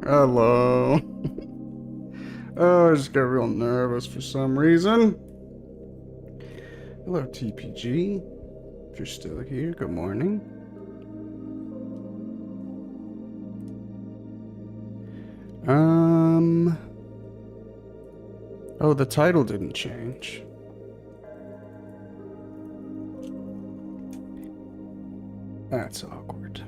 Hello. Oh, I just got real nervous for some reason. Hello, TPG. If you're still here, good morning. Oh, the title didn't change. That's awkward.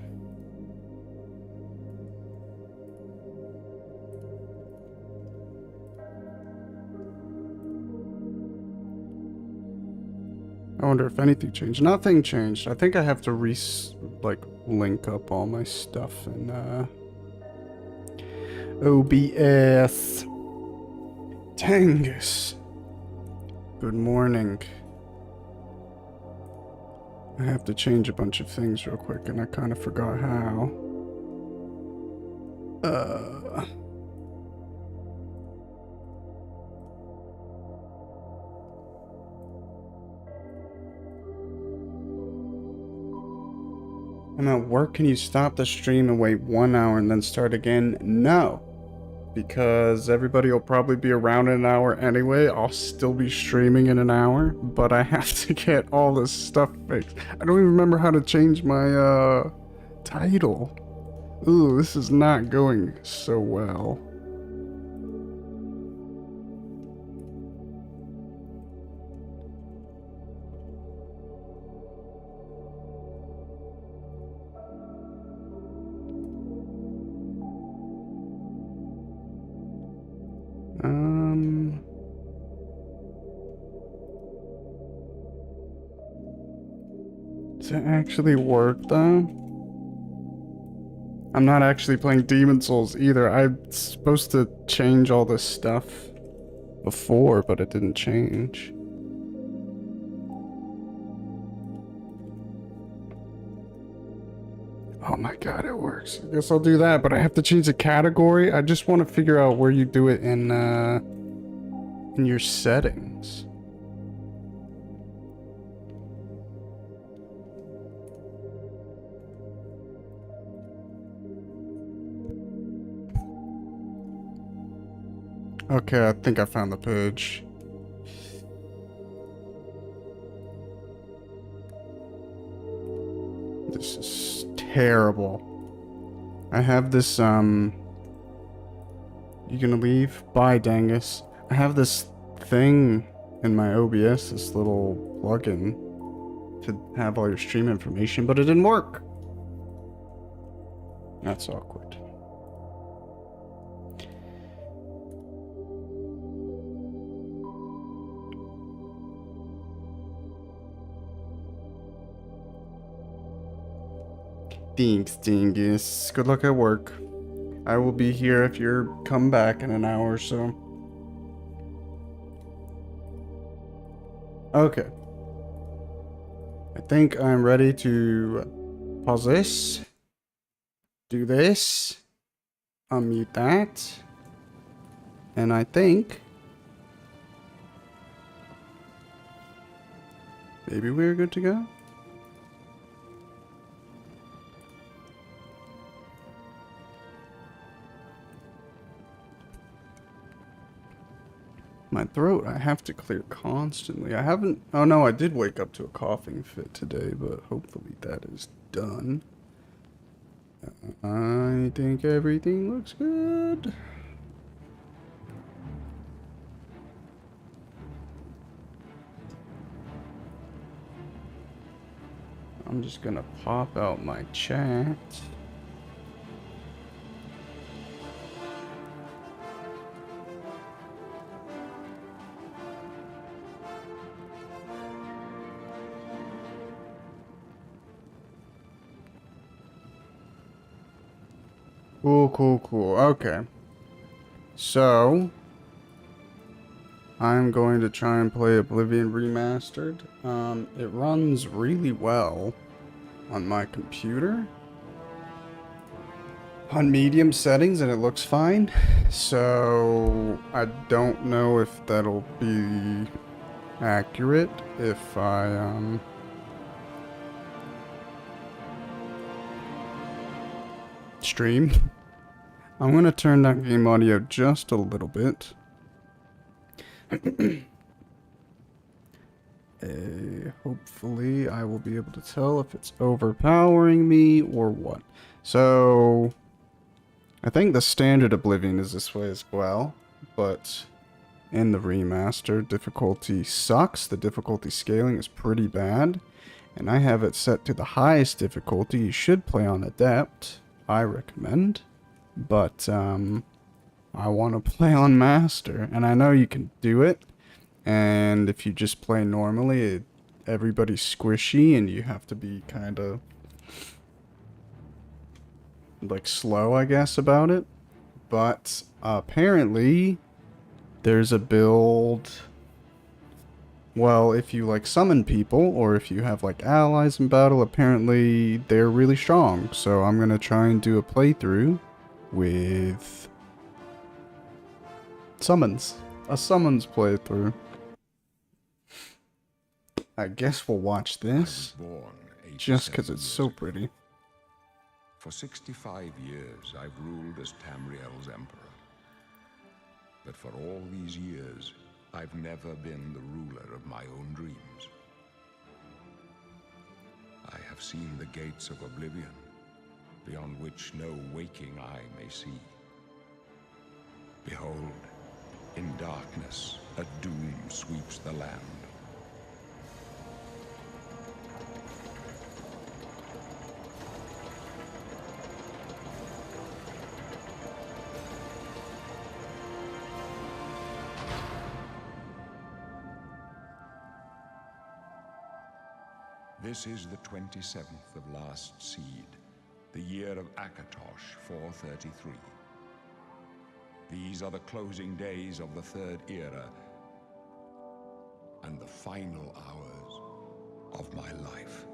I wonder if anything changed. Nothing changed. I think I have to link up all my stuff in OBS. Tangus. Good morning. I have to change a bunch of things real quick, and I kind of forgot how. I'm at work. Can you stop the stream and wait 1 hour and then start again? No. Because everybody will probably be around in an hour anyway. I'll still be streaming in an hour, but I have to get all this stuff fixed. I don't even remember how to change my, title. Ooh, this is not going so well. Does it actually work though? I'm not actually playing Demon Souls either. I'm supposed to change all this stuff before, but it didn't change. Oh my god, it works. I guess I'll do that, but I have to change the category. I just want to figure out where you do it in your settings. Okay, I think I found the page. This is terrible. I have this, You gonna leave? Bye, Dangus. I have this thing in my OBS, this little plugin to have all your stream information, but it didn't work. That's awkward. Thanks, Dingus. Good luck at work. I will be here if you're come back in an hour or so. Okay. I think I'm ready to pause this. Do this. Unmute that. And I think maybe we're good to go. My throat, I have to clear constantly. I haven't... Oh no, I did wake up to a coughing fit today, but hopefully that is done. I think everything looks good. I'm just gonna pop out my chat. Cool. Okay. So, I'm going to try and play Oblivion Remastered. It runs really well on my computer. On medium settings, and it looks fine. So, I don't know if that'll be accurate if I, stream. I'm going to turn that game audio just a little bit. Hopefully I will be able to tell if it's overpowering me or what. So, I think the standard Oblivion is this way as well, but in the remaster, difficulty sucks. The difficulty scaling is pretty bad, and I have it set to the highest difficulty. You should play on Adept, I recommend, but I want to play on Master, and I know you can do it. And if you just play normally, everybody's squishy and you have to be kind of like slow, I guess, about it. But apparently there's a build, well, if you like summon people or if you have like allies in battle, apparently they're really strong. So I'm going to try and do a playthrough with summons. A summons playthrough. I guess we'll watch this, just because it's so pretty. For 65 years, I've ruled as Tamriel's emperor. But for all these years, I've never been the ruler of my own dreams. I have seen the gates of Oblivion, beyond which no waking eye may see. Behold, in darkness, a doom sweeps the land. This is the 27th of last seed, the year of Akatosh 433. These are the closing days of the Third Era and the final hours of my life.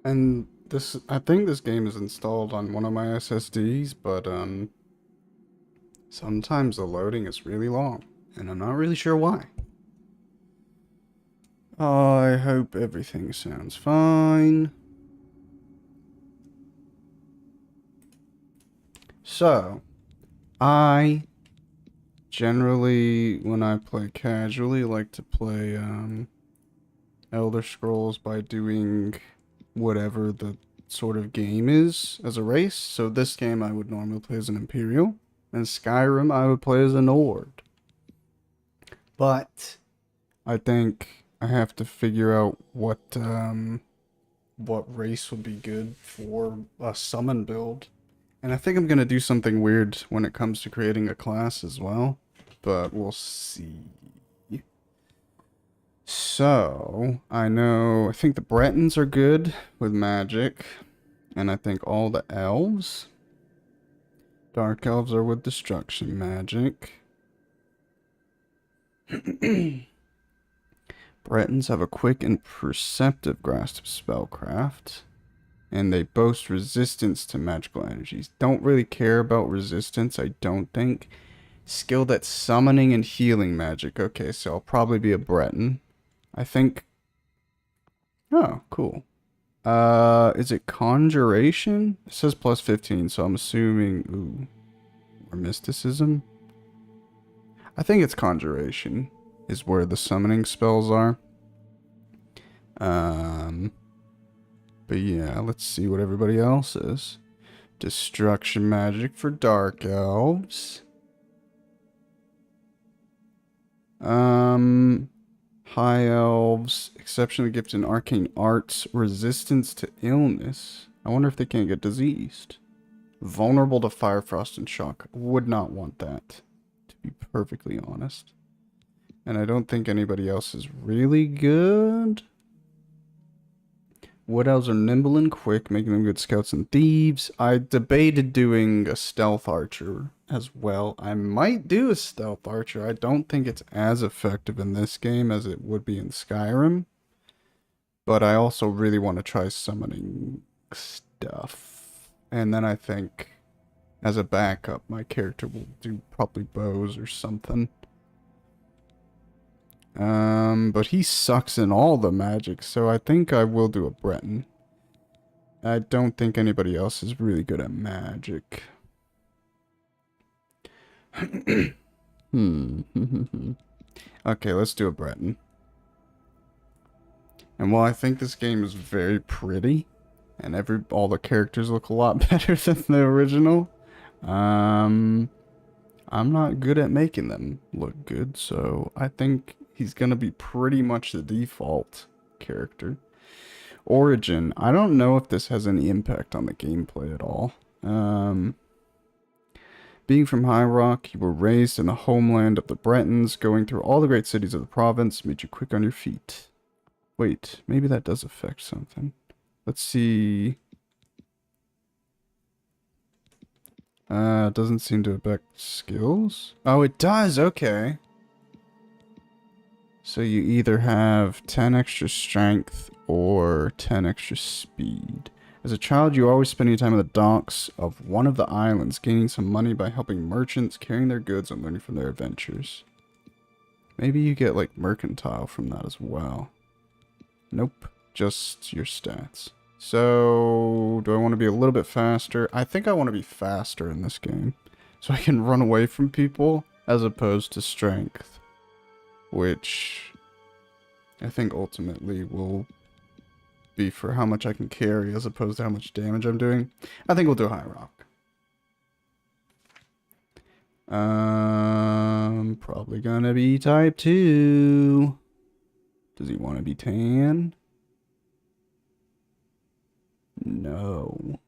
And this, I think this game is installed on one of my SSDs, but sometimes the loading is really long, and I'm not really sure why. I hope everything sounds fine. So, I generally, when I play casually, like to play Elder Scrolls by doing whatever the sort of game is as a race. So this game I would normally play as an Imperial, and Skyrim I would play as a Nord. But I think I have to figure out what race would be good for a summon build. And I think I'm gonna do something weird when it comes to creating a class as well, but we'll see. So, I think the Bretons are good with magic, and I think all the elves, dark elves are with destruction magic. Bretons have a quick and perceptive grasp of spellcraft, and they boast resistance to magical energies. Don't really care about resistance, I don't think. Skilled at summoning and healing magic. Okay, so I'll probably be a Breton. I think... Oh, cool. Is it Conjuration? It says plus 15, so I'm assuming... Ooh. Or Mysticism? I think it's Conjuration is where the summoning spells are. But yeah, let's see what everybody else is. Destruction magic for Dark Elves. High elves, exceptionally gifted in arcane arts, resistance to illness. I wonder if they can't get diseased. Vulnerable to fire, frost, and shock. Would not want that, to be perfectly honest. And I don't think anybody else is really good. Wood elves are nimble and quick, making them good scouts and thieves. I debated doing a stealth archer as well. I might do a stealth archer. I don't think it's as effective in this game as it would be in Skyrim. But I also really want to try summoning stuff. And then I think, as a backup, my character will do probably bows or something. But he sucks in all the magic, so I think I will do a Breton. I don't think anybody else is really good at magic. Okay, let's do a Breton. And while I think this game is very pretty, and all the characters look a lot better than the original, I'm not good at making them look good, so I think he's gonna be pretty much the default character. Origin. I don't know if this has any impact on the gameplay at all. Being from High Rock, you were raised in the homeland of the Bretons. Going through all the great cities of the province made you quick on your feet. Wait, maybe that does affect something. Let's see. Doesn't seem to affect skills. Oh, it does. Okay. So you either have 10 extra strength or 10 extra speed. As a child, you were always spending time on the docks of one of the islands, gaining some money by helping merchants, carrying their goods, and learning from their adventures. Maybe you get, like, mercantile from that as well. Nope. Just your stats. So, do I want to be a little bit faster? I think I want to be faster in this game. So I can run away from people, as opposed to strength. Which I think ultimately will be for how much I can carry as opposed to how much damage I'm doing. I think we'll do High Rock. Probably gonna be type 2. Does he want to be tan? No.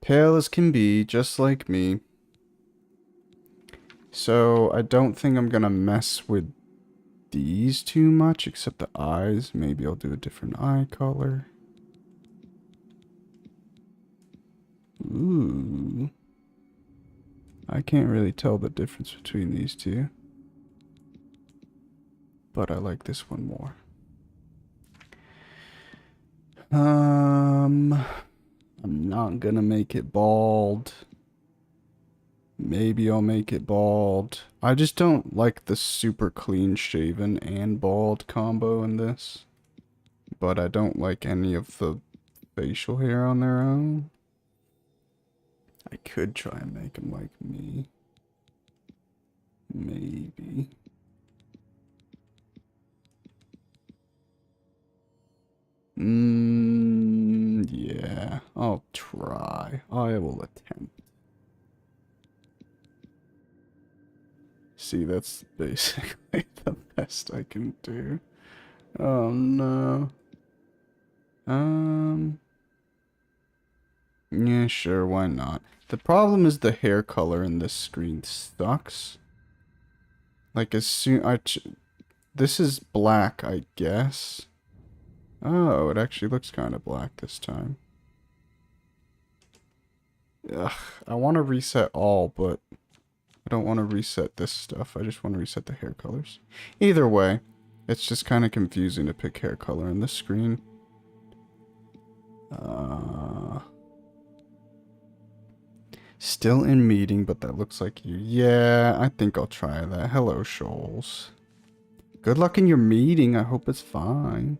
Pale as can be, just like me. So, I don't think I'm gonna mess with these too much, except the eyes. Maybe I'll do a different eye color. Ooh. I can't really tell the difference between these two. But I like this one more. I'm not gonna make it bald. Maybe I'll make it bald. I just don't like the super clean shaven and bald combo in this. But I don't like any of the facial hair on their own. I could try and make him like me. Maybe. Yeah, I'll try. I will attempt. See, that's basically the best I can do. Oh no. Yeah, sure, why not? The problem is the hair color in this screen sucks. Like, as soon this is black, I guess. Oh, it actually looks kind of black this time. Ugh, I want to reset all, but I don't want to reset this stuff. I just want to reset the hair colors. Either way, it's just kind of confusing to pick hair color in this screen. Still in meeting, but that looks like you. Yeah, I think I'll try that. Hello, Shoals. Good luck in your meeting. I hope it's fine.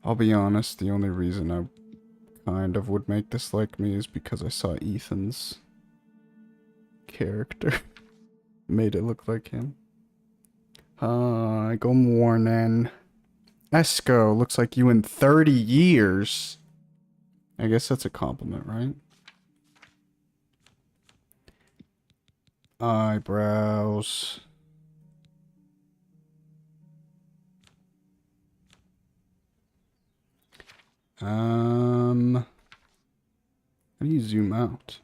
I'll be honest, the only reason I kind of would make this like me is because I saw Ethan's character. Made it look like him. Hi, good morning. Esco, looks like you in 30 years. I guess that's a compliment, right? Eyebrows. How do you zoom out?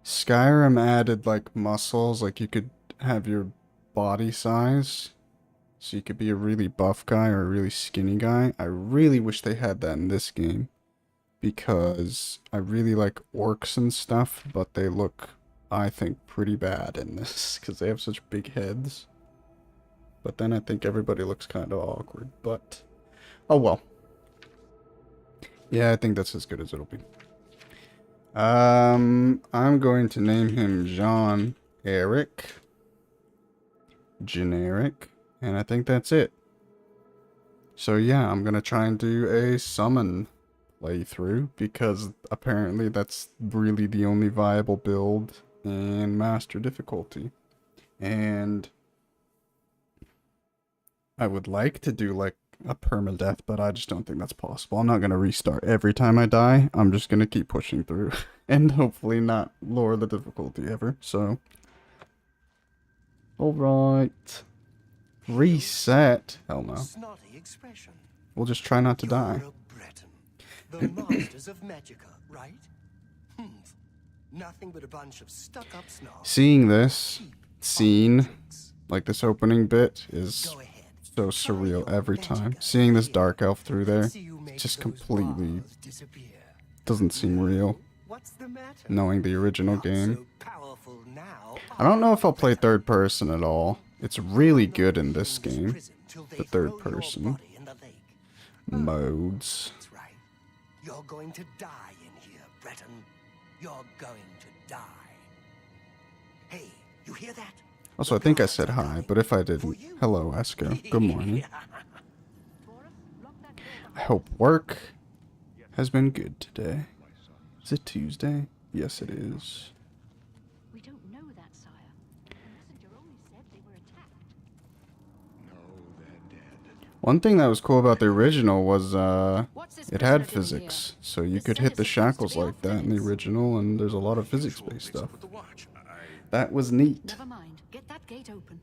Skyrim added like muscles, like you could have your body size. So you could be a really buff guy or a really skinny guy. I really wish they had that in this game. Because I really like orcs and stuff, but they look, I think, pretty bad in this. Because they have such big heads. But then I think everybody looks kind of awkward. But, oh well. Yeah, I think that's as good as it'll be. I'm going to name him Jean Eric. Generic. And I think that's it. So yeah, I'm going to try and do a summon playthrough, because apparently that's really the only viable build in master difficulty. And I would like to do like a permadeath, but I just don't think that's possible. I'm not going to restart every time I die. I'm just going to keep pushing through and hopefully not lower the difficulty ever. So, alright. Reset. Hell no. We'll just try not to die. The masters of Magica, right? Nothing but a bunch of stuck-up snobs. Seeing this scene, like this opening bit, is so surreal every time. Seeing this dark elf through there, just completely doesn't seem real. Knowing the original game. I don't know if I'll play third person at all. It's really good in this game, the third person modes. You're going to die in here, Breton. You're going to die. Hey, you hear that? Also, I think I said hi, but if I didn't, hello, Esco. Good morning. I hope work has been good today. Is it Tuesday? Yes, it is. We don't know that, sire. The messenger only said they were attacked. No, they're dead. One thing that was cool about the original was it had physics, so you could hit the shackles like that in the original, and there's a lot of physics-based stuff. That was neat. Never mind. Get that gate open.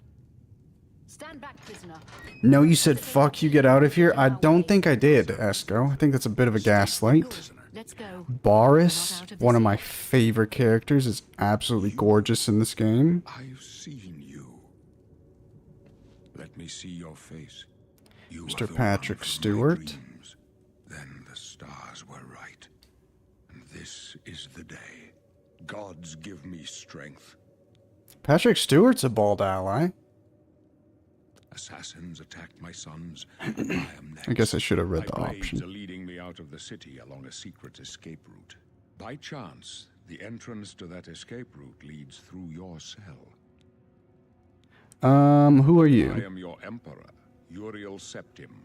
Stand back, prisoner. No, you said fuck you, get out of here? I don't think I did, Esco. I think that's a bit of a gaslight. Let's go. Boris, one of my favorite characters, is absolutely gorgeous in this game. I've seen you. Let me see your face. You Mr. are the Patrick one from my Stewart. dreams. Then the stars were right. And this is the day. Gods give me strength. Patrick Stewart's a bald ally. Assassins attacked my sons, and I am next. I guess I should have read the My blades option. are leading me out of the city along a secret escape route. By chance, the entrance to that escape route leads through your cell. Who are I you? am your emperor, Uriel Septim.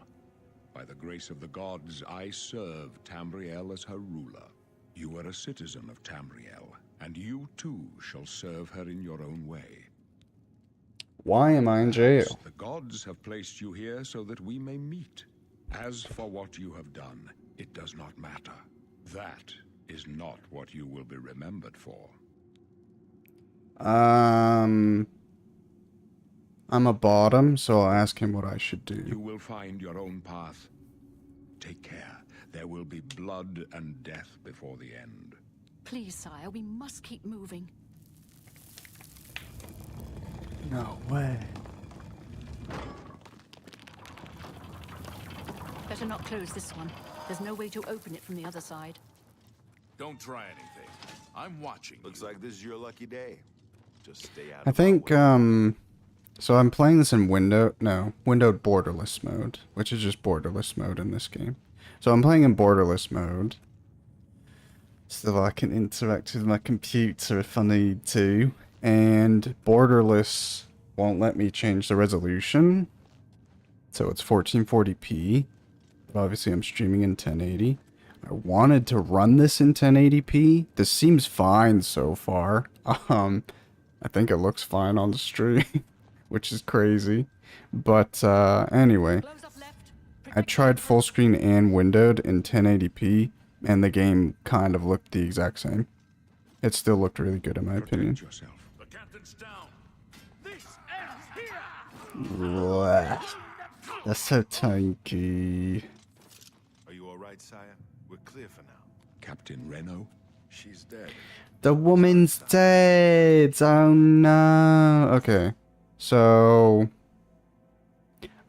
By the grace of the gods, I serve Tamriel as her ruler. You are a citizen of Tamriel, and you too shall serve her in your own way. Why am I in jail? The gods have placed you here so that we may meet. As for what you have done, it does not matter. That is not what you will be remembered for. I'm a bottom, so I'll ask him what I should You do. will find your own path. Take care. There will be blood and death before the end. Please, sire, we must keep moving. No way. Better not close this one. There's no way to open it from the other side. Don't try anything. I'm watching. Looks like this is your lucky day. Just stay out. I think, so I'm playing this in windowed borderless mode, which is just borderless mode in this game. So I'm playing in borderless mode, so I can interact with my computer if I need to, and borderless won't let me change the resolution, so it's 1440p, but obviously I'm streaming in 1080. I wanted to run this in 1080p. This seems fine so far. I think it looks fine on the stream, which is crazy. But anyway, Close up left. I tried full screen and windowed in 1080p, and the game kind of looked the exact same. It still looked really good in my opinion. Protect yourself. The captain's down. This ends here. Blah. That's so tanky. Are you all right, sire? We're clear for now. Captain Reno? She's dead. The woman's dead! Oh no! Okay. So...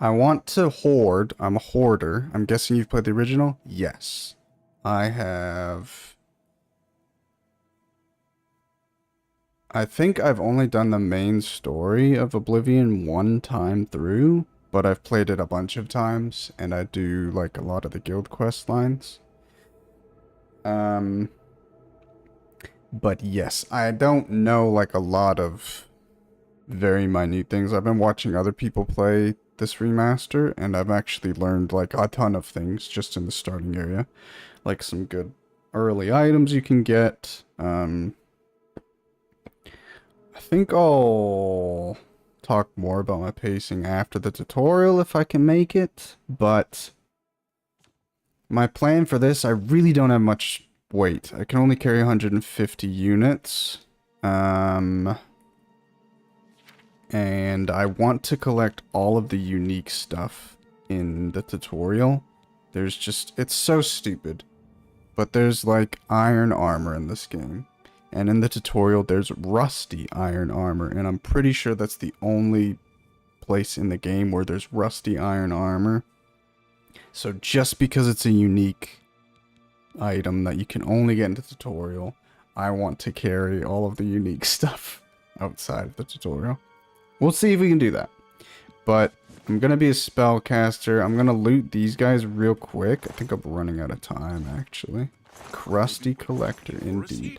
I want to hoard. I'm a hoarder. I'm guessing you've played the original? Yes. I have... I think I've only done the main story of Oblivion one time through, but I've played it a bunch of times, and I do, like, a lot of the guild quest lines. But yes, I don't know, like, a lot of very minute things. I've been watching other people play this remaster, and I've actually learned, like, a ton of things just in the starting area. Like, some good early items you can get. I think I'll talk more about my pacing after the tutorial if I can make it, but my plan for this, I really don't have much weight. I can only carry 150 units, and I want to collect all of the unique stuff in the tutorial. There's just, it's so stupid, but there's like iron armor in this game. And in the tutorial, there's rusty iron armor, and I'm pretty sure that's the only place in the game where there's rusty iron armor. So just because it's a unique item that you can only get in the tutorial, I want to carry all of the unique stuff outside of the tutorial. We'll see if we can do that. But I'm going to be a spellcaster. I'm going to loot these guys real quick. I think I'm running out of time, actually. Crusty collector, indeed.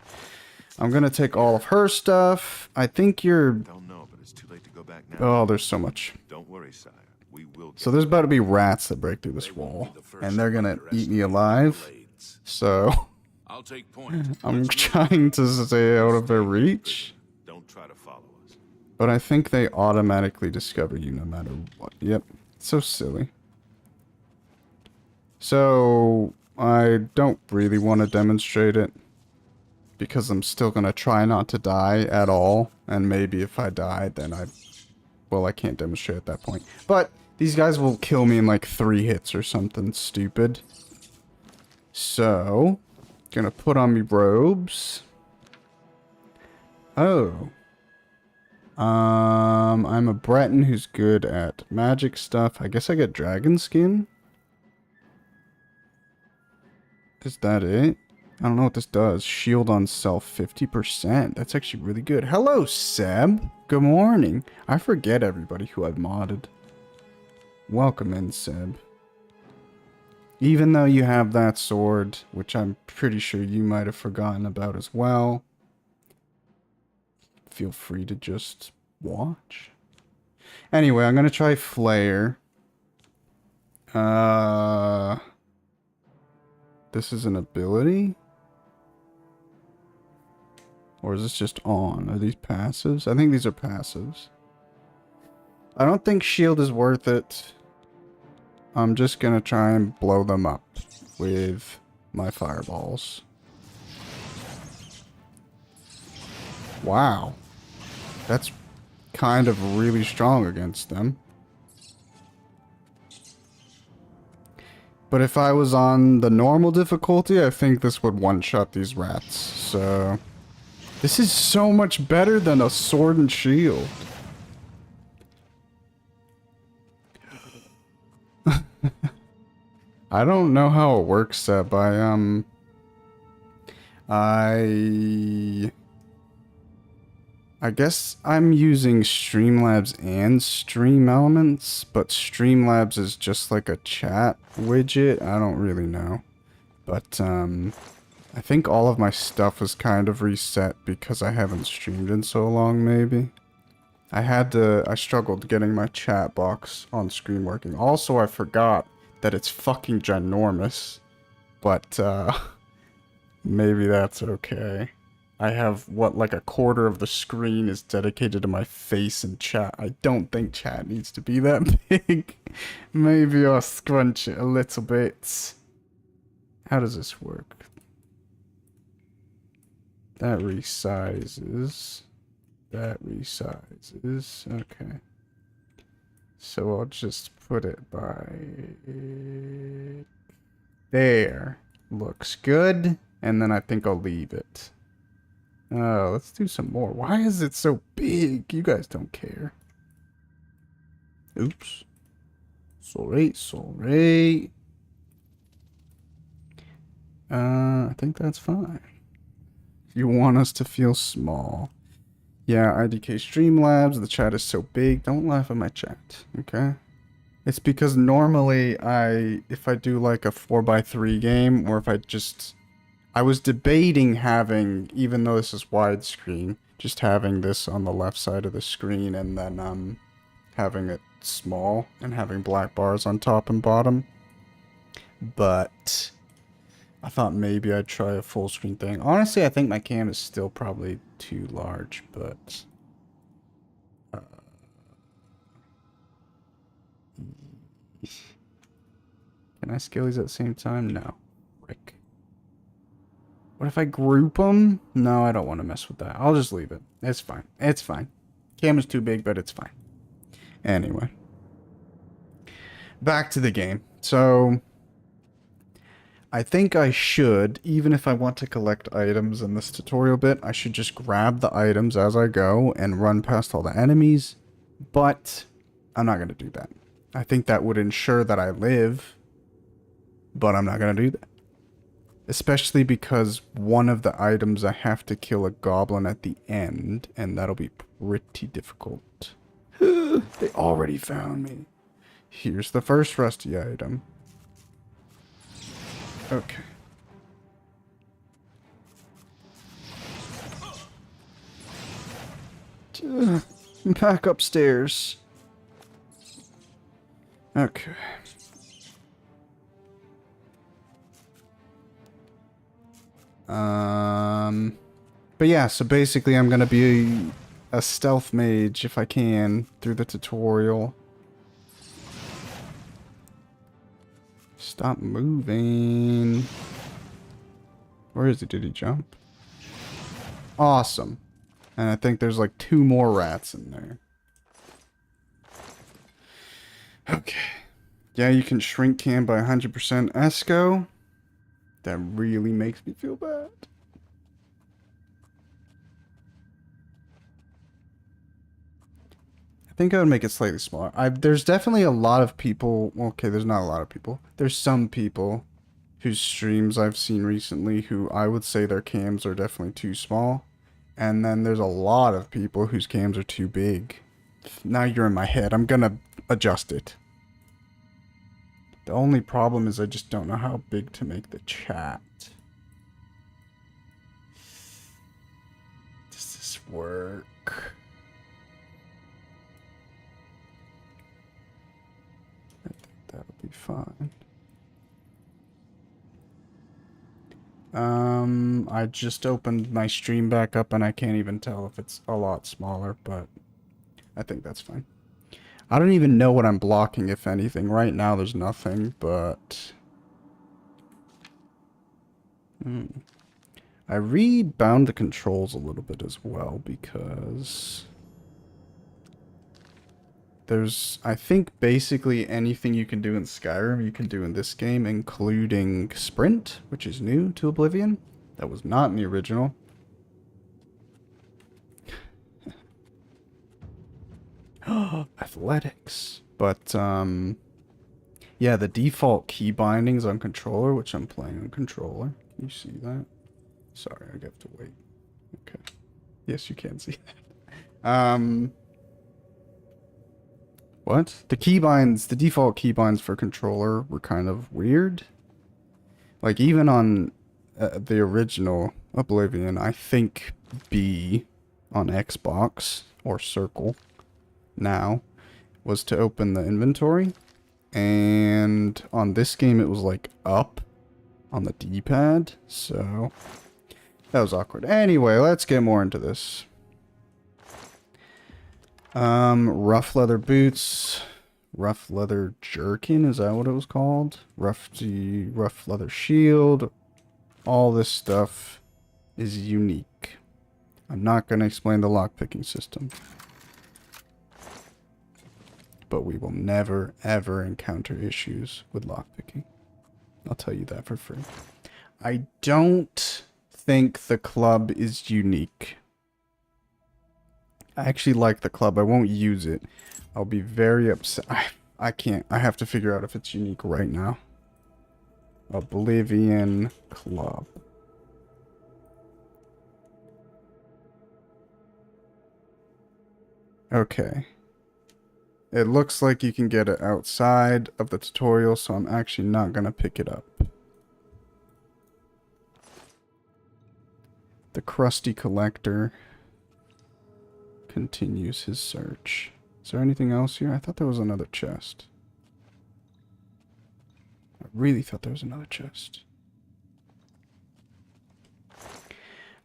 I'm going to take all of her stuff. I think you're... Don't know, but it's too late to go back now. Oh, there's so much. Don't worry, sire. We will get So there's about to be rats that break through this wall. And they're going to eat me alive. So I'll take point. I'm trying to stay out of their reach. Don't try to follow us. But I think they automatically discover you no matter what. Yep. So silly. So I don't really want to demonstrate it, because I'm still going to try not to die at all. And maybe if I die, then well, I can't demonstrate at that point. But these guys will kill me in like 3 hits or something stupid. So, gonna put on me robes. Oh. I'm a Breton who's good at magic stuff. I guess I get dragon skin? Is that it? I don't know what this does. Shield on self 50%. That's actually really good. Hello, Seb. Good morning. I forget everybody who I've modded. Welcome in, Seb. Even though you have that sword, which I'm pretty sure you might have forgotten about as well, feel free to just watch. Anyway, I'm going to try Flare. This is an ability? Or is this just on? Are these passives? I think these are passives. I don't think shield is worth it. I'm just gonna try and blow them up with my fireballs. Wow. That's kind of really strong against them. But if I was on the normal difficulty, I think this would one-shot these rats. So this is so much better than a sword and shield. I don't know how it works, Seb. I guess I'm using Streamlabs and Stream Elements, but Streamlabs is just like a chat widget. I don't really know. But, I think all of my stuff was kind of reset because I haven't streamed in so long, maybe. I struggled getting my chat box on screen working. Also, I forgot that it's fucking ginormous. But, maybe that's okay. I have, what, like a quarter of the screen is dedicated to my face and chat. I don't think chat needs to be that big. Maybe I'll scrunch it a little bit. How does this work? That resizes. That resizes. Okay. So I'll just put it by there. Looks good. And then I think I'll leave it. Oh, let's do some more. Why is it so big? You guys don't care. Oops. Sorry. I think that's fine. You want us to feel small. Yeah, IDK Streamlabs, the chat is so big. Don't laugh at my chat, okay? It's because normally if I do like a 4x3 game, or if I was debating having, even though this is widescreen, just having this on the left side of the screen and then having it small and having black bars on top and bottom. But I thought maybe I'd try a full screen thing. Honestly, I think my cam is still probably too large, but can I scale these at the same time? No. Rick. What if I group them? No, I don't want to mess with that. I'll just leave it. It's fine. It's fine. Cam is too big, but it's fine. Anyway. Back to the game. So I think I should, even if I want to collect items in this tutorial bit, I should just grab the items as I go and run past all the enemies. But I'm not going to do that. I think that would ensure that I live, but I'm not going to do that. Especially because one of the items I have to kill a goblin at the end, and that'll be pretty difficult. They already found me. Here's the first rusty item. Okay. Back upstairs. Okay. But yeah, so basically I'm gonna be a stealth mage if I can through the tutorial. Stop moving. Where is he? Did he jump? Awesome. And I think there's like 2 more rats in there. Okay. Yeah, you can shrink cam by 100% Esco. That really makes me feel bad. I think I would make it slightly smaller. There's definitely a lot of people. Okay, there's not a lot of people. There's some people whose streams I've seen recently who I would say their cams are definitely too small. And then there's a lot of people whose cams are too big. Now you're in my head. I'm gonna adjust it. The only problem is I just don't know how big to make the chat. Does this work? I think that'll be fine. I just opened my stream back up and I can't even tell if it's a lot smaller, but I think that's fine. I don't even know what I'm blocking, if anything. Right now, there's nothing, but I rebound the controls a little bit as well, because there's, I think, basically anything you can do in Skyrim, you can do in this game, including sprint, which is new to Oblivion. That was not in the original. Athletics. But, yeah, the default key bindings on controller, which I'm playing on controller. Can you see that? Sorry, I have to wait. Okay. Yes, you can see that. What? The keybinds, the default keybinds for controller were kind of weird. Like, even on the original Oblivion, I think B on Xbox, or circle, now, was to open the inventory. And on this game, it was like up on the D-pad. So, that was awkward. Anyway, let's get more into this. Rough leather boots. Rough leather jerkin, is that what it was called? Rough leather shield. All this stuff is unique. I'm not going to explain the lockpicking system. But we will never, ever encounter issues with lockpicking. I'll tell you that for free. I don't think the club is unique. I actually like the club. I won't use it. I'll be very upset. I can't. I have to figure out if it's unique right now. Oblivion Club. Okay. It looks like you can get it outside of the tutorial, so I'm actually not going to pick it up. The crusty collector continues his search. Is there anything else here? I thought there was another chest. I really thought there was another chest.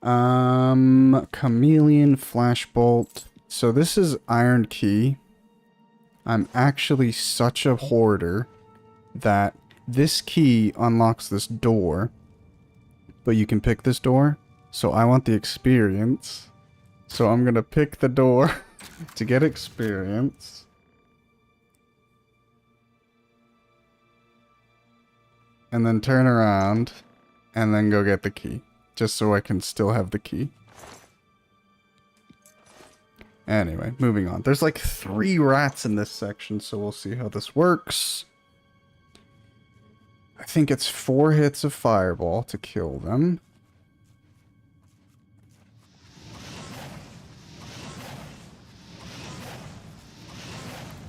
Chameleon flashbolt. So this is iron key. I'm actually such a hoarder that this key unlocks this door, but you can pick this door. So I want the experience. So I'm gonna pick the door to get experience. And then turn around and then go get the key. Just so I can still have the key. Anyway, moving on. There's like 3 rats in this section, so we'll see how this works. I think it's 4 hits of fireball to kill them.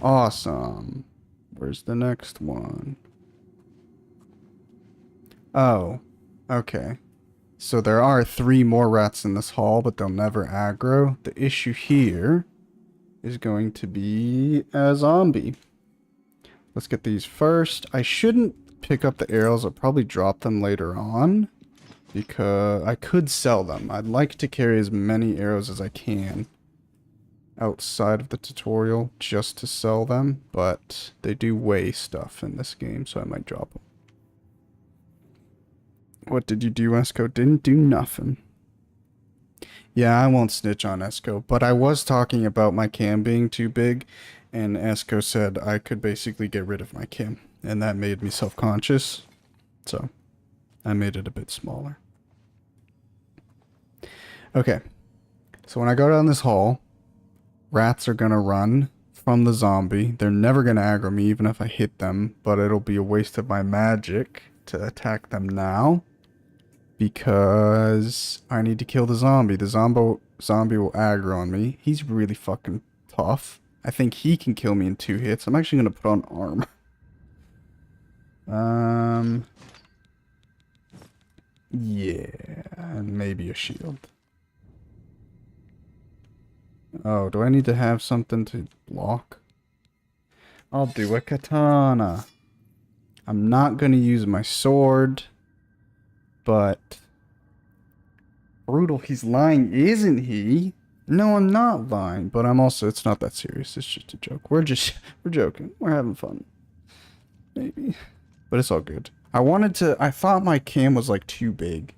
Awesome. Where's the next one? Oh, okay. So there are 3 more rats in this hall, but they'll never aggro. The issue here is going to be a zombie. Let's get these first. I shouldn't pick up the arrows. I'll probably drop them later on, because I could sell them. I'd like to carry as many arrows as I can outside of the tutorial just to sell them, but they do weigh stuff in this game, so I might drop them. What did you do, Esco? Didn't do nothing. Yeah, I won't snitch on Esco, but I was talking about my cam being too big, and Esco said I could basically get rid of my cam, and that made me self-conscious, so I made it a bit smaller. Okay, so when I go down this hall, rats are gonna run from the zombie. They're never gonna aggro me even if I hit them, but it'll be a waste of my magic to attack them now, because I need to kill the zombie. The zombie will aggro on me. He's really fucking tough. I think he can kill me in 2 hits. I'm actually going to put on armor. Yeah, and maybe a shield. Oh, do I need to have something to block? I'll do a katana. I'm not going to use my sword. But brutal, he's lying, isn't he? No, I'm not lying, but I'm also, it's not that serious. It's just a joke. We're joking. We're having fun. Maybe. But it's all good. I thought my cam was like too big.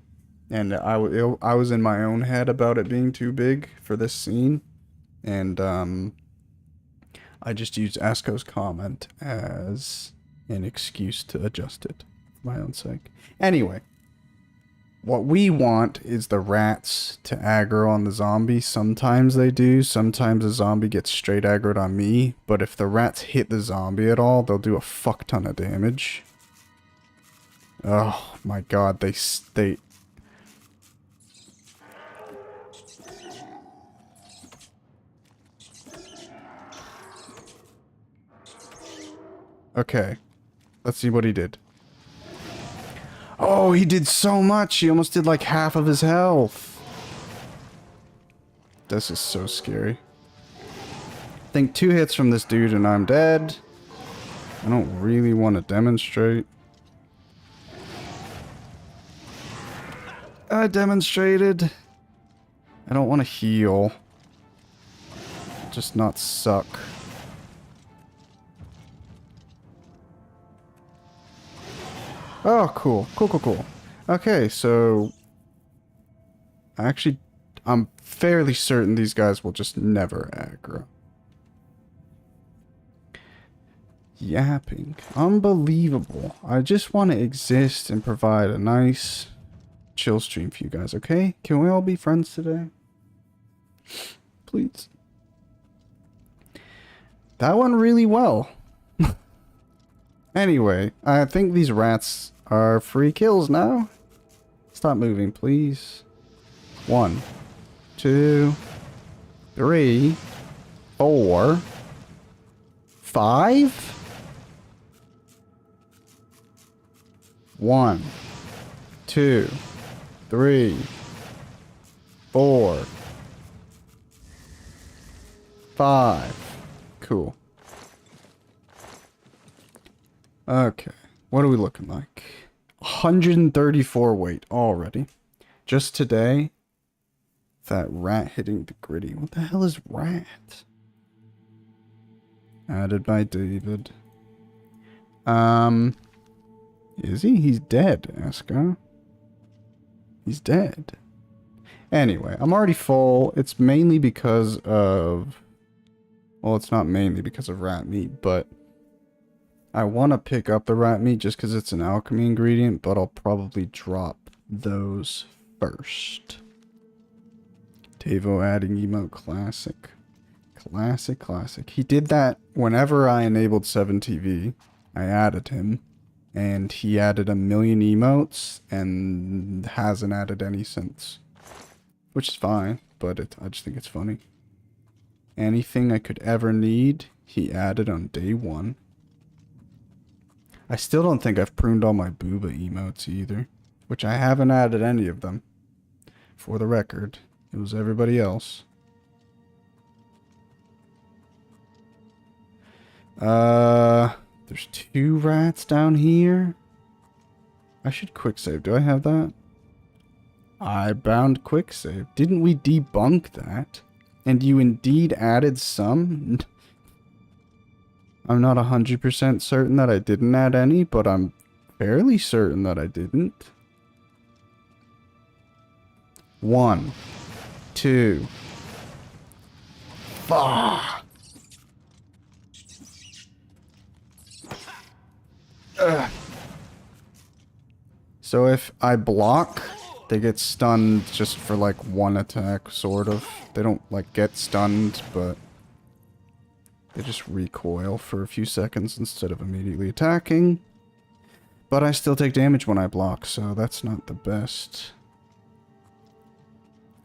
And I was in my own head about it being too big for this scene. And I just used Asko's comment as an excuse to adjust it for my own sake. Anyway. What we want is the rats to aggro on the zombie. Sometimes they do. Sometimes the zombie gets straight aggroed on me. But if the rats hit the zombie at all, they'll do a fuck ton of damage. Oh my god, they... Okay. Let's see what he did. Oh, he did so much. He almost did like half of his health. This is so scary. I think 2 hits from this dude and I'm dead. I don't really want to demonstrate. I demonstrated. I don't want to heal. Just not suck. Oh, cool. Cool, cool, cool. Okay, so... Actually, I'm fairly certain these guys will just never aggro. Yapping. Unbelievable. I just want to exist and provide a nice, chill stream for you guys, okay? Can we all be friends today? Please. That went really well. Anyway, I think these rats are free kills now. Stop moving, please. 1, 2, 3, 4, 5. 1, 2, 3, 4, 5. Cool. Okay, what are we looking like? 134 weight already. Just today, that rat hitting the gritty. What the hell is rat? Added by David. Is he? He's dead, Aska. He's dead. Anyway, I'm already full. It's mainly because of... Well, it's not mainly because of rat meat, but... I want to pick up the rat meat just because it's an alchemy ingredient, but I'll probably drop those first. Tavo adding emote classic. Classic, classic. He did that whenever I enabled 7TV. I added him. And he added 1,000,000 emotes and hasn't added any since. Which is fine, but I just think it's funny. Anything I could ever need, he added on day 1. I still don't think I've pruned all my booba emotes either. Which I haven't added any of them. For the record, it was everybody else. There's 2 rats down here. I should quick save. Do I have that? I bound quick save. Didn't we debunk that? And you indeed added some? I'm not 100% certain that I didn't add any, but I'm fairly certain that I didn't. 1, 2. Fuck. So if I block, they get stunned just for like 1 attack, sort of. They don't like get stunned, but they just recoil for a few seconds instead of immediately attacking. But I still take damage when I block, so that's not the best.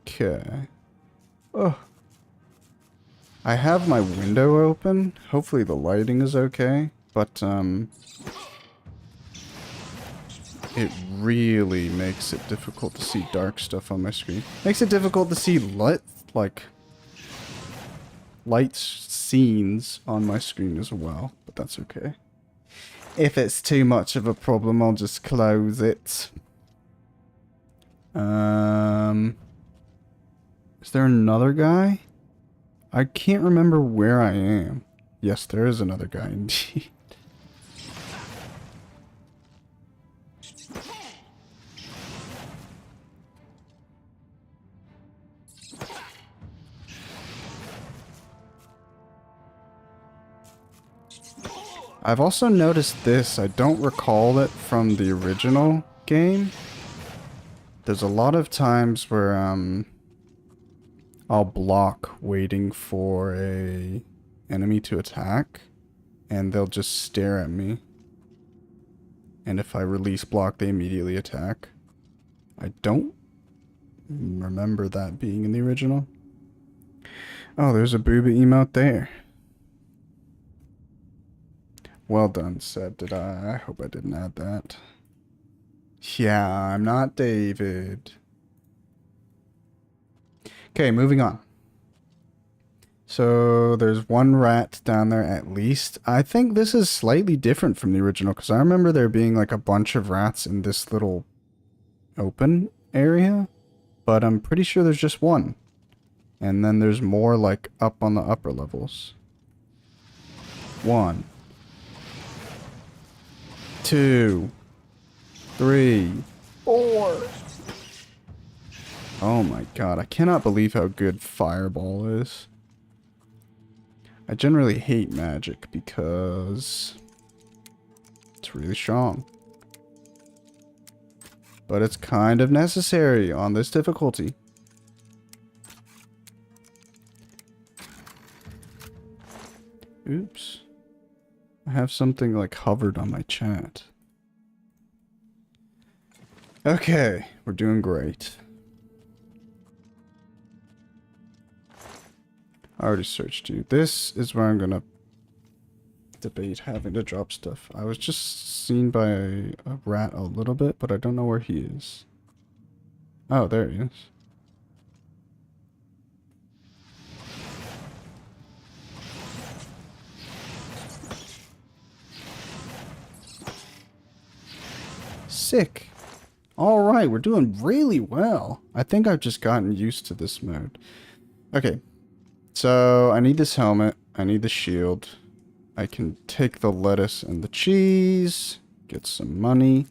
Okay. Oh. I have my window open. Hopefully the lighting is okay, but it really makes it difficult to see dark stuff on my screen. Makes it difficult to see light scenes on my screen as well, but that's okay. If it's too much of a problem, I'll just close it. Is there another guy? I can't remember where I am. Yes, there is another guy indeed. I've also noticed this. I don't recall it from the original game. There's a lot of times where I'll block waiting for a enemy to attack, and they'll just stare at me. And if I release block, they immediately attack. I don't remember that being in the original. Oh, there's a booba emote there. Well done, Seb. Did I? I hope I didn't add that. Yeah, I'm not David. Okay, moving on. So there's 1 rat down there at least. I think this is slightly different from the original because I remember there being like a bunch of rats in this little open area, but I'm pretty sure there's just 1. And then there's more like up on the upper levels. 1, 2, 3, 4. Oh my god, I cannot believe how good Fireball is. I generally hate magic because it's really strong. But it's kind of necessary on this difficulty. Oops. I have something like hovered on my chat. Okay, we're doing great. I already searched you. This is where I'm gonna debate having to drop stuff. I was just seen by a rat a little bit, but I don't know where he is. Oh, there he is. Sick. Alright, we're doing really well. I think I've just gotten used to this mode. Okay. So, I need this helmet. I need the shield. I can take the lettuce and the cheese. Get some money.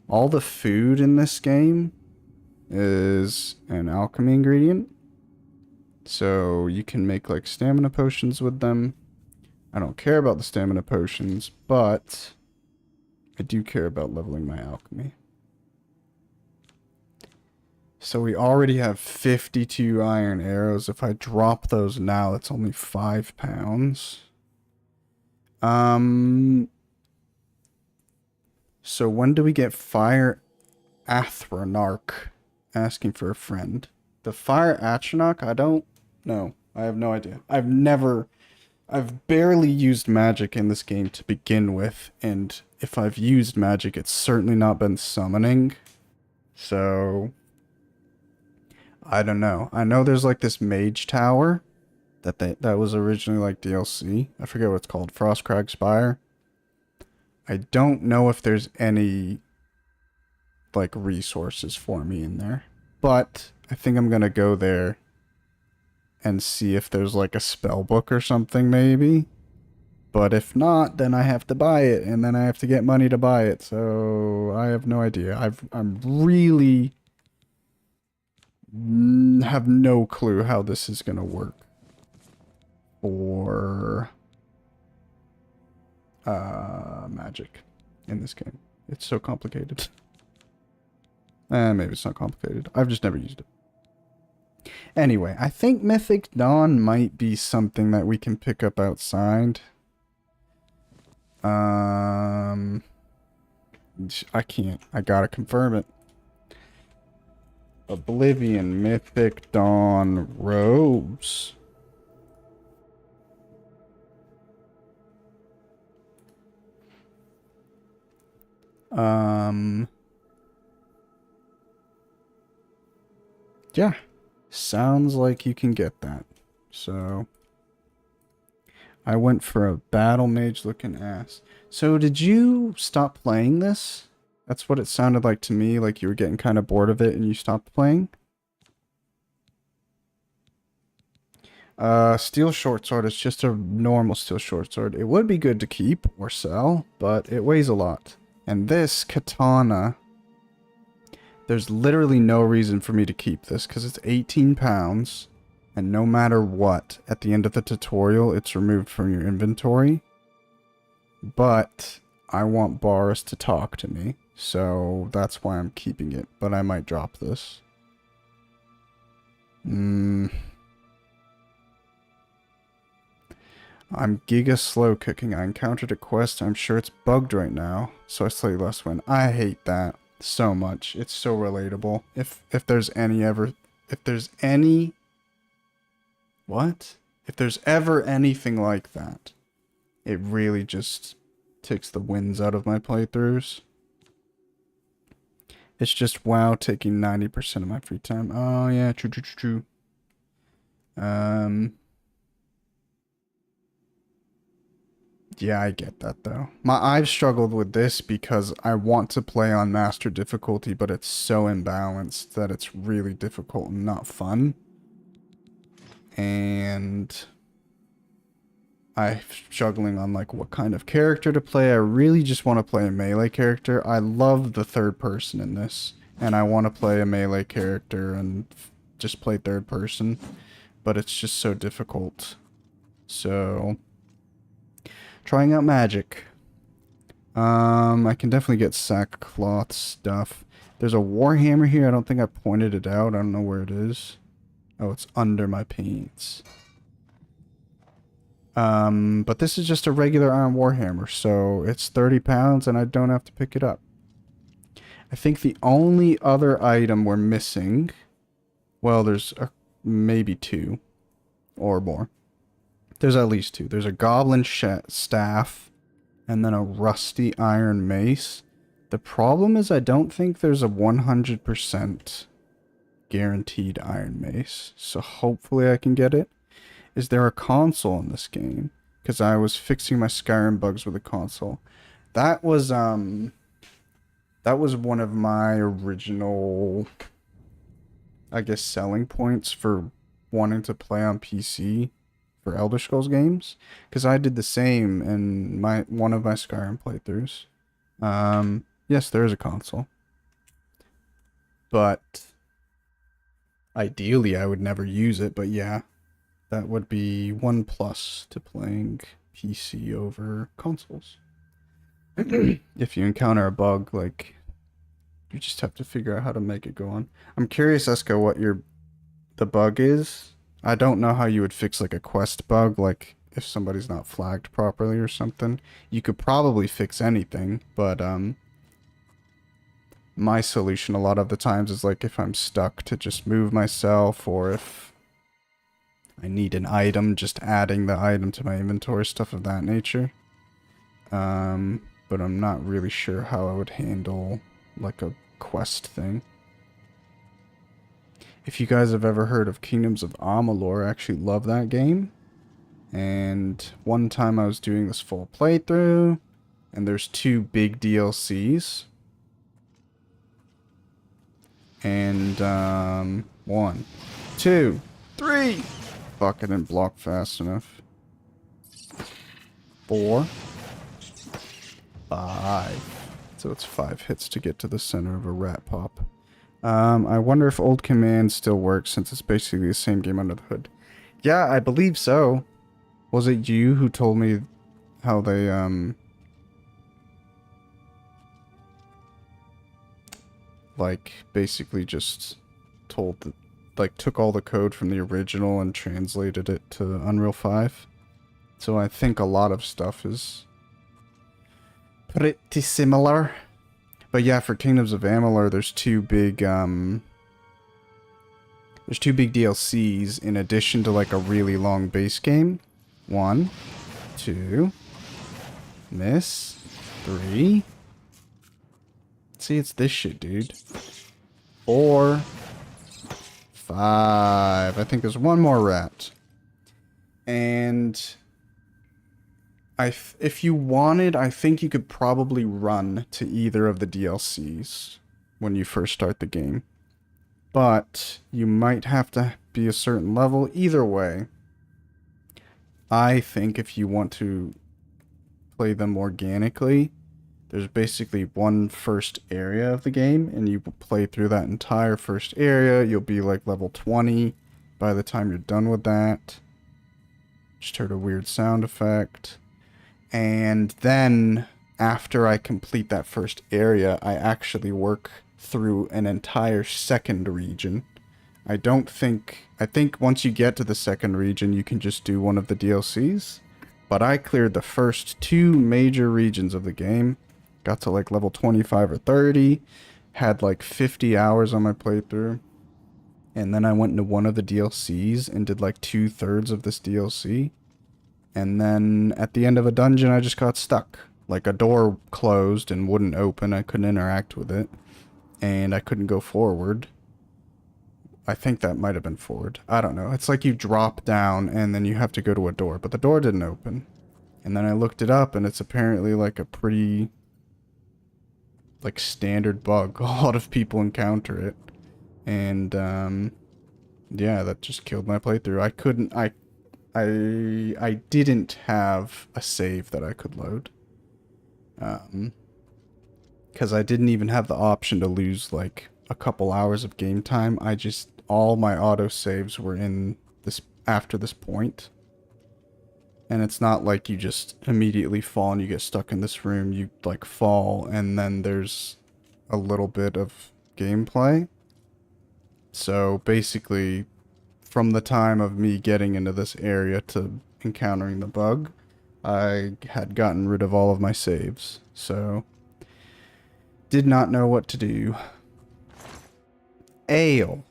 All the food in this game is an alchemy ingredient. So, you can make like stamina potions with them. I don't care about the stamina potions, but I do care about leveling my alchemy. So we already have 52 iron arrows. If I drop those now, that's only 5 pounds. So when do we get Fire Athronarch? Asking for a friend. The Fire Atronach? I don't know. I have no idea. I've barely used magic in this game to begin with. And if I've used magic, it's certainly not been summoning. So I don't know. I know there's like this mage tower that was originally like DLC. I forget what it's called. Frostcrag Spire. I don't know if there's any like resources for me in there. But I think I'm gonna go there and see if there's like a spell book or something maybe. But if not, then I have to buy it, and then I have to get money to buy it. So I have no idea. I'm really have no clue how this is going to work for magic in this game. It's so complicated. Maybe it's not complicated. I've just never used it. Anyway, I think Mythic Dawn might be something that we can pick up outside. I can't. I gotta confirm it. Oblivion, Mythic Dawn, robes. Yeah. Sounds like you can get that. So I went for a battle mage looking ass. So did you stop playing this? That's what it sounded like to me, like you were getting kind of bored of it and you stopped playing. Steel short sword is just a normal steel short sword. It would be good to keep or sell, but it weighs a lot. And this katana, there's literally no reason for me to keep this because it's 18 pounds. And no matter what, at the end of the tutorial, it's removed from your inventory. But I want Boris to talk to me. So that's why I'm keeping it. But I might drop this. I'm giga slow cooking. I encountered a quest. I'm sure it's bugged right now. So I slightly less win. I hate that so much. It's so relatable. If there's ever anything like that, it really just takes the winds out of my playthroughs. It's just WoW taking 90% of my free time. Oh yeah, true. Yeah, I get that though. I've struggled with this because I want to play on master difficulty, but it's so imbalanced that it's really difficult and not fun. And I'm struggling on like what kind of character to play. I really just want to play a melee character. I love the third person in this, and I want to play a melee character and just play third person, but it's just so difficult. So, trying out magic. I can definitely get sackcloth stuff. There's a warhammer here. I don't think I pointed it out. I don't know where it is. Oh, it's under my pants. But this is just a regular iron warhammer, so it's 30 pounds and I don't have to pick it up. I think the only other item we're missing, well, there's maybe 2 or more. There's at least 2. There's a goblin staff and then a rusty iron mace. The problem is I don't think there's a 100% guaranteed iron mace, so hopefully I can get it. Is there a console in this game? Because I was fixing my Skyrim bugs with a console. That was one of my original, I guess, selling points for wanting to play on PC for Elder Scrolls games. Because I did the same in one of my Skyrim playthroughs. Yes, there is a console. But ideally I would never use it, but yeah. That would be 1 plus to playing PC over consoles. If you encounter a bug, like, you just have to figure out how to make it go on. I'm curious, Esko, what the bug is. I don't know how you would fix, like, a quest bug, like, if somebody's not flagged properly or something. You could probably fix anything, but, my solution a lot of the times is, like, if I'm stuck to just move myself, or if I need an item, just adding the item to my inventory, stuff of that nature. But I'm not really sure how I would handle, like, a quest thing. If you guys have ever heard of Kingdoms of Amalur, I actually love that game. And one time I was doing this full playthrough, and there's 2 big DLCs. And, 1, 2, 3... Fuck, I didn't block fast enough. 4, 5. So it's 5 hits to get to the center of a rat pop. I wonder if old commands still work since it's basically the same game under the hood. Yeah, I believe so. Was it you who told me how they, like, basically just told the, like, took all the code from the original and translated it to Unreal 5. So I think a lot of stuff is pretty similar. But yeah, for Kingdoms of Amalur, there's 2 big DLCs in addition to, like, a really long base game. 1, 2, miss, 3. See, it's this shit, dude. 4, 5. I think there's 1 more rat. And if you wanted, I think you could probably run to either of the DLCs when you first start the game. But you might have to be a certain level. Either way, I think if you want to play them organically, there's basically one first area of the game, and you play through that entire first area. You'll be like level 20 by the time you're done with that. Just heard a weird sound effect. And then, after I complete that first area, I actually work through an entire second region. I think once you get to the second region, you can just do one of the DLCs. But I cleared the first 2 major regions of the game. Got to like level 25 or 30. Had like 50 hours on my playthrough. And then I went into one of the DLCs and did like 2/3 of this DLC. And then at the end of a dungeon, I just got stuck. Like a door closed and wouldn't open. I couldn't interact with it. And I couldn't go forward. I think that might have been forward. I don't know. It's like you drop down and then you have to go to a door. But the door didn't open. And then I looked it up and it's apparently like a pretty, like, standard bug. A lot of people encounter it. And, yeah, that just killed my playthrough. I didn't have a save that I could load. Because I didn't even have the option to lose like a couple hours of game time. All my auto saves were in this after this point. And it's not like you just immediately fall and you get stuck in this room. You like fall and then there's a little bit of gameplay. So basically, from the time of me getting into this area to encountering the bug, I had gotten rid of all of my saves. So, did not know what to do. Ale.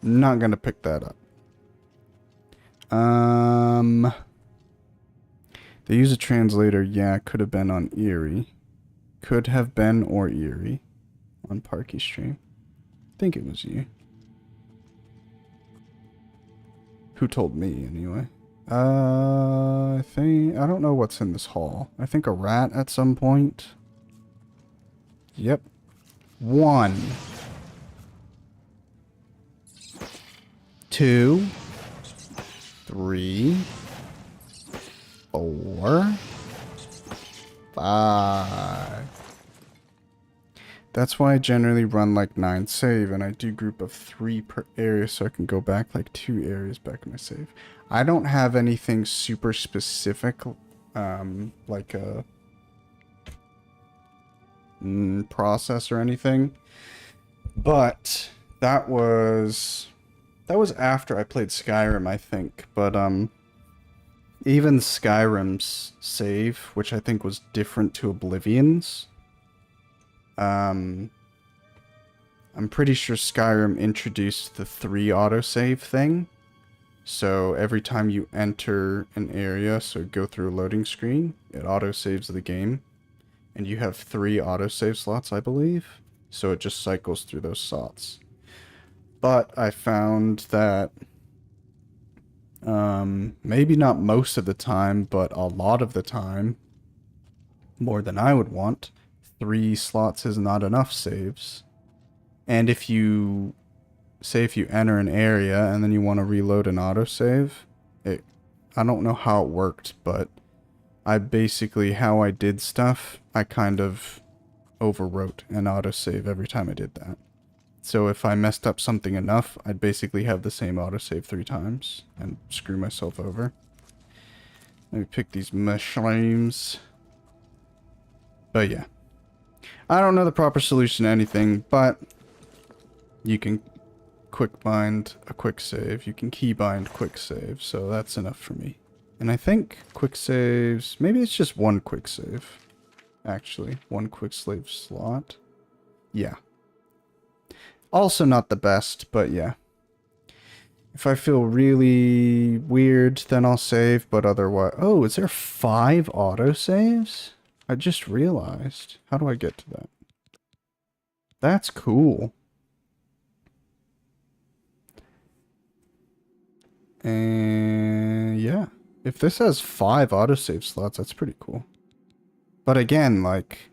Not gonna pick that up. They use a translator. Yeah, could have been on Eerie. Could have been or Eerie on Parky stream. I think it was you. Who told me, anyway? I don't know what's in this hall. I think a rat at some point. Yep. 1. 2. 3. 4. 5. That's why I generally run like 9 save, and I do group of 3 per area so I can go back like 2 areas back in my save. I don't have anything super specific, like a process or anything, but that was after I played Skyrim, I think. But even Skyrim's save, which I think was different to Oblivion's, I'm pretty sure Skyrim introduced the 3 autosave thing. So every time you enter an area, so go through a loading screen, it autosaves the game. And you have 3 autosave slots, I believe. So it just cycles through those slots. But I found that maybe not most of the time, but a lot of the time, more than I would want, 3 slots is not enough saves. And if you enter an area and then you want to reload an autosave, I don't know how it worked, but how I did stuff, I kind of overwrote an autosave every time I did that. So if I messed up something enough, I'd basically have the same autosave 3 times and screw myself over. Let me pick these mushrooms. But yeah. I don't know the proper solution to anything, but you can quick bind a quick save. You can key bind quick save, so that's enough for me. And I think quick saves, maybe it's just 1 quick save. Actually, 1 quick save slot. Yeah. Also not the best, but yeah. If I feel really weird, then I'll save, but otherwise... Oh, is there 5 autosaves? I just realized. How do I get to that? That's cool. And yeah. If this has 5 autosave slots, that's pretty cool. But again, like,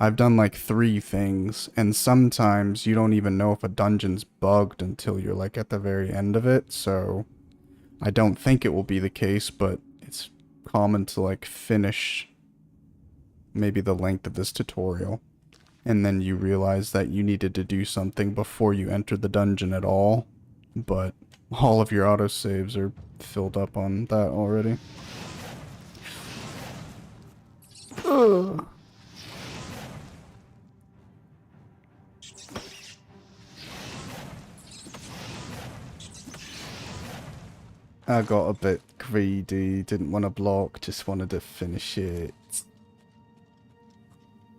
I've done like 3 things, and sometimes you don't even know if a dungeon's bugged until you're like at the very end of it, so I don't think it will be the case, but it's common to like finish maybe the length of this tutorial, and then you realize that you needed to do something before you entered the dungeon at all, but all of your autosaves are filled up on that already. Ugh. I got a bit greedy, didn't want to block, just wanted to finish it.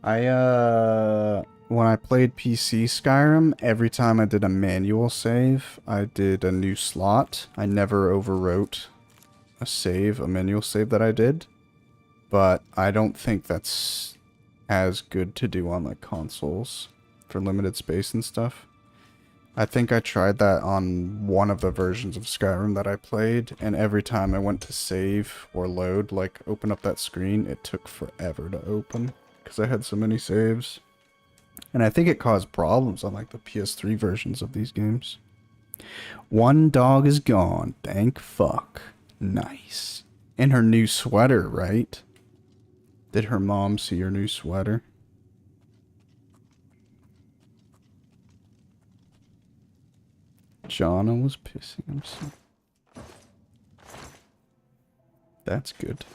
When I played PC Skyrim, every time I did a manual save, I did a new slot. I never overwrote a manual save that I did. But I don't think that's as good to do on like consoles for limited space and stuff. I think I tried that on one of the versions of Skyrim that I played, and every time I went to save or load, like open up that screen, it took forever to open because I had so many saves. And I think it caused problems on like the PS3 versions of these games. 1 dog is gone, thank fuck. Nice. And her new sweater, right? Did her mom see her new sweater? Jonna was pissing himself. That's good.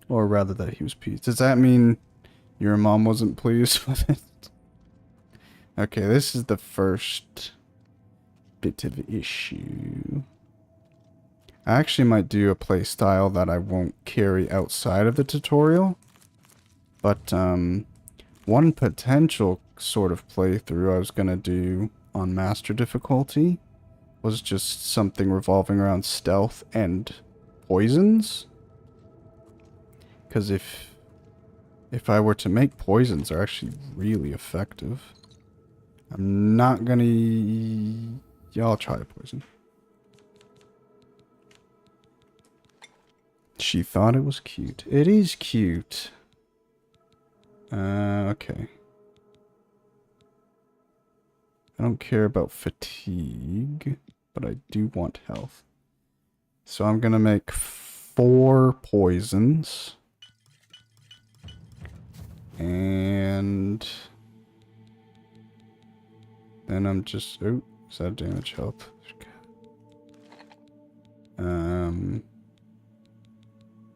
Or rather that he was pleased. Does that mean your mom wasn't pleased with it? Okay, this is the first bit of issue. I actually might do a play style that I won't carry outside of the tutorial. But, one potential sort of playthrough I was gonna do on master difficulty was just something revolving around stealth and poisons. Because if I were to make poisons, they're actually really effective. I'm not gonna... Yeah, I'll try a poison. She thought it was cute. It is cute. Okay. I don't care about fatigue, but I do want health. So I'm gonna make 4 poisons. And then I'm just... Oh, is that damage health?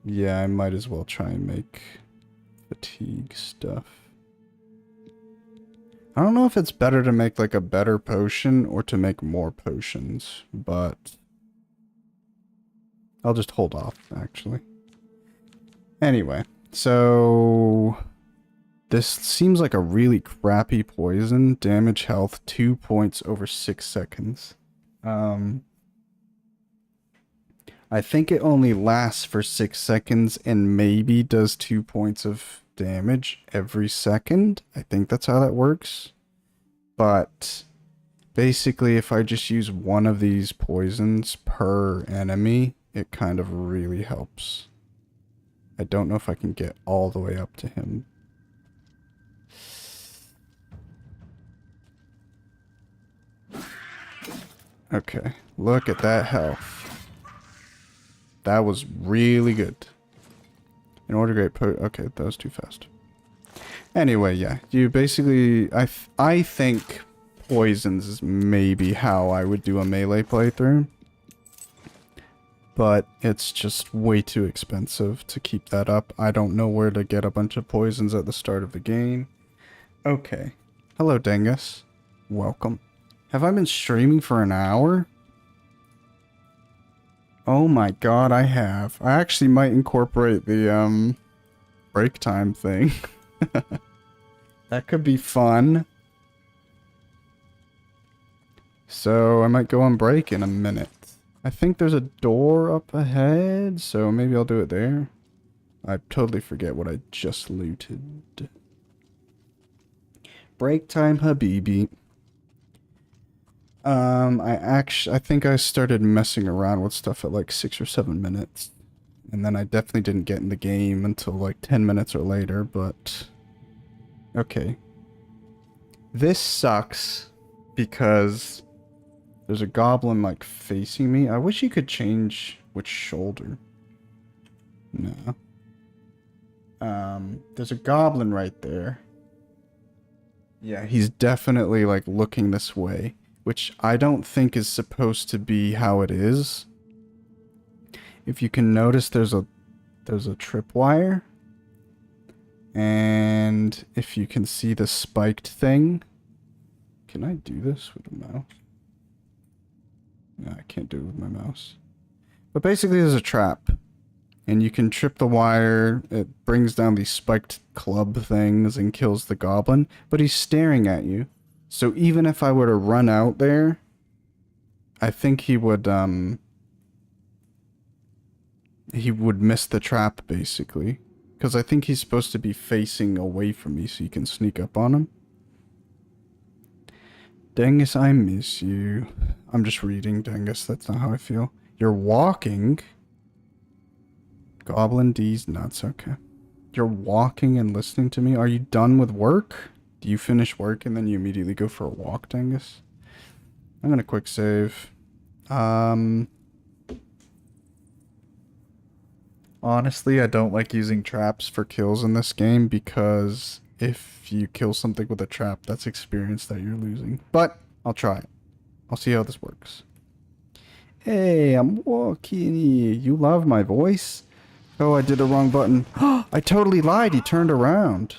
Yeah, I might as well try and make fatigue stuff. I don't know if it's better to make like a better potion or to make more potions, but I'll just hold off actually. Anyway, so this seems like a really crappy poison. Damage health 2 points over 6 seconds. I think it only lasts for 6 seconds and maybe does 2 points of damage every second. I think that's how that works. But basically, if I just use one of these poisons per enemy, it kind of really helps. I don't know if I can get all the way up to him. Okay, look at that health. That was really good. In order to get okay, that was too fast. Anyway, yeah, you basically, I think poisons is maybe how I would do a melee playthrough. But it's just way too expensive to keep that up. I don't know where to get a bunch of poisons at the start of the game. Okay. Hello, Dingus. Welcome. Have I been streaming for an hour? Oh my god, I have. I actually might incorporate the, break time thing. That could be fun. So, I might go on break in a minute. I think there's a door up ahead, so maybe I'll do it there. I totally forget what I just looted. Break time, Habibi. I think I started messing around with stuff at like 6 or 7 minutes. And then I definitely didn't get in the game until like 10 minutes or later, but... Okay. This sucks because there's a goblin like facing me. I wish you could change which shoulder. No. There's a goblin right there. Yeah, he's definitely like looking this way, which I don't think is supposed to be how it is. If you can notice, there's a tripwire. And if you can see the spiked thing. Can I do this with the mouse? No, I can't do it with my mouse. But basically there's a trap. And you can trip the wire. It brings down these spiked club things and kills the goblin. But he's staring at you. So even if I were to run out there, I think he would miss the trap, basically. Because I think he's supposed to be facing away from me so you can sneak up on him. Dengus, I miss you. I'm just reading, Dengus. That's not how I feel. You're walking. Goblin D's nuts. Okay. You're walking and listening to me. Are you done with work? Do you finish work and then you immediately go for a walk, Dengus? I'm gonna quick save. Honestly, I don't like using traps for kills in this game because if you kill something with a trap, that's experience that you're losing. But I'll try it. I'll see how this works. Hey, I'm walking here. You love my voice? Oh, I did the wrong button. I totally lied. He turned around.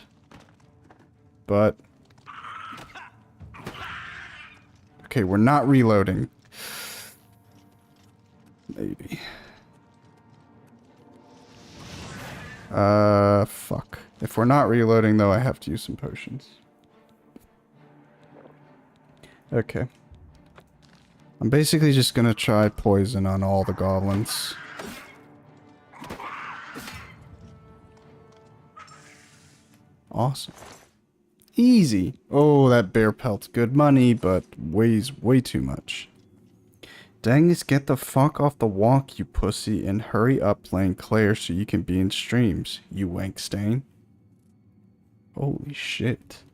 But... okay, we're not reloading. Maybe. Fuck. If we're not reloading, though, I have to use some potions. Okay. I'm basically just gonna try poison on all the goblins. Awesome. Easy. Oh, that bear pelt's good money, but weighs way too much. Dang it, get the fuck off the walk, you pussy, and hurry up playing Claire so you can be in streams, you wank stain. Holy shit.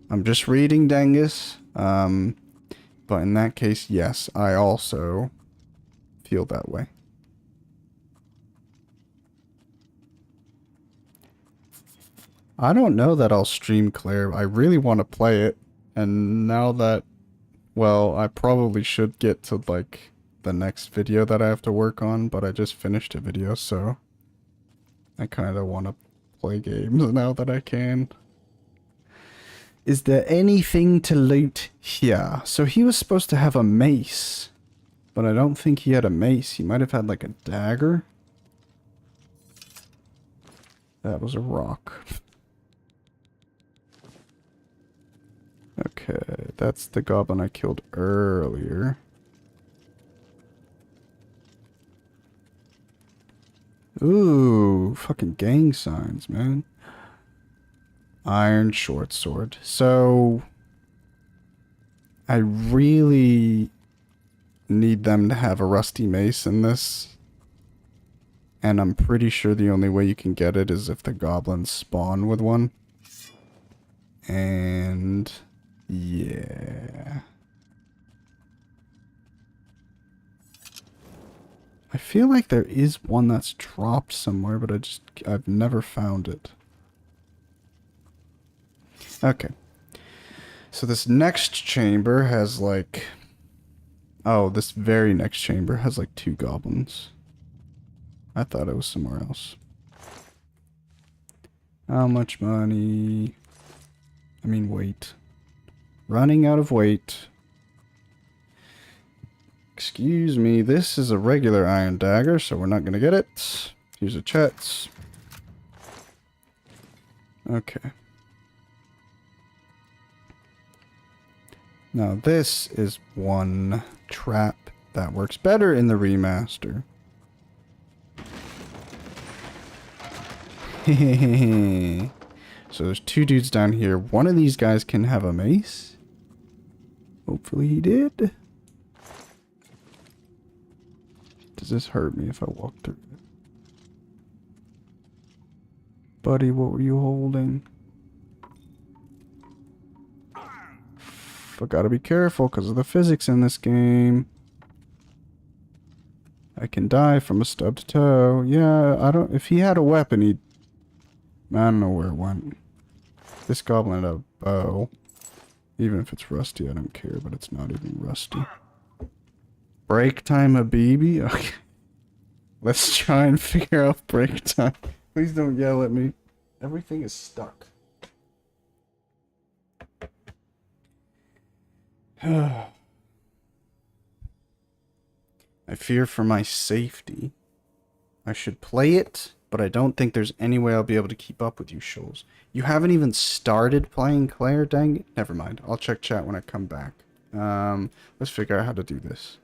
I'm just reading, Dangus. But in that case, yes, I also feel that way. I don't know that I'll stream Claire. I really want to play it. And now that, well, I probably should get to, like, the next video that I have to work on, but I just finished a video, so I kind of want to play games now that I can. Is there anything to loot here? So he was supposed to have a mace, but I don't think he had a mace. He might have had, like, a dagger. That was a rock. Okay, that's the goblin I killed earlier. Ooh, fucking gang signs, man. Iron short sword. So, I really need them to have a rusty mace in this. And I'm pretty sure the only way you can get it is if the goblins spawn with one. And... yeah. I feel like there is one that's dropped somewhere, but I've never found it. Okay. So this next chamber has like... oh, this very next chamber has like 2 goblins. I thought it was somewhere else. How much money? I mean, weight. Running out of weight. Excuse me, this is a regular iron dagger, so we're not gonna get it. Here's a chest. Okay. Now this is one trap that works better in the remaster. So there's 2 dudes down here. One of these guys can have a mace. Hopefully he did. Does this hurt me if I walk through it? Buddy, what were you holding? I gotta be careful because of the physics in this game. I can die from a stubbed toe. Yeah, I don't... if he had a weapon, he'd... I don't know where it went. This goblin had a bow. Even if it's rusty, I don't care, but it's not even rusty. Break time, Habibi? Okay. Let's try and figure out break time. Please don't yell at me. Everything is stuck. I fear for my safety. I should play it, but I don't think there's any way I'll be able to keep up with you shoals. You haven't even started playing Claire, dang it. Never mind. I'll check chat when I come back. Let's figure out how to do this.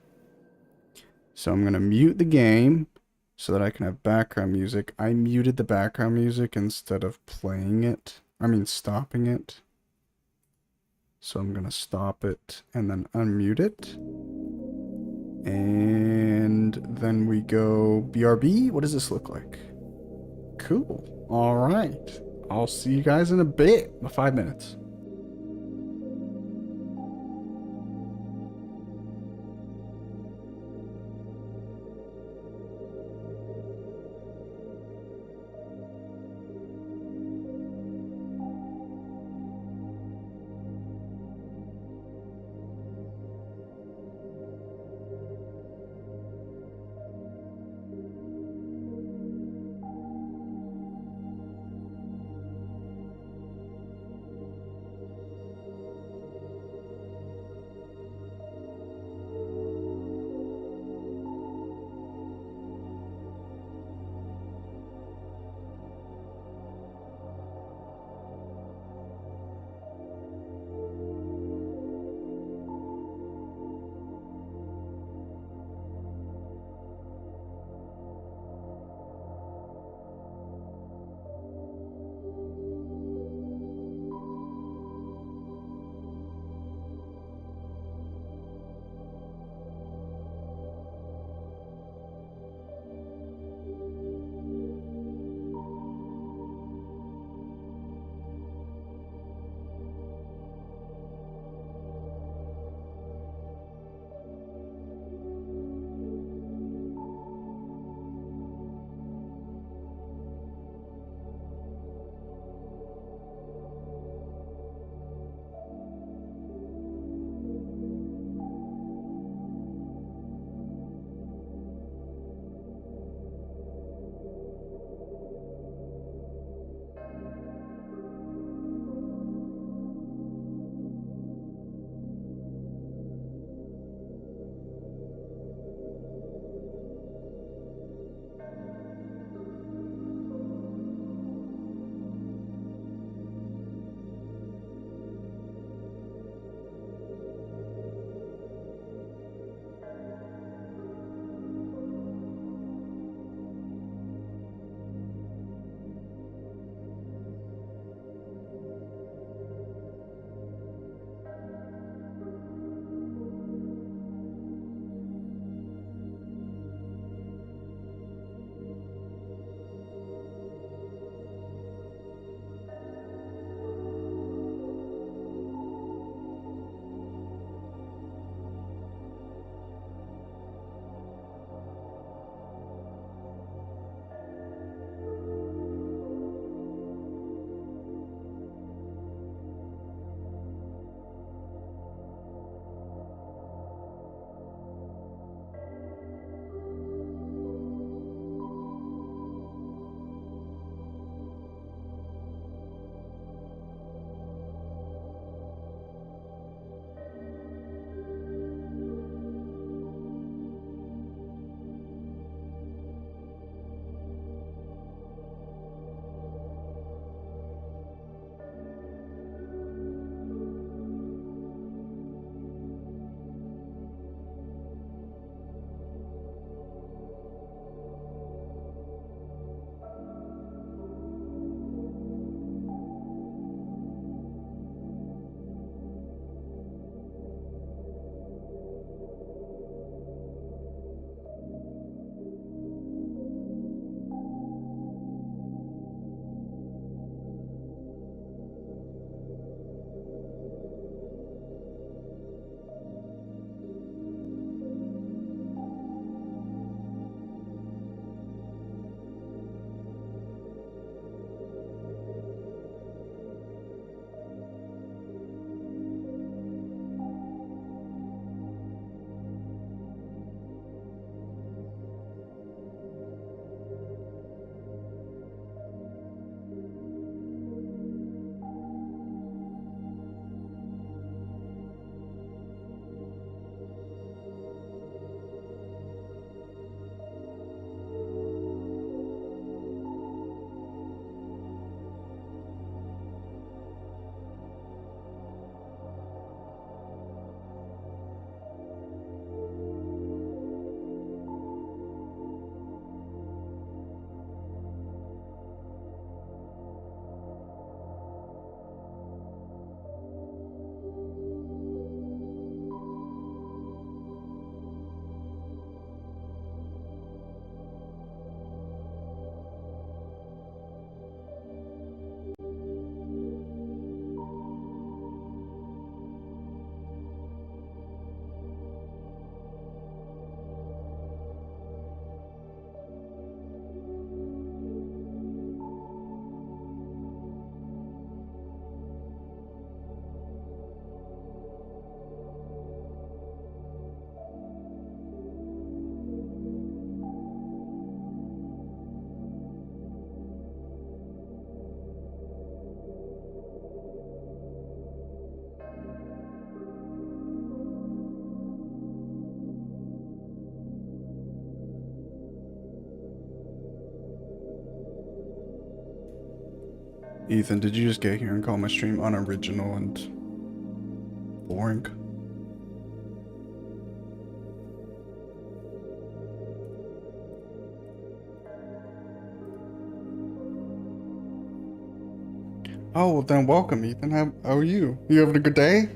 So I'm going to mute the game so that I can have background music. I muted the background music instead of playing it. I mean, stopping it. So I'm going to stop it and then unmute it. And then we go BRB. What does this look like? Cool. All right. I'll see you guys in a bit. 5 minutes. Ethan, did you just get here and call my stream unoriginal and boring? Oh, well then welcome, Ethan. How are you? You having a good day?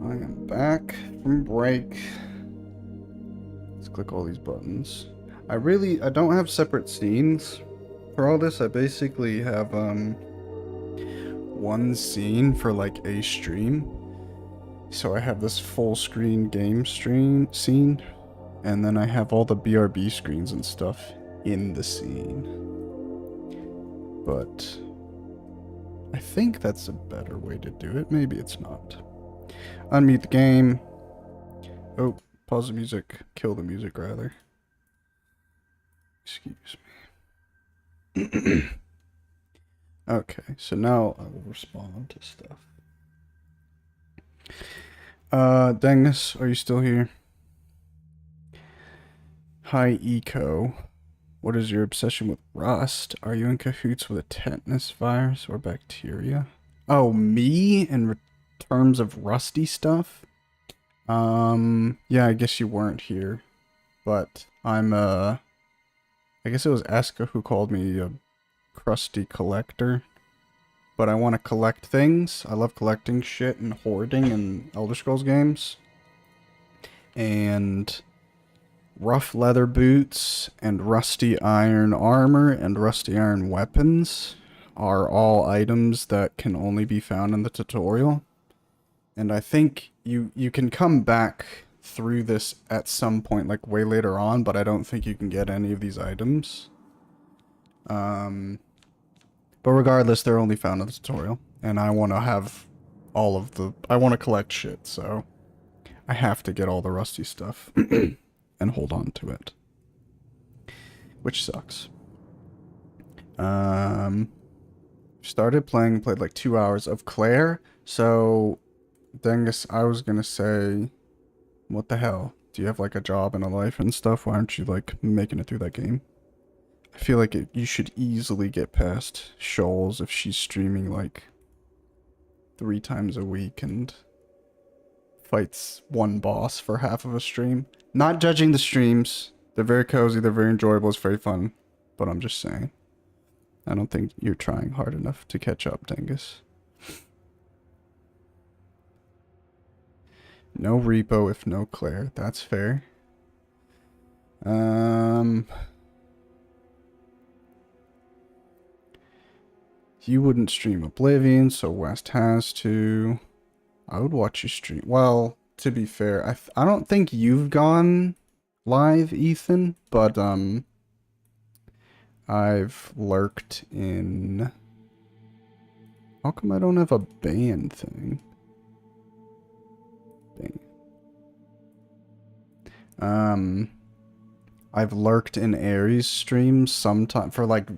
I am back from break. Let's click all these buttons. I don't have separate scenes for all this. I basically have one scene for like a stream. So I have this full screen game scene, and then I have all the BRB screens and stuff in the scene. But I think that's a better way to do it. Maybe it's not. Unmute the game. Oh, pause the music. Kill the music, rather. Excuse me. Okay, so now I will respond to stuff. Dengus, are you still here? Hi, Eco. What is your obsession with rust? Are you in cahoots with a tetanus virus or bacteria? Oh, me? In terms of rusty stuff? Yeah, I guess you weren't here. But I'm, I guess it was Aska who called me a crusty collector. But I want to collect things. I love collecting shit and hoarding in Elder Scrolls games. And rough leather boots and rusty iron armor and rusty iron weapons are all items that can only be found in the tutorial. And I think you can come back through this at some point, like way later on, but I don't think you can get any of these items. But regardless, they're only found in the tutorial. And I want to have all of the... I want to collect shit, so I have to get all the rusty stuff and hold on to it. Which sucks. Started playing, played like 2 hours of Claire. So, Dengus, I was gonna say, what the hell? Do you have like a job and a life and stuff? Why aren't you like making it through that game? I feel like you should easily get past Shoals if she's streaming like 3 times a week and fights one boss for half of a stream. Not judging the streams. They're very cozy, they're very enjoyable, it's very fun. But I'm just saying. I don't think you're trying hard enough to catch up, Dengus. No repo if no Claire. That's fair. You wouldn't stream Oblivion, so West has to. I would watch you stream. Well, to be fair, I don't think you've gone live, Ethan, but I've lurked in... How come I don't have a band thing? Dang. I've lurked in Aries streams sometime for like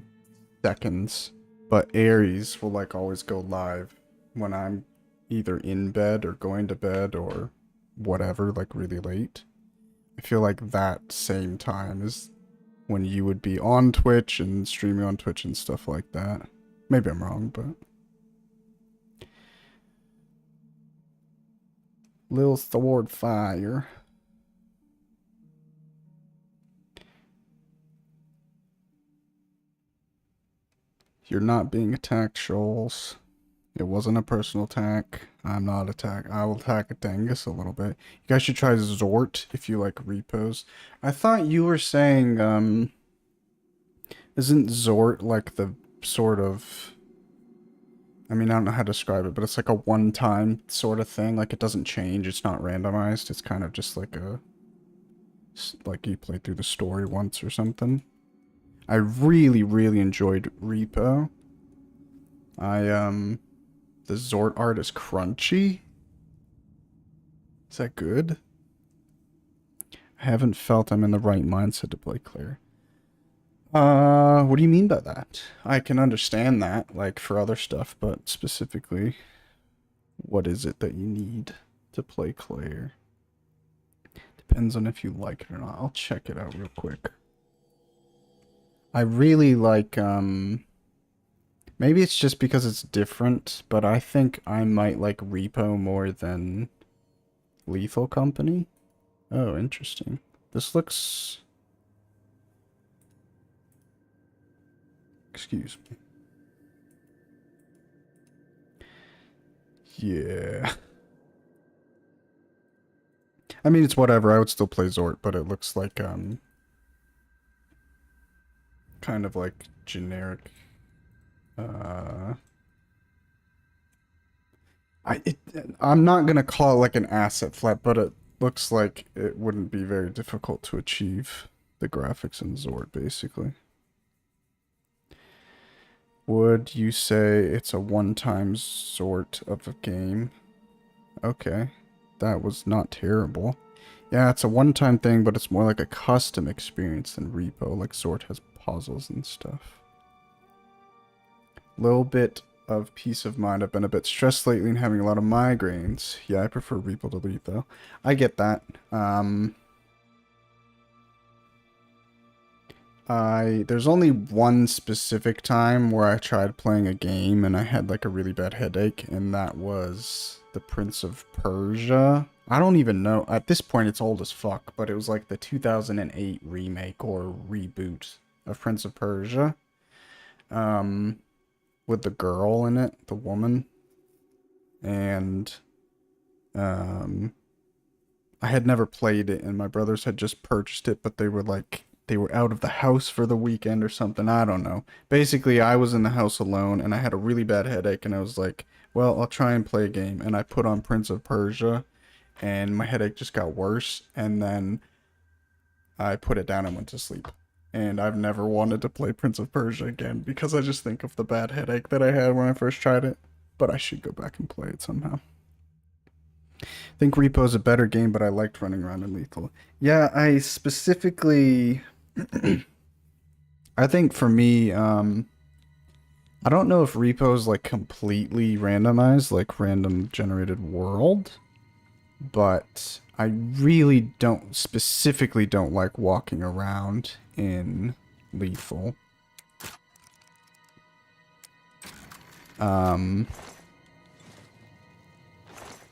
seconds. But Aries will like always go live when I'm either in bed or going to bed or whatever, like really late. I feel like that same time is when you would be on Twitch and streaming on Twitch and stuff like that. Maybe I'm wrong, but... Lil Sword Fire. You're not being attacked, Shoals. It wasn't a personal attack. I'm not attack. I will attack a Dengus a little bit. You guys should try Zort if you like repos. I thought you were saying, isn't Zort like the sort of... I mean, I don't know how to describe it, but it's like a one-time sort of thing. Like, it doesn't change. It's not randomized. It's kind of just like a... Like, you play through the story once or something. I really, really enjoyed Repo. The Zort art is crunchy. Is that good? I haven't felt I'm in the right mindset to play Claire. What do you mean by that? I can understand that, like, for other stuff, but specifically, what is it that you need to play Claire? Depends on if you like it or not. I'll check it out real quick. I really like, maybe it's just because it's different, but I think I might like Repo more than Lethal Company. Oh, interesting. This looks... Excuse me. Yeah. I mean, it's whatever. I would still play Zort, but it looks like, kind of like generic. I'm not gonna call it like an asset flat, but it looks like it wouldn't be very difficult to achieve the graphics in Zord, basically. Would you say it's a one-time sort of a game? Okay, that was not terrible. Yeah, it's a one-time thing, but it's more like a custom experience than Repo. Like Zord has puzzles and stuff. Little bit of peace of mind. I've been a bit stressed lately and having a lot of migraines. Yeah, I prefer Repo to Leap though. I get that. There's only one specific time where I tried playing a game and I had like a really bad headache, and that was the Prince of Persia. I don't even know. At this point, it's old as fuck, but it was like the 2008 remake or reboot of Prince of Persia. With the girl in it, the woman. And, I had never played it, and my brothers had just purchased it, but they were like, they were out of the house for the weekend or something. I don't know. Basically, I was in the house alone, and I had a really bad headache, and I was like, well, I'll try and play a game. And I put on Prince of Persia, and my headache just got worse, and then I put it down and went to sleep. And I've never wanted to play Prince of Persia again, because I just think of the bad headache that I had when I first tried it. But I should go back and play it somehow. I think Repo is a better game, but I liked running around in Lethal. Yeah, I specifically... I think for me, I don't know if Repo is like completely randomized, like random generated world, but I really specifically don't like walking around in Lethal.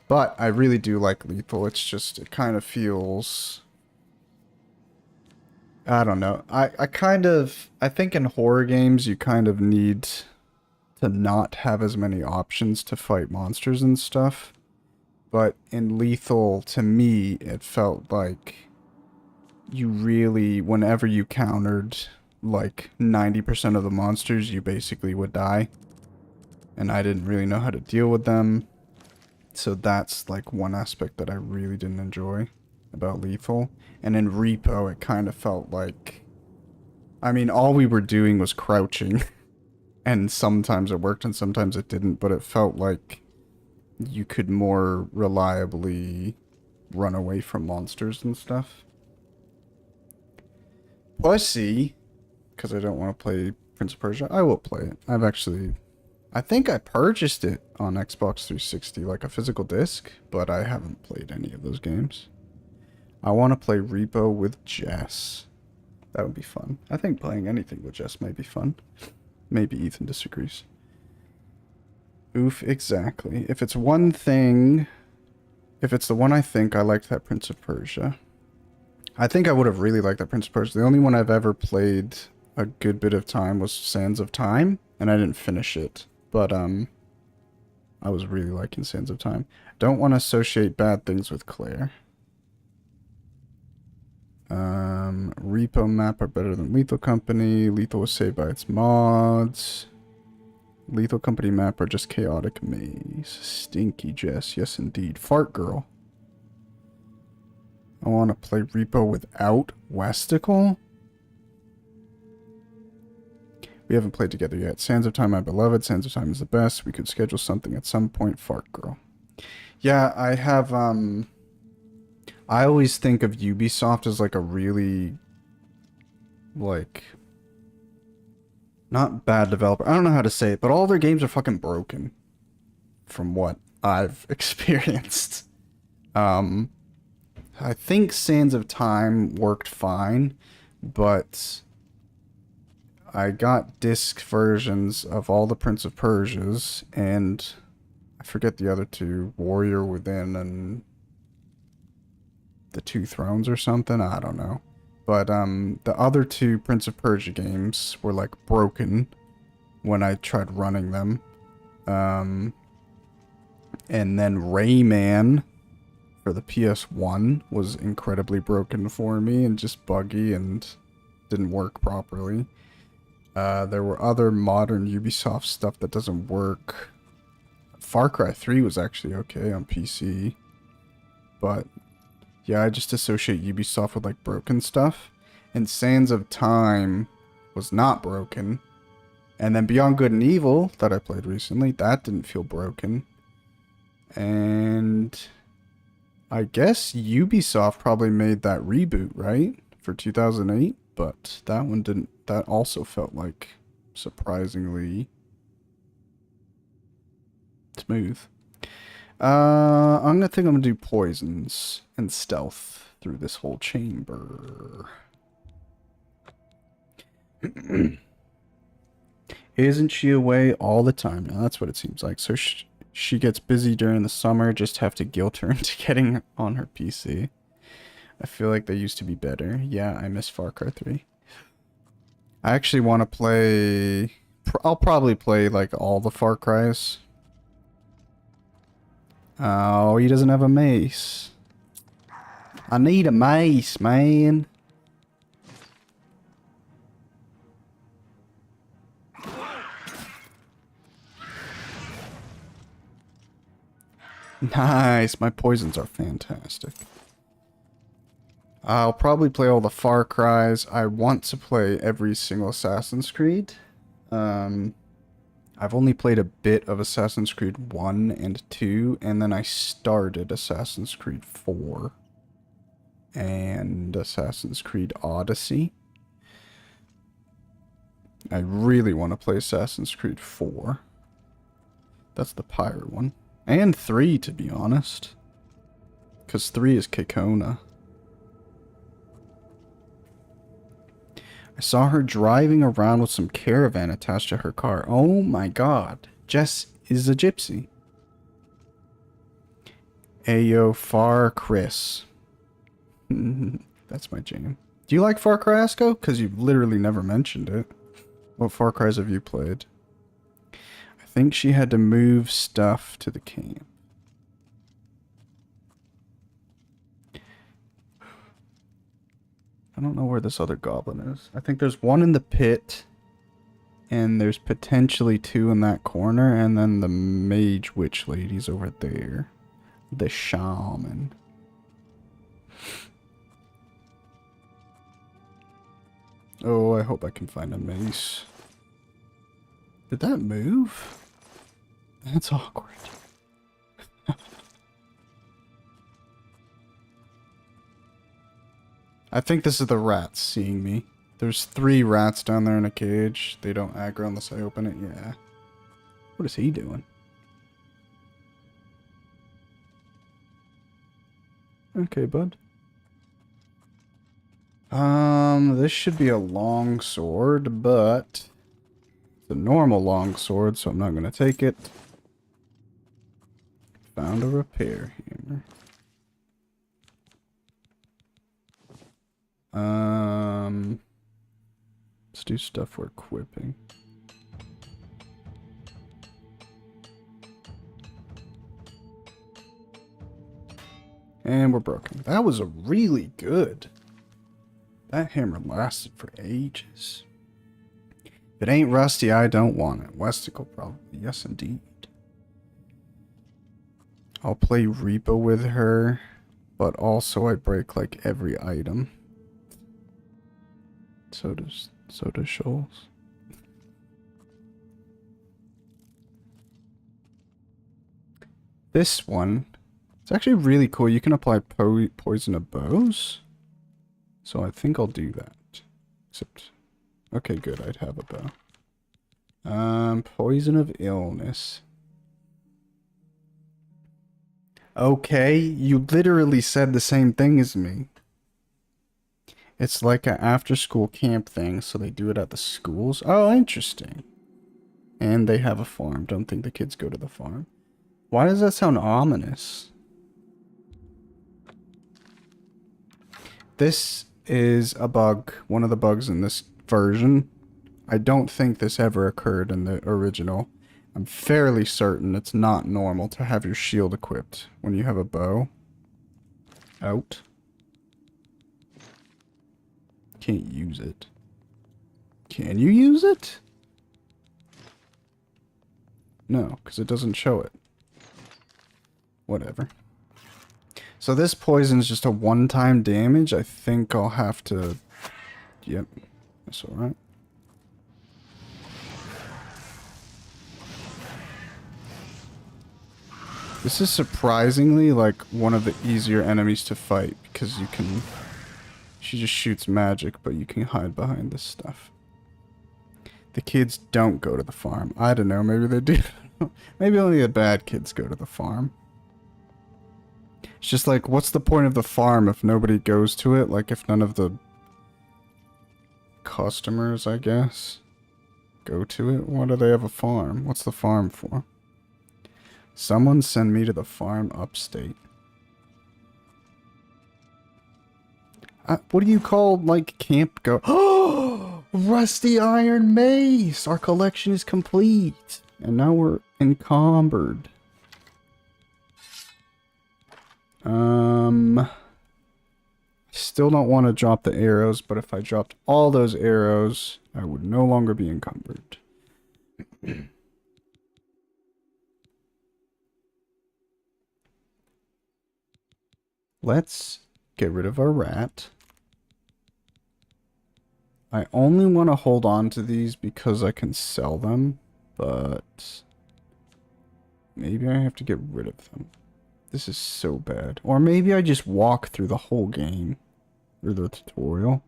But I really do like Lethal. It's just, it kind of feels... I don't know. I think in horror games you kind of need to not have as many options to fight monsters and stuff. But in Lethal, to me, it felt like you really, whenever you countered like 90% of the monsters, you basically would die. And I didn't really know how to deal with them. So that's like one aspect that I really didn't enjoy about Lethal. And in Repo, it kind of felt like... I mean, all we were doing was crouching. And sometimes it worked and sometimes it didn't, but it felt like you could more reliably run away from monsters and stuff. Pussy, because I don't want to play Prince of Persia, I will play it. I think I purchased it on Xbox 360, like a physical disc, but I haven't played any of those games. I want to play Repo with Jess. That would be fun. I think playing anything with Jess might be fun. Maybe Ethan disagrees. Oof, exactly. If it's one thing... If it's the one I think, I liked that Prince of Persia. I think I would have really liked that Prince of Persia. The only one I've ever played a good bit of time was Sands of Time, and I didn't finish it. But, I was really liking Sands of Time. Don't want to associate bad things with Claire. Repo map are better than Lethal Company. Lethal was saved by its mods. Lethal Company map are just chaotic maze. Stinky Jess, yes indeed. Fart Girl. I want to play Repo without Westicle. We haven't played together yet. Sands of Time, my beloved. Sands of Time is the best. We could schedule something at some point. Fart Girl. Yeah, I have, I always think of Ubisoft as like a really, like, not bad developer. I don't know how to say it, but all their games are fucking broken. From what I've experienced. I think Sands of Time worked fine, but I got disc versions of all the Prince of Persias, and I forget the other two, Warrior Within and the Two Thrones or something, I don't know. But the other two Prince of Persia games were like broken when I tried running them. And then Rayman for the PS1 was incredibly broken for me and just buggy and didn't work properly. There were other modern Ubisoft stuff that doesn't work. Far Cry 3 was actually okay on PC. But yeah, I just associate Ubisoft with like broken stuff. And Sands of Time was not broken. And then Beyond Good and Evil that I played recently, that didn't feel broken. And I guess Ubisoft probably made that reboot, right? For 2008, but that one didn't. That also felt like surprisingly smooth. I'm gonna do poisons and stealth through this whole chamber. Isn't she away all the time? Now, that's what it seems like. So she gets busy during the summer, just have to guilt her into getting on her PC. I feel like they used to be better. Yeah, I miss Far Cry 3. I actually want to play... I'll probably play, like, all the Far Cries. Oh, he doesn't have a mace. I need a mace, man. Nice, my poisons are fantastic. I'll probably play all the Far Cries. I want to play every single Assassin's Creed. I've only played a bit of Assassin's Creed 1 and 2, and then I started Assassin's Creed 4 and Assassin's Creed Odyssey. I really want to play Assassin's Creed 4. That's the pirate one. And 3, to be honest. Because 3 is Kekona. I saw her driving around with some caravan attached to her car. Oh my god. Jess is a gypsy. Ayo, Far Chris. That's my jam. Do you like Far Cry, Asco? Because you've literally never mentioned it. What Far Cries have you played? I think she had to move stuff to the camp. I don't know where this other goblin is. I think there's one in the pit. And there's potentially 2 in that corner. And then the mage witch lady's over there. The shaman. Oh, I hope I can find a mace. Did that move? That's awkward. I think this is the rats seeing me. There's 3 rats down there in a cage. They don't aggro unless I open it. Yeah. What is he doing? Okay, bud. This should be a long sword, but it's a normal long sword, so I'm not gonna take it. Found a repair hammer. Let's do stuff for equipping. And we're broken. That was a really good. That hammer lasted for ages. If it ain't rusty, I don't want it. Westicle probably. Yes, indeed. I'll play Reaper with her, but also I break like every item. So does Shoals. This one, it's actually really cool. You can apply poison to bows. So I think I'll do that. Except, okay, good. I'd have a bow. Poison of illness. Okay, you literally said the same thing as me. It's like an after-school camp thing, so they do it at the schools. Oh, interesting. And they have a farm. Don't think the kids go to the farm. Why does that sound ominous? This is a bug. One of the bugs in this version. I don't think this ever occurred in the original. I'm fairly certain it's not normal to have your shield equipped when you have a bow out. Can't use it. Can you use it? No, because it doesn't show it. Whatever. So this poison's just a one-time damage. I think I'll have to... Yep, that's alright. This is surprisingly like one of the easier enemies to fight because you can... She just shoots magic, but you can hide behind this stuff. The kids don't go to the farm. I don't know, maybe they do. Maybe only the bad kids go to the farm. It's just like, what's the point of the farm if nobody goes to it? Like, if none of the customers, I guess, go to it? Why do they have a farm? What's the farm for? Someone send me to the farm upstate. What do you call, like, camp go? Oh! Rusty iron mace! Our collection is complete! And now we're encumbered. Still don't want to drop the arrows, but if I dropped all those arrows, I would no longer be encumbered. Let's get rid of our rat. I only want to hold on to these because I can sell them, but maybe I have to get rid of them. This is so bad. Or maybe I just walk through the whole game. Or the tutorial.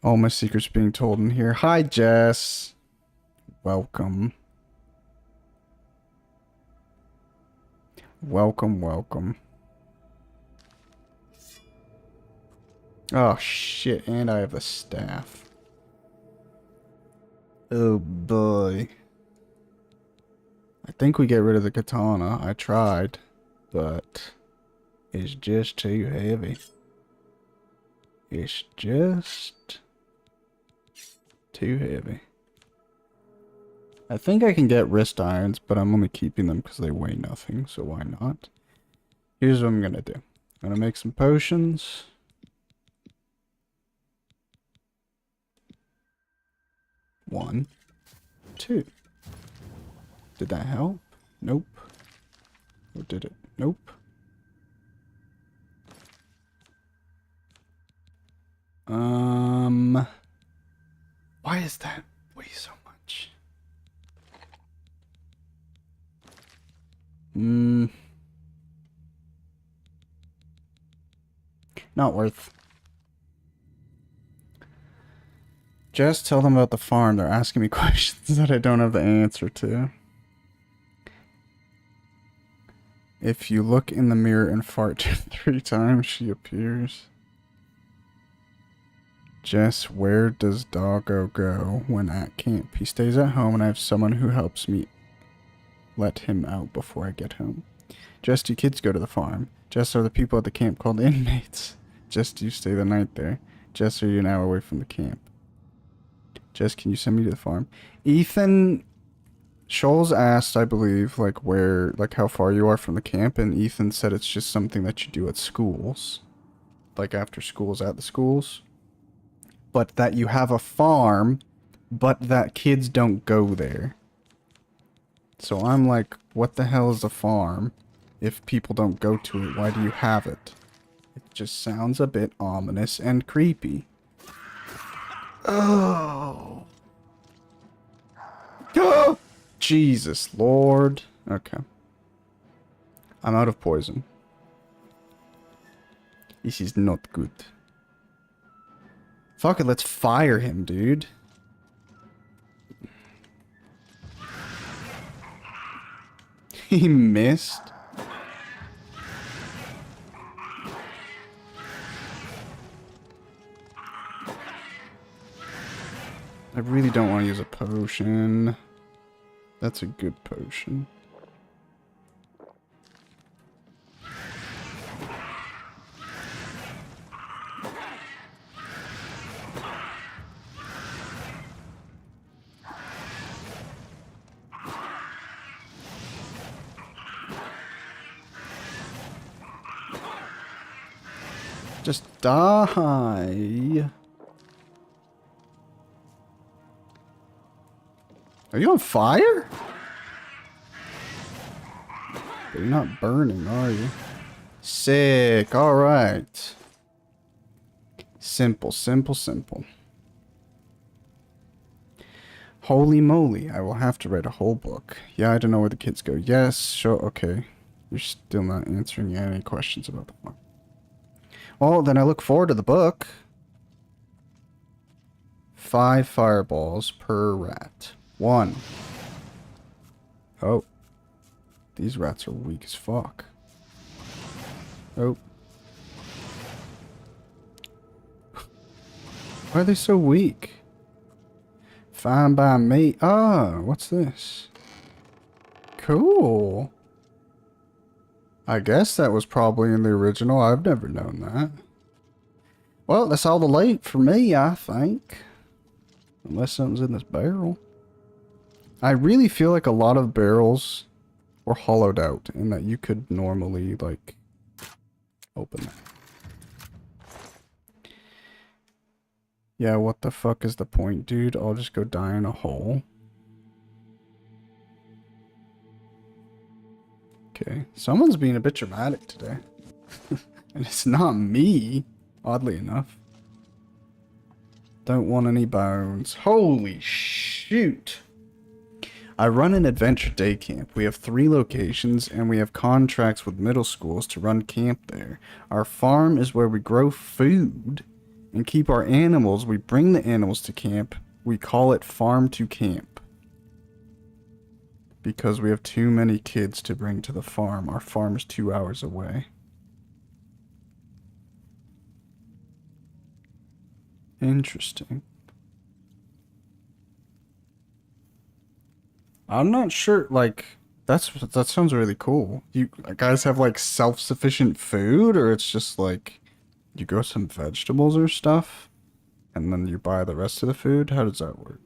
All my secrets being told in here. Hi, Jess. Welcome. Welcome, welcome. Oh, shit. And I have a staff. Oh, boy. I think we get rid of the katana. I tried, but it's just too heavy. It's just too heavy. I think I can get wrist irons, but I'm only keeping them because they weigh nothing, so why not? Here's what I'm gonna do. I'm gonna make some potions. One, two. Did that help? Nope. Or did it? Nope. Why is that weigh so much? Not worth. Just tell them about the farm. They're asking me questions that I don't have the answer to. If you look in the mirror and fart 3 times, she appears. Jess, where does Doggo go when at camp? He stays at home and I have someone who helps me let him out before I get home. Jess, do kids go to the farm? Jess, are the people at the camp called inmates? Jess, do you stay the night there? Jess, are you an hour away from the camp? Jess, can you send me to the farm? Ethan... Scholes asked, I believe, like where, like how far you are from the camp, and Ethan said it's just something that you do at schools. Like after schools at the schools. But that you have a farm, but that kids don't go there. So I'm like, what the hell is a farm? If people don't go to it, why do you have it? It just sounds a bit ominous and creepy. Oh. Oh! Jesus Lord. Okay. I'm out of poison. This is not good. Fuck it, let's fire him, dude. He missed. I really don't want to use a potion. That's a good potion. Just die. Are you on fire? You're not burning, are you? Sick. Alright. Simple, simple, simple. Holy moly. I will have to write a whole book. Yeah, I don't know where the kids go. Yes, sure. Okay. You're still not answering any questions about the farm. Well, then I look forward to the book. 5 fireballs per rat. 1. Oh. These rats are weak as fuck. Oh. Why are they so weak? Fine by me. Ah, what's this? Cool. I guess that was probably in the original. I've never known that. Well, that's all the loot for me, I think. Unless something's in this barrel. I really feel like a lot of barrels were hollowed out and that you could normally, like, open them. Yeah, what the fuck is the point, dude? I'll just go die in a hole. Okay, someone's being a bit dramatic today. And it's not me, oddly enough. Don't want any bones. Holy shoot! I run an adventure day camp. We have 3 locations and we have contracts with middle schools to run camp there. Our farm is where we grow food and keep our animals. We bring the animals to camp. We call it farm to camp. Because we have too many kids to bring to the farm. Our farm is 2 hours away. Interesting. I'm not sure, like, that sounds really cool. You guys have, like, self-sufficient food, or it's just, like, you grow some vegetables or stuff, and then you buy the rest of the food? How does that work?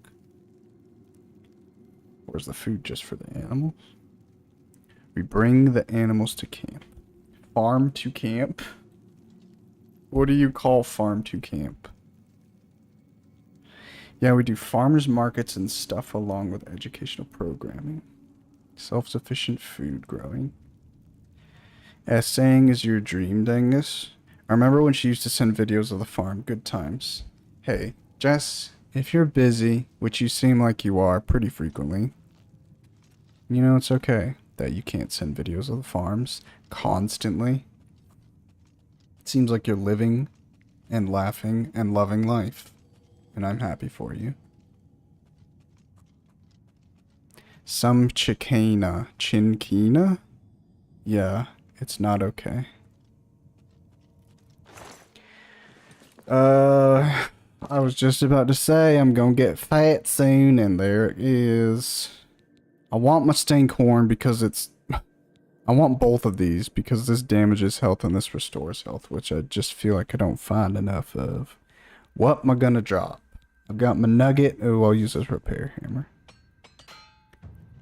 Or is the food just for the animals? We bring the animals to camp. Farm to camp? What do you call farm to camp? Yeah, we do farmers markets and stuff along with educational programming. Self-sufficient food growing. Essaying is your dream, Dangus. I remember when she used to send videos of the farm. Good times. Hey, Jess, if you're busy, which you seem like you are pretty frequently, you know, it's okay that you can't send videos of the farms constantly. It seems like you're living and laughing and loving life, and I'm happy for you. Some chinkina? Yeah, it's not okay. I was just about to say I'm gonna get fat soon, and there it is. I want my stinkhorn because it's... I want both of these because this damages health and this restores health, which I just feel like I don't find enough of. What am I gonna drop? I've got my nugget. Oh, I'll use this repair hammer.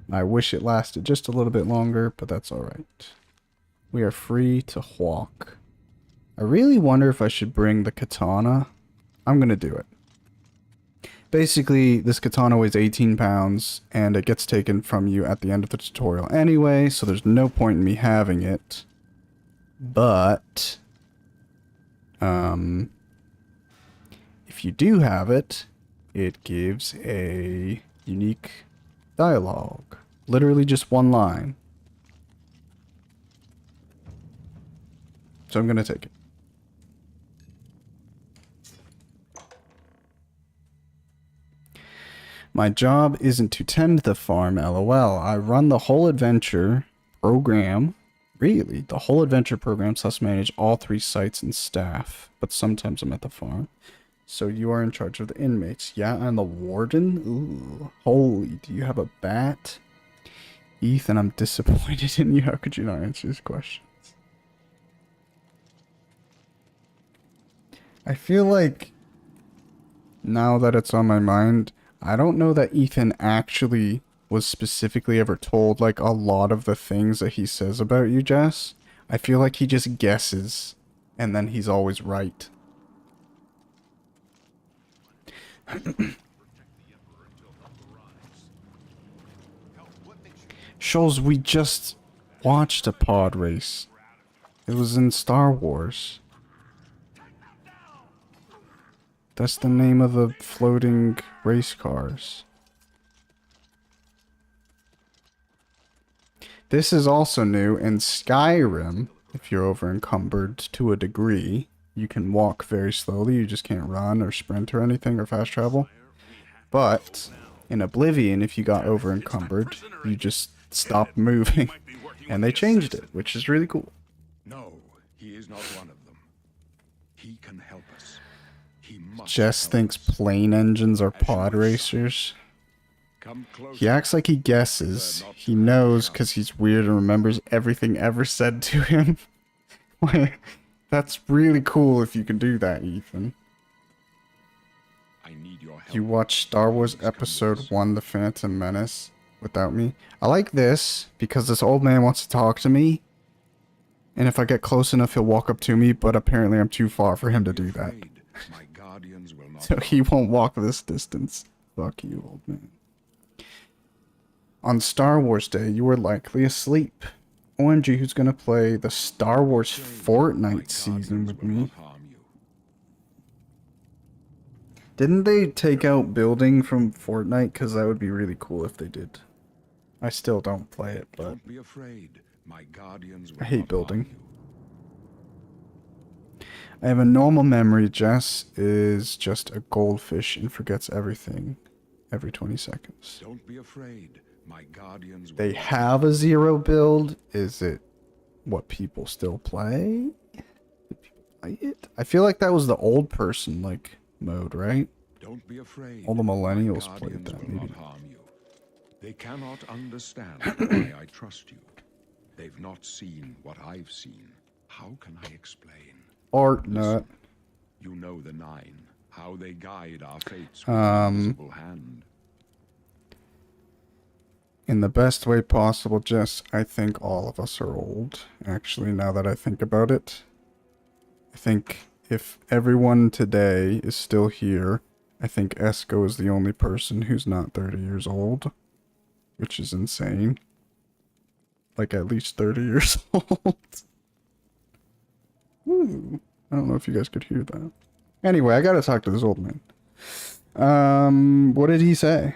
I wish it lasted just a little bit longer, but that's alright. We are free to walk. I really wonder if I should bring the katana. I'm gonna do it. Basically, this katana weighs 18 pounds, and it gets taken from you at the end of the tutorial anyway, so there's no point in me having it. But, if you do have it, it gives a unique dialogue. Literally just 1 line. So I'm gonna take it. My job isn't to tend the farm, lol. I run the whole adventure program. Really? The whole adventure program / manage all 3 sites and staff. But sometimes I'm at the farm. So you are in charge of the inmates. Yeah, and the warden? Ooh. Holy, do you have a bat? Ethan, I'm disappointed in you. How could you not answer these questions? I feel like, now that it's on my mind, I don't know that Ethan actually was specifically ever told, like, a lot of the things that he says about you, Jess. I feel like he just guesses, and then he's always right. Shows we just watched a pod race. It was in Star Wars. That's the name of the floating race cars. This is also new in Skyrim. If you're over encumbered to a degree, you can walk very slowly. You just can't run or sprint or anything or fast travel. But in Oblivion, if you got over encumbered, you just stopped moving. And they changed it, which is really cool. No, he is not one of them. He can help us. He must Jess help thinks us. plane engines are pod racers. Come closer. He acts like he guesses. He knows because he's weird and remembers everything ever said to him. That's really cool if you can do that, Ethan. I need your help. You watched Star Wars Episode 1, The Phantom Menace, without me. I like this because this old man wants to talk to me. And if I get close enough, he'll walk up to me, but apparently I'm too far for him to do that. My guardians will not So he won't walk this distance. Fuck you, old man. On Star Wars Day, you were likely asleep. OMG, who's gonna play the Star Wars Fortnite season with me? Didn't they take out building from Fortnite? Because that would be really cool if they did. I still don't play it, but Don't be afraid. My guardians will I hate not building. harm you. I have a normal memory. Jess is just a goldfish and forgets everything every 20 seconds. Don't be afraid. My guardians will They not have a zero build. Is it what people still play? Do people play it? I feel like that was the old person like mode, right? Don't be afraid. All the millennials My played guardians that, will maybe not harm you. They cannot understand why I trust you. They've not seen what I've seen. How can I explain? Art nut. You know the Nine, how they guide our fates with an invisible hand. In the best way possible, Jess, I think all of us are old. Actually, now that I think about it. I think if everyone today is still here, I think Esco is the only person who's not 30 years old. Which is insane. Like at least 30 years old. Ooh, I don't know if you guys could hear that. Anyway, I gotta talk to this old man. What did he say?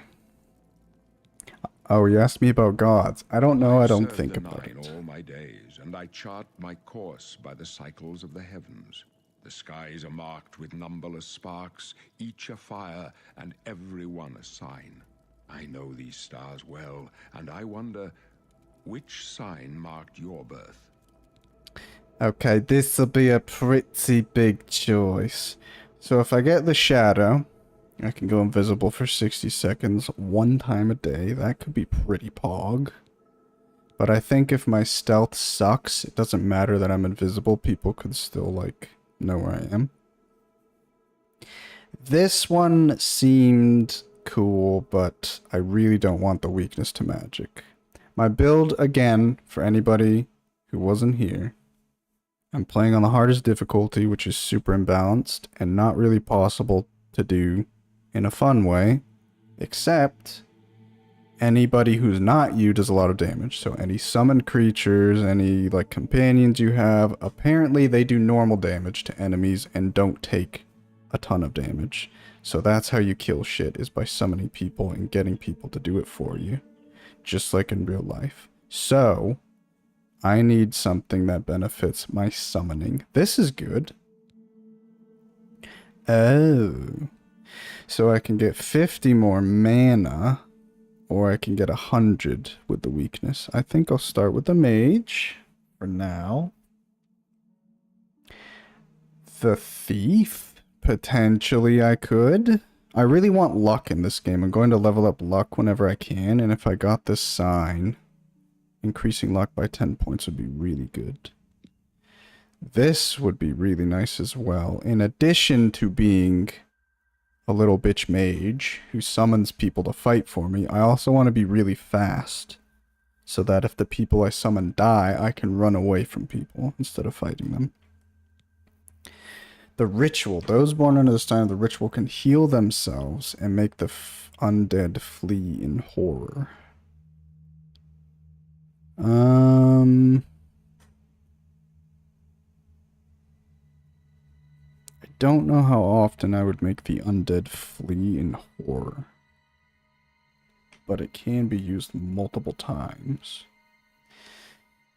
Oh, he asked me about gods. I don't know, I don't served think the about Nine it. all my days, and I chart my course by the cycles of the heavens. The skies are marked with numberless sparks, each a fire, and every one a sign. I know these stars well, and I wonder, which sign marked your birth? Okay, this'll be a pretty big choice. So if I get the shadow, I can go invisible for 60 seconds one time a day. That could be pretty pog. But I think if my stealth sucks, it doesn't matter that I'm invisible. People could still, like, know where I am. This one seemed cool, but I really don't want the weakness to magic. My build, again, for anybody who wasn't here, I'm playing on the hardest difficulty, which is super imbalanced, and not really possible to do in a fun way, except anybody who's not you does a lot of damage. So any summoned creatures, any like companions you have, apparently they do normal damage to enemies and don't take a ton of damage. So that's how you kill shit, is by summoning people and getting people to do it for you. Just like in real life. So I need something that benefits my summoning. This is good. Oh. So I can get 50 more mana, or I can get 100 with the weakness. I think I'll start with the mage for now. The thief, Potentially I could. I really want luck in this game. I'm going to level up luck whenever I can, and if I got this sign, increasing luck by 10 points would be really good. This would be really nice as well. In addition to being a little bitch mage who summons people to fight for me, I also want to be really fast. So that if the people I summon die, I can run away from people instead of fighting them. The ritual. Those born under the sign of the ritual can heal themselves and make the undead flee in horror. I don't know how often I would make the undead flee in horror, but it can be used multiple times.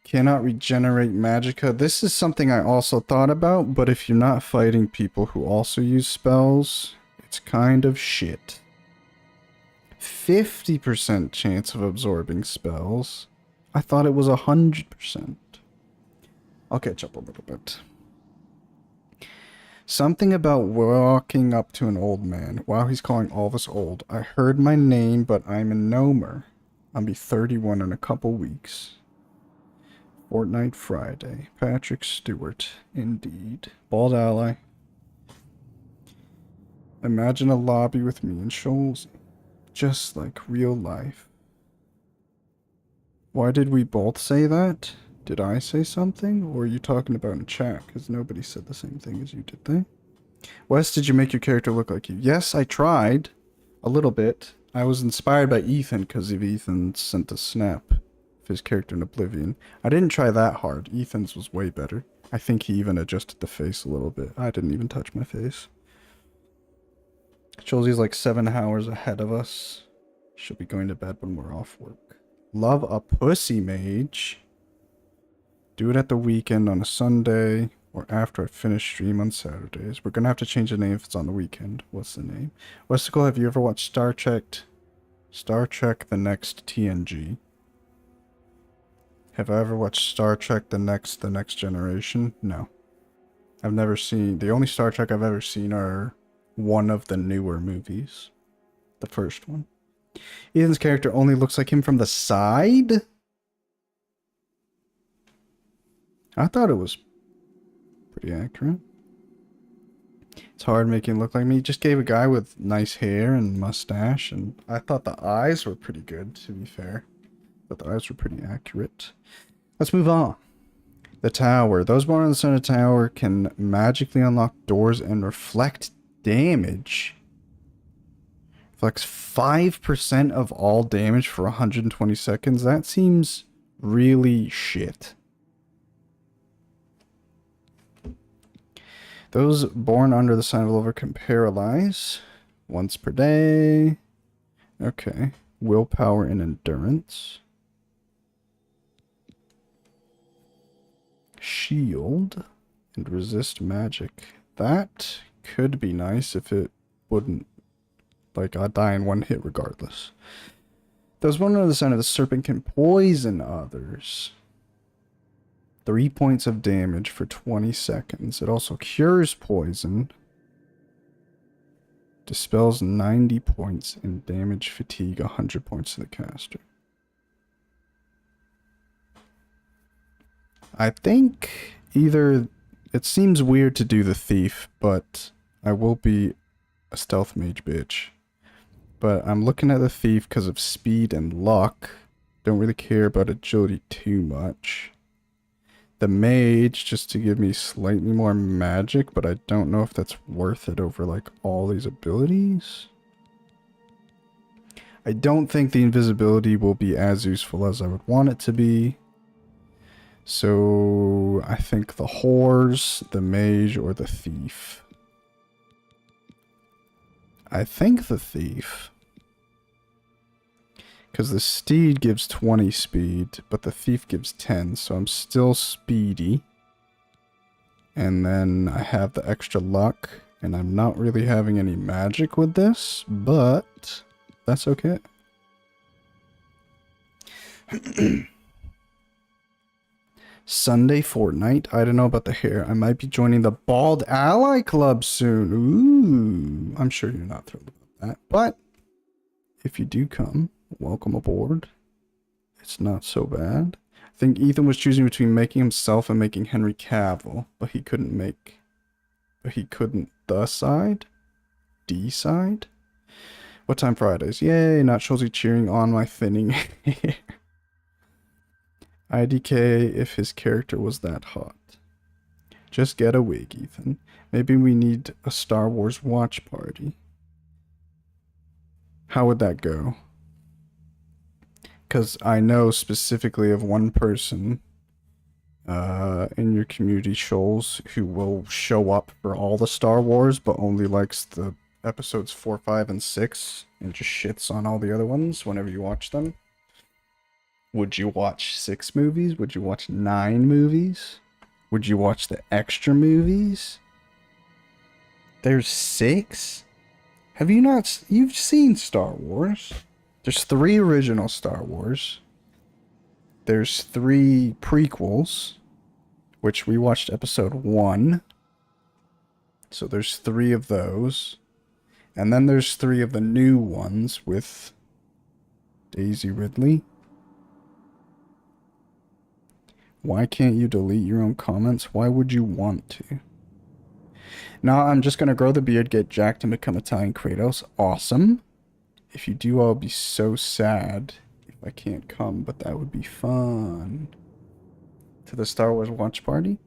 Cannot regenerate magicka. This is something I also thought about, but if you're not fighting people who also use spells, it's kind of shit. 50% chance of absorbing spells. I thought it was 100%. I'll catch up a little bit. Something about walking up to an old man. Wow, he's calling all of us old. I heard my name, but I'm a gnomer. I'll be 31 in a couple weeks. Fortnite Friday. Patrick Stewart. Indeed. Bald ally. Imagine a lobby with me and Shoals. Just like real life. Why did we both say that? Did I say something? Or are you talking about in chat? Because nobody said the same thing as you, did they? Wes, did you make your character look like you? Yes, I tried. A little bit. I was inspired by Ethan because of Ethan sent a snap of his character in Oblivion. I didn't try that hard. Ethan's was way better. I think he even adjusted the face a little bit. I didn't even touch my face. Cholsy's like 7 hours ahead of us. She'll be going to bed when we're off work. Love a pussy mage. Do it at the weekend on a Sunday or after I finish stream on Saturdays. We're going to have to change the name if it's on the weekend. What's the name? Westicle, have you ever watched Star Trek The Next TNG? Have I ever watched Star Trek The Next Generation? No. I've never seen... The only Star Trek I've ever seen are one of the newer movies. The first one. Ethan's character only looks like him from the side? I thought it was pretty accurate. It's hard making it look like me. Just gave a guy with nice hair and mustache, and I thought the eyes were pretty good, to be fair. But the eyes were pretty accurate. Let's move on. The tower. Those born on the center tower can magically unlock doors and reflect damage. Reflects 5% of all damage for 120 seconds. That seems really shit. Those born under the sign of Lover can paralyze once per day. Okay. Willpower and endurance. Shield and resist magic. That could be nice if it wouldn't. Like, I'd die in one hit regardless. Those born under the sign of the serpent can poison others. 3 points of damage for 20 seconds. It also cures poison. Dispels 90 points and damage fatigue 100 points to the caster. I think either... It seems weird to do the thief, but I will be a stealth mage bitch. But I'm looking at the thief because of speed and luck. Don't really care about agility too much. The mage, just to give me slightly more magic, but I don't know if that's worth it over, like, all these abilities. I don't think the invisibility will be as useful as I would want it to be. So, I think the whores, the mage, or the thief. I think the thief. Because the steed gives 20 speed, but the thief gives 10, so I'm still speedy. And then I have the extra luck, and I'm not really having any magic with this, but that's okay. Sunday Fortnite. I don't know about the hair. I might be joining the Bald Ally Club soon. Ooh. I'm sure you're not thrilled about that. But if you do come, welcome aboard. It's not so bad. I think Ethan was choosing between making himself and making Henry Cavill, but he couldn't decide. What time Fridays? Yay, not Schulze cheering on my thinning hair. IDK if his character was that hot. Just get a wig, Ethan. Maybe we need a Star Wars watch party. How would that go? Because I know specifically of one person in your community, Shoals, who will show up for all the Star Wars, but only likes the episodes 4, 5, and 6, and just shits on all the other ones whenever you watch them. Would you watch 6 movies? Would you watch 9 movies? Would you watch the extra movies? There's 6? Have you not... You've seen Star Wars. There's 3 original Star Wars. There's 3 prequels, which we watched episode 1. So there's 3 of those. And then there's 3 of the new ones with Daisy Ridley. Why can't you delete your own comments? Why would you want to? Now I'm just going to grow the beard, get jacked, and become Italian Kratos. Awesome. If you do, I'll be so sad if I can't come, but that would be fun. To the Star Wars watch party?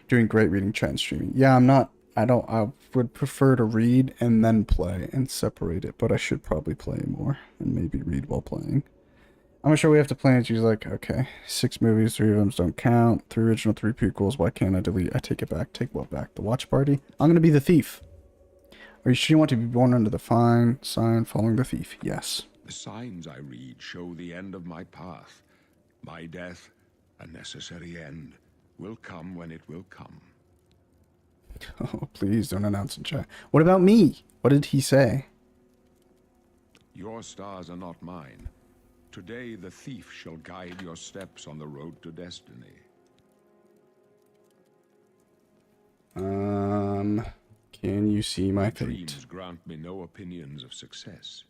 Doing great reading, chat, and streaming. Yeah, I would prefer to read and then play and separate it, but I should probably play more and maybe read while playing. I'm not sure we have to plan. She's like, okay, 6 movies, 3 of them don't count. 3 original, 3 prequels. Why can't I delete? I take it back. Take what back? The watch party? I'm going to be the thief. Are you sure you want to be born under the fine sign following the thief? Yes. The signs I read show the end of my path. My death, a necessary end, will come when it will come. Oh, please don't announce in chat. What about me? What did he say? Your stars are not mine. Today the thief shall guide your steps on the road to destiny. Can you see my fate? Dreams grant me no opinions of success.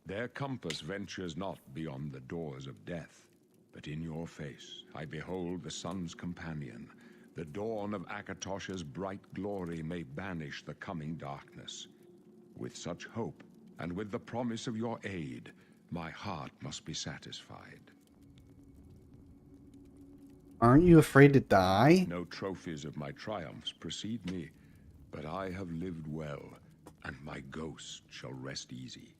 Their compass ventures not beyond the doors of death. But in your face I behold the sun's companion. The dawn of Akatosh's bright glory may banish the coming darkness. With such hope, and with the promise of your aid, my heart must be satisfied. Aren't you afraid to die? No trophies of my triumphs precede me, but I have lived well, and my ghost shall rest easy.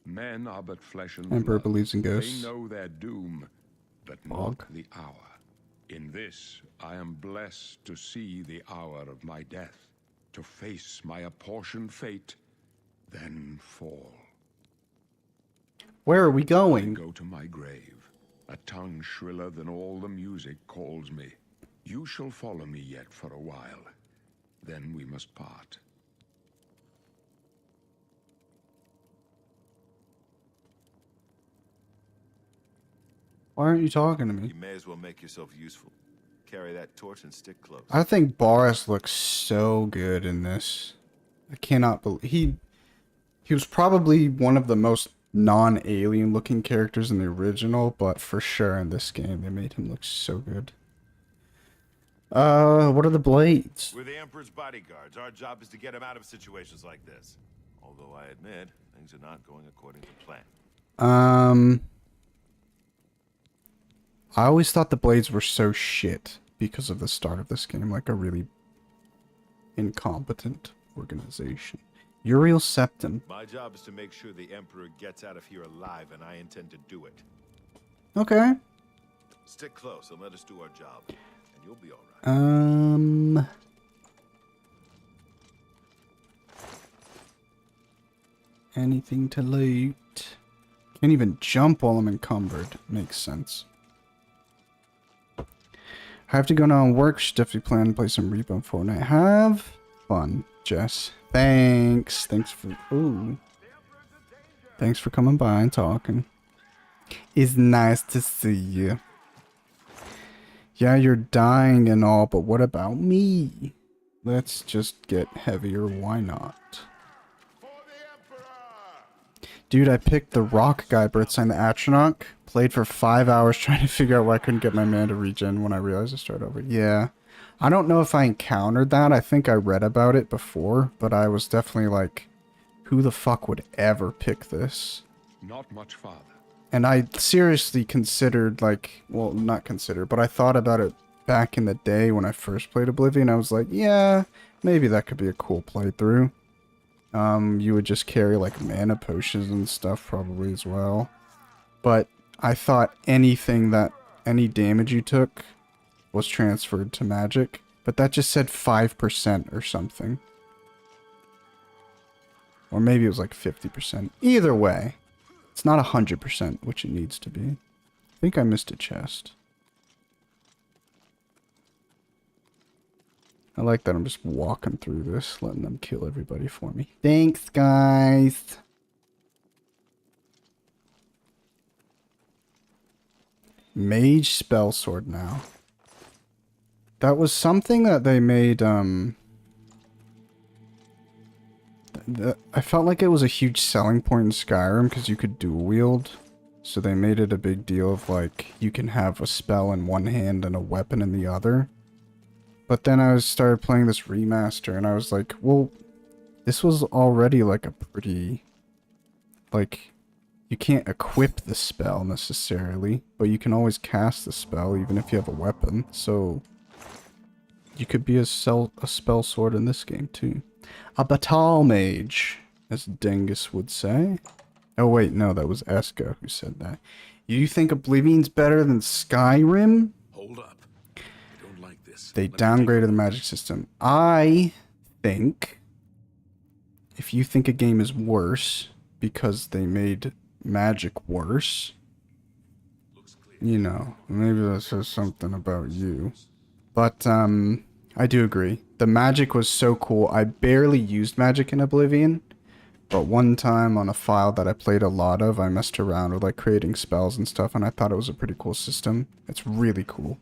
Men are but flesh and Emperor blood. believes in ghosts. They know their doom, but not the hour. In this, I am blessed to see the hour of my death, to face my apportioned fate, then fall. Where are we I going? go to my grave. A tongue shriller than all the music calls me. You shall follow me yet for a while. Then we must part. Why aren't you talking to me? You may as well make yourself useful. Carry that torch and stick close. I think Boris looks so good in this. I cannot believe he was probably one of the most non-alien looking characters in the original, but for sure in this game they made him look so good. What are the blades? We're the Emperor's bodyguards. Our job is to get him out of situations like this. Although I admit, things are not going according to plan. I always thought the blades were so shit because of the start of this game, like a really incompetent organization. Uriel Septim. My job is to make sure the Emperor gets out of here alive, and I intend to do it. Okay. Stick close and let us do our job, and you'll be all right. Anything to loot? Can't even jump while I'm encumbered. Makes sense. I have to go now and work. Should definitely plan to play some Repo in Fortnite. Have fun, Jess. Thanks. Thanks for Thanks for coming by and talking. It's nice to see you. Yeah, you're dying and all, but what about me? Let's just get heavier, why not? Dude, I picked the rock guy, Bertsign the Atronach. Played for 5 hours trying to figure out why I couldn't get my man to regen when I realized I started over. Yeah. I don't know if I encountered that. I think I read about it before, but I was definitely like, who the fuck would ever pick this? Not much farther. And I seriously considered, like, well, not considered, but I thought about it back in the day when I first played Oblivion. I was like, yeah, maybe that could be a cool playthrough. You would just carry, like, mana potions and stuff probably as well. But I thought anything that, any damage you took was transferred to magic. But that just said 5% or something. Or maybe it was like 50%. Either way. It's not 100%, which it needs to be. I think I missed a chest. I like that I'm just walking through this, letting them kill everybody for me. Thanks, guys! Mage spell sword now. That was something that they made, I felt like it was a huge selling point in Skyrim because you could dual wield. So they made it a big deal of like, you can have a spell in one hand and a weapon in the other. But then I started playing this remaster and I was like, well, this was already like a pretty, like, you can't equip the spell necessarily, but you can always cast the spell even if you have a weapon. So you could be a spell sword in this game too. A Batal Mage, as Dengus would say. Oh wait, no, that was Eska who said that. You think Oblivion's better than Skyrim? Hold up. I don't like this. They downgraded the magic system. I think if you think a game is worse because they made magic worse, you know, maybe that says something about you. But, I do agree. The magic was so cool. I barely used magic in Oblivion, but one time on a file that I played a lot of, I messed around with like creating spells and stuff, and I thought it was a pretty cool system. It's really cool.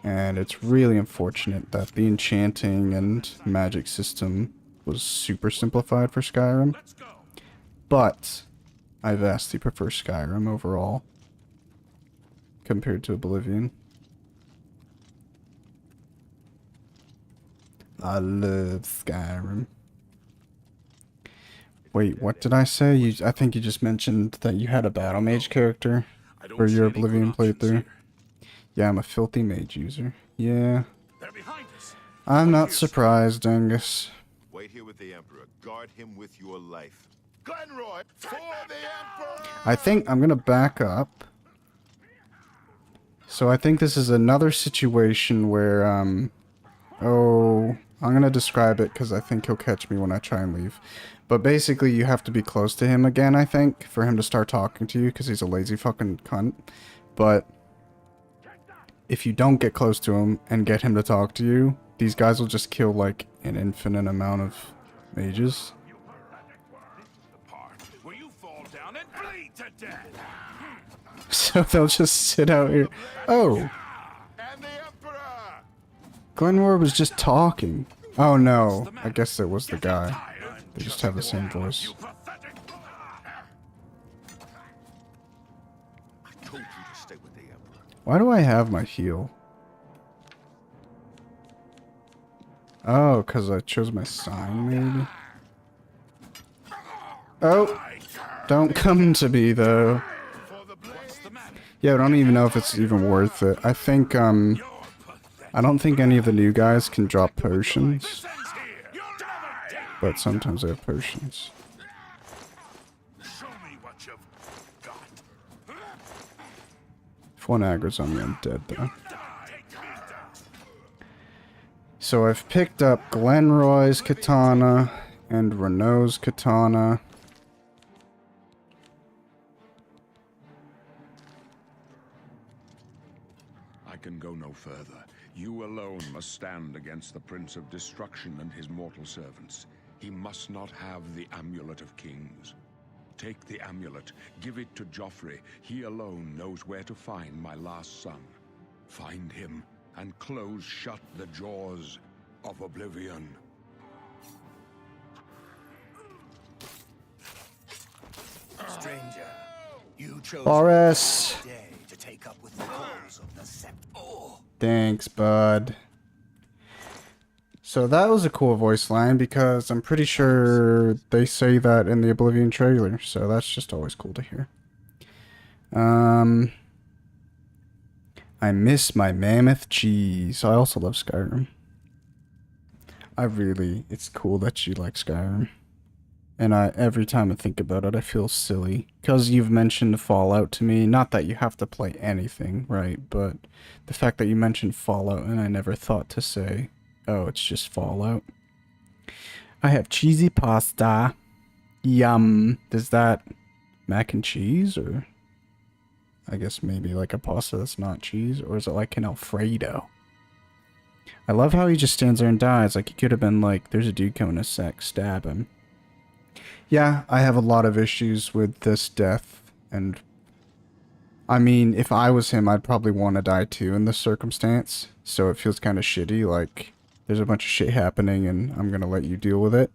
And it's really unfortunate that the enchanting and magic system was super simplified for Skyrim. But I vastly prefer Skyrim overall compared to Oblivion. I love Skyrim. Wait, what did I say? I think you just mentioned that you had a battle mage character for your Oblivion playthrough. Yeah, I'm a filthy mage user. Yeah. They're behind us. I'm not surprised, Angus. Wait here with the Emperor. Guard him with your life. Glenroy, for the Emperor! I think I'm gonna back up. So I think this is another situation where, oh, I'm gonna describe it because I think he'll catch me when I try and leave. But basically, you have to be close to him again, I think, for him to start talking to you because he's a lazy fucking cunt. But if you don't get close to him and get him to talk to you, these guys will just kill like an infinite amount of mages. Where you fall down and bleed to death. So they'll just sit out here. Oh, And the Emperor! Glenroy was just talking. Oh no, I guess it was the guy. They just have the same voice. I told you to stay with the Emperor. Why do I have my heal? Oh, because I chose my sign, maybe? Oh! Don't come to me, though. Yeah, I don't even know if it's even worth it. I think, I don't think any of the new guys can drop potions. But sometimes they have potions. Show me what you've got. If one aggro's on me, I'm dead, though. So I've picked up Glenroy's katana and Renault's katana. I can go no further. You alone must stand against the Prince of Destruction and his mortal servants. He must not have the Amulet of Kings. Take the amulet, give it to Joffrey. He alone knows where to find my last son. Find him and close shut the jaws of Oblivion. Stranger, you chose Boris. today to take up with the cause of the sept. Oh. Thanks, bud. So that was a cool voice line because I'm pretty sure they say that in the Oblivion trailer. So that's just always cool to hear. I miss my mammoth cheese. I also love Skyrim. It's cool that you like Skyrim. And every time I think about it, I feel silly. Because you've mentioned Fallout to me. Not that you have to play anything, right? But the fact that you mentioned Fallout and I never thought to say, oh, it's just Fallout. I have cheesy pasta. Yum. Is that mac and cheese? Or I guess maybe like a pasta that's not cheese? Or is it like an Alfredo? I love how he just stands there and dies. Like he could have been like, there's a dude coming to stab him. Yeah, I have a lot of issues with this death, and I mean, if I was him, I'd probably want to die too in this circumstance, so it feels kind of shitty, like, there's a bunch of shit happening and I'm gonna let you deal with it,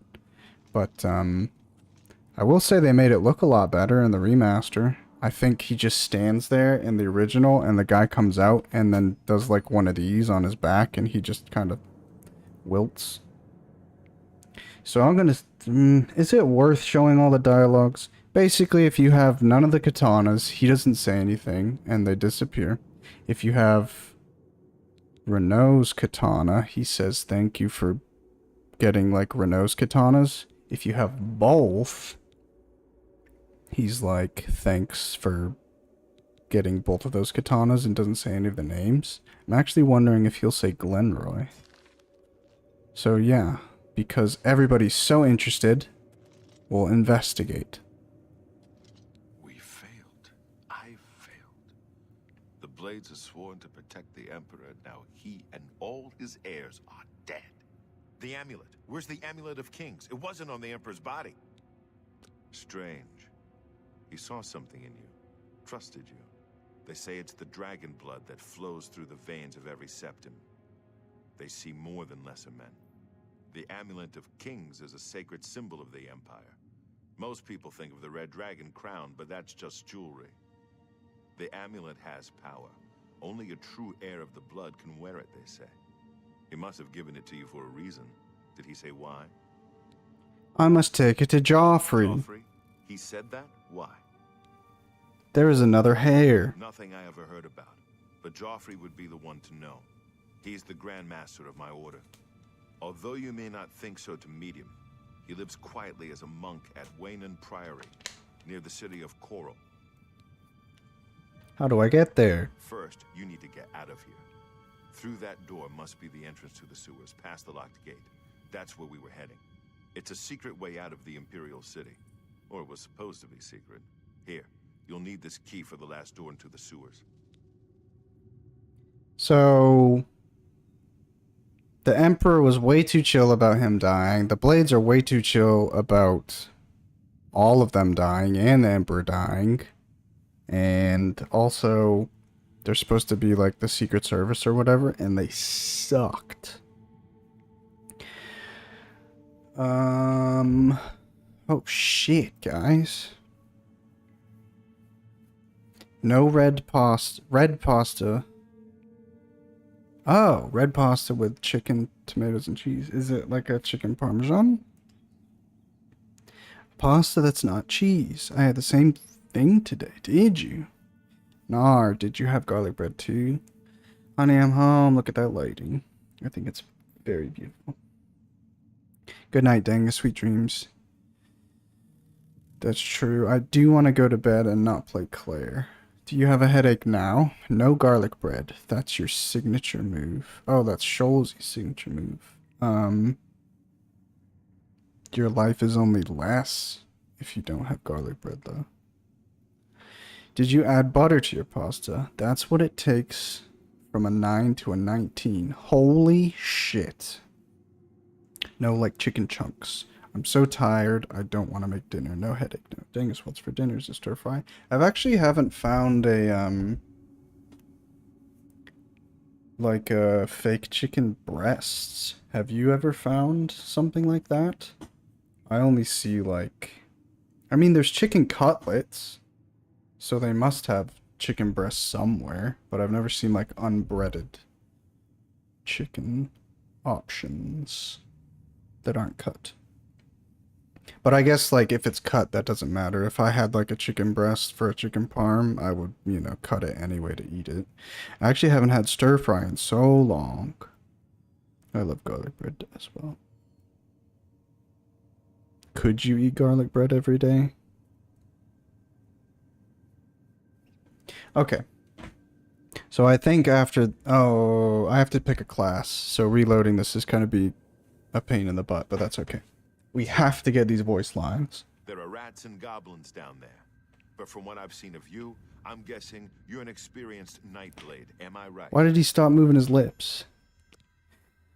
but, I will say they made it look a lot better in the remaster. I think he just stands there in the original, and the guy comes out and then does like one of these on his back, and he just kind of wilts. So I'm gonna... is it worth showing all the dialogues? Basically, if you have none of the katanas, he doesn't say anything, and they disappear. If you have Renault's katana, he says thank you for getting, like, Renault's katanas. If you have both, he's like, thanks for getting both of those katanas, and doesn't say any of the names. I'm actually wondering if he'll say Glenroy. So, yeah. Because everybody's so interested, we'll investigate. We failed. I failed. The Blades are sworn to protect the Emperor. Now he and all his heirs are dead. The amulet. Where's the amulet of kings? It wasn't on the Emperor's body. Strange. He saw something in you. Trusted you. They say it's the dragon blood that flows through the veins of every septim. They see more than lesser men. The Amulet of Kings is a sacred symbol of the Empire. Most people think of the Red Dragon crown, but that's just jewelry. The amulet has power. Only a true heir of the blood can wear it, they say. He must have given it to you for a reason. Did he say why? I must take it to Joffrey. Joffrey? He said that? Why? There is another hair. Nothing I ever heard about. But Joffrey would be the one to know. He's the Grand Master of my order. Although you may not think so to meet him, he lives quietly as a monk at Waynon Priory, near the city of Coral. How do I get there? First, you need to get out of here. Through that door must be the entrance to the sewers, past the locked gate. That's where we were heading. It's a secret way out of the Imperial City. Or it was supposed to be secret. Here, you'll need this key for the last door into the sewers. So... the Emperor was way too chill about him dying. The Blades are way too chill about all of them dying and the Emperor dying. And also, they're supposed to be like the Secret Service or whatever, and they sucked. Oh shit, guys. No red pasta. Oh, red pasta with chicken, tomatoes, and cheese. Is it like a chicken parmesan? Pasta that's not cheese. I had the same thing today, did you? Nar, did you have garlic bread too? Honey, I'm home. Look at that lighting. I think it's very beautiful. Good night, Danga. Sweet dreams. That's true. I do want to go to bed and not play Claire. Do you have a headache now? No garlic bread. That's your signature move. Oh, that's Shoal's signature move. Your life is only less if you don't have garlic bread, though. Did you add butter to your pasta? That's what it takes from a 9 to a 19. Holy shit. No, like chicken chunks. I'm so tired, I don't want to make dinner. No headache. No. Dang, what's for dinner is a stir fry. I've actually haven't found a, like fake chicken breasts. Have you ever found something like that? I only see like, I mean, there's chicken cutlets, so they must have chicken breasts somewhere, but I've never seen like unbreaded chicken options that aren't cut. But I guess like if it's cut, that doesn't matter. If I had like a chicken breast for a chicken parm, I would, you know, cut it anyway to eat it. I actually haven't had stir fry in so long. I love garlic bread as well. Could you eat garlic bread every day? Okay. So I think after... Oh, I have to pick a class. So reloading this is going to be a pain in the butt, but that's okay. We have to get these voice lines. There are rats and goblins down there. But from what I've seen of you, I'm guessing you're an experienced Nightblade. Am I right? Why did he stop moving his lips?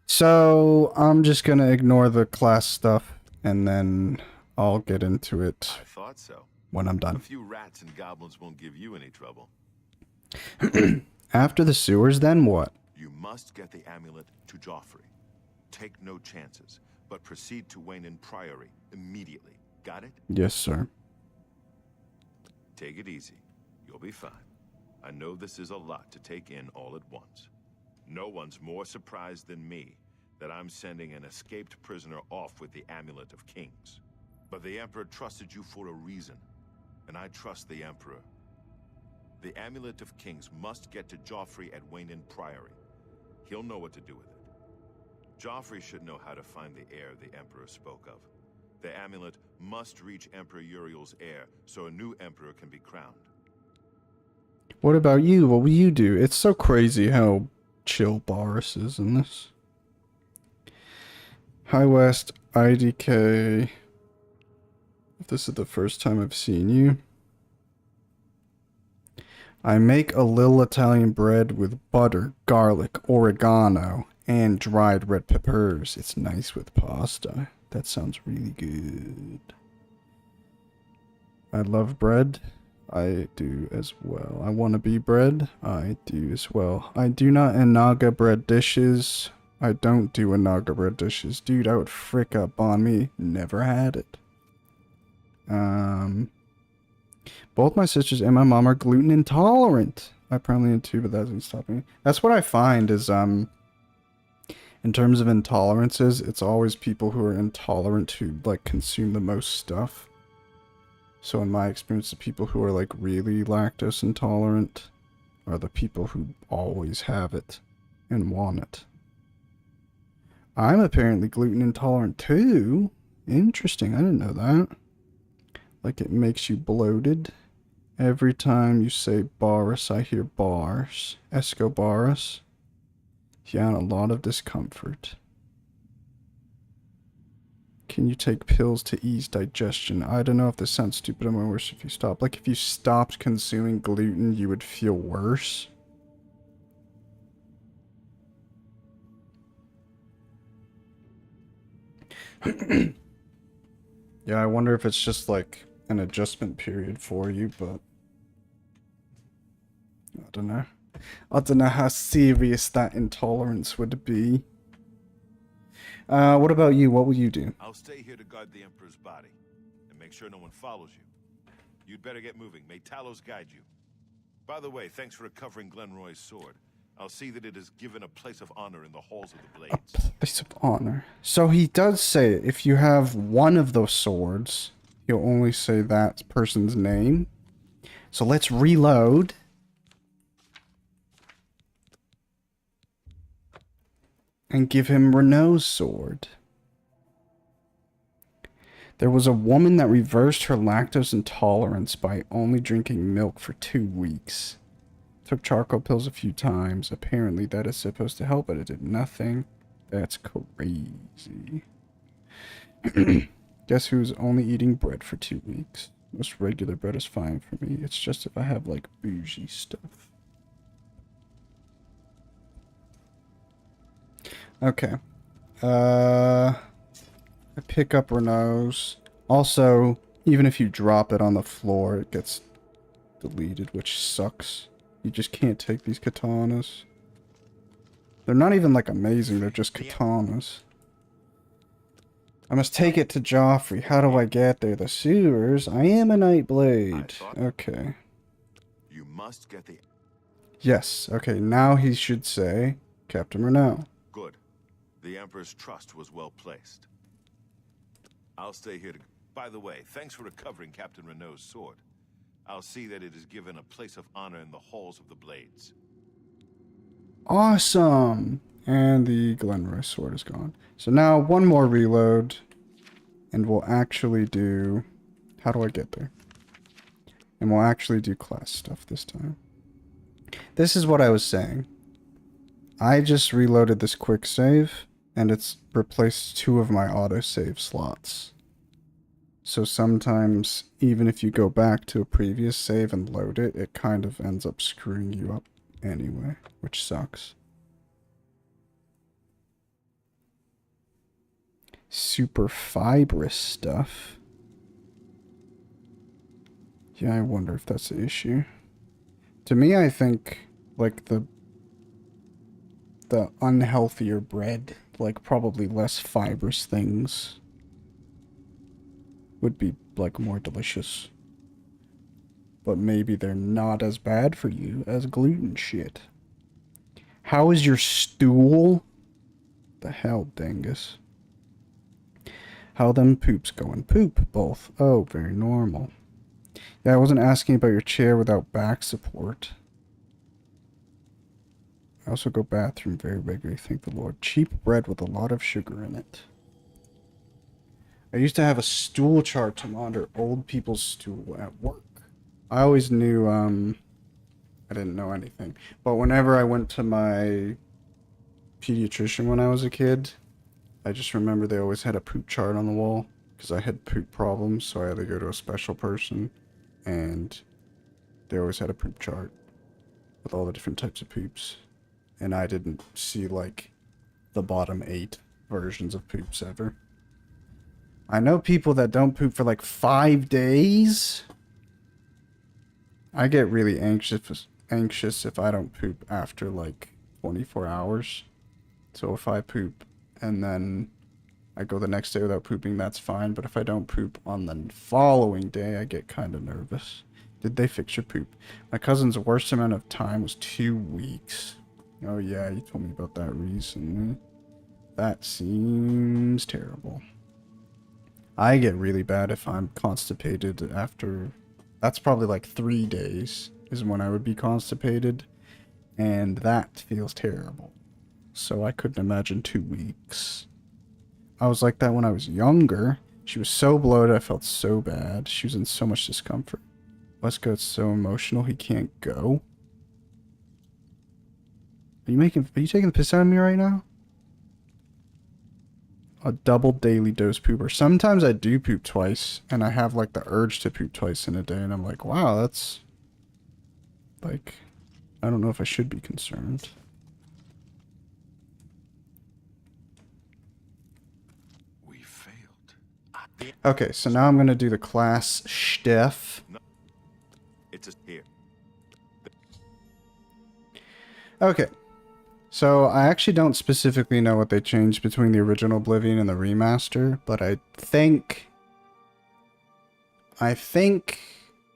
So I'm just going to ignore the class stuff, and then I'll get into it I thought so. when I'm A done. few rats and goblins won't give you any trouble. After the sewers, then what? You must get the amulet to Joffrey. Take no chances, but proceed to Wayne Priory immediately. Got it? Yes, sir. Take it easy. You'll be fine. I know this is a lot to take in all at once. No one's more surprised than me that I'm sending an escaped prisoner off with the Amulet of Kings. But the Emperor trusted you for a reason, and I trust the Emperor. The Amulet of Kings must get to Joffrey at Wayne Priory. He'll know what to do with it. Joffrey should know how to find the heir the Emperor spoke of. The amulet must reach Emperor Uriel's heir, so a new Emperor can be crowned. What about you? What will you do? It's so crazy how chill Boris is in this. High West, IDK. If this is the first time I've seen you. I make a little Italian bread with butter, garlic, oregano, and dried red peppers. It's nice with pasta. That sounds really good. I love bread. I do as well. I want to be bread. I do as well. I do not Inaga bread dishes. I don't do Inaga bread dishes. Dude, I would frick up on me. Never had it. Both my sisters and my mom are gluten intolerant. I apparently am too, but that doesn't stop me. That's what I find is, in terms of intolerances, it's always people who are intolerant who, like, consume the most stuff. So in my experience, the people who are, like, really lactose intolerant are the people who always have it and want it. I'm apparently gluten intolerant too. Interesting, I didn't know that. Like, it makes you bloated. Every time you say Boris, I hear bars. Escobaris. Yeah, and a lot of discomfort. Can you take pills to ease digestion? I don't know if this sounds stupid. I'm worse if you stop. Like, if you stopped consuming gluten, you would feel worse. Yeah, I wonder if it's just like an adjustment period for you, but I don't know. I don't know how serious that intolerance would be. What about you? What will you do? I'll stay here to guard the Emperor's body and make sure no one follows you. You'd better get moving. May Talos guide you. By the way, thanks for recovering Glenroy's sword. I'll see that it is given a place of honor in the halls of the Blades. Place of honor. So he does say if you have one of those swords, he'll only say that person's name. So let's reload. And give him Renault's sword. There was a woman that reversed her lactose intolerance by only drinking milk for 2 weeks. Took charcoal pills a few times. Apparently that is supposed to help, but it did nothing. That's crazy. Guess who's only eating bread for 2 weeks? Most regular bread is fine for me. It's just if I have like bougie stuff. Okay. I pick up Renault's. Also, even if you drop it on the floor, it gets deleted, which sucks. You just can't take these katanas. They're not even like amazing, they're just katanas. I must take it to Joffrey. How do I get there? The sewers? I am a Nightblade. Okay. You must get the... Yes. Okay, now he should say, Captain Renault. Good. The Emperor's trust was well placed. I'll stay here to... By the way, thanks for recovering Captain Renault's sword. I'll see that it is given a place of honor in the halls of the Blades. Awesome! And the Glenroy sword is gone. So now one more reload, and we'll actually do... How do I get there? And we'll actually do class stuff this time. This is what I was saying. I just reloaded this quick save, and it's replaced 2 of my autosave slots. So sometimes, even if you go back to a previous save and load it, it kind of ends up screwing you up anyway, which sucks. Super fibrous stuff. Yeah, I wonder if that's the issue. To me, I think, like, the unhealthier bread, like, probably less fibrous things would be, like, more delicious. But maybe they're not as bad for you as gluten shit. How is your stool? The hell, dingus. How them poops going? Poop, both. Oh, very normal. Yeah, I wasn't asking about your chair without back support. I also go bathroom very regularly, thank the Lord. Cheap bread with a lot of sugar in it. I used to have a stool chart to monitor old people's stool at work. I always knew, I didn't know anything. But whenever I went to my pediatrician when I was a kid, I just remember they always had a poop chart on the wall. Because I had poop problems, so I had to go to a special person. And they always had a poop chart with all the different types of poops. And I didn't see, like, the bottom 8 versions of poops ever. I know people that don't poop for like 5 days. I get really anxious if I don't poop after like 24 hours. So if I poop and then I go the next day without pooping, that's fine. But if I don't poop on the following day, I get kind of nervous. Did they fix your poop? My cousin's worst amount of time was 2 weeks. Oh yeah, you told me about that recently. That seems terrible. I get really bad if I'm constipated after... That's probably like 3 days is when I would be constipated. And that feels terrible. So I couldn't imagine 2 weeks. I was like that when I was younger. She was so bloated, I felt so bad. She was in so much discomfort. Westcoat's so emotional he can't go. Are you taking the piss out of me right now? A double daily dose pooper. Sometimes I do poop twice, and I have like the urge to poop twice in a day, and I'm like, wow, that's like, I don't know if I should be concerned. We failed. Okay, so now I'm gonna do the class stuff. No, it's just here. Okay. So, I actually don't specifically know what they changed between the original Oblivion and the remaster, but I think...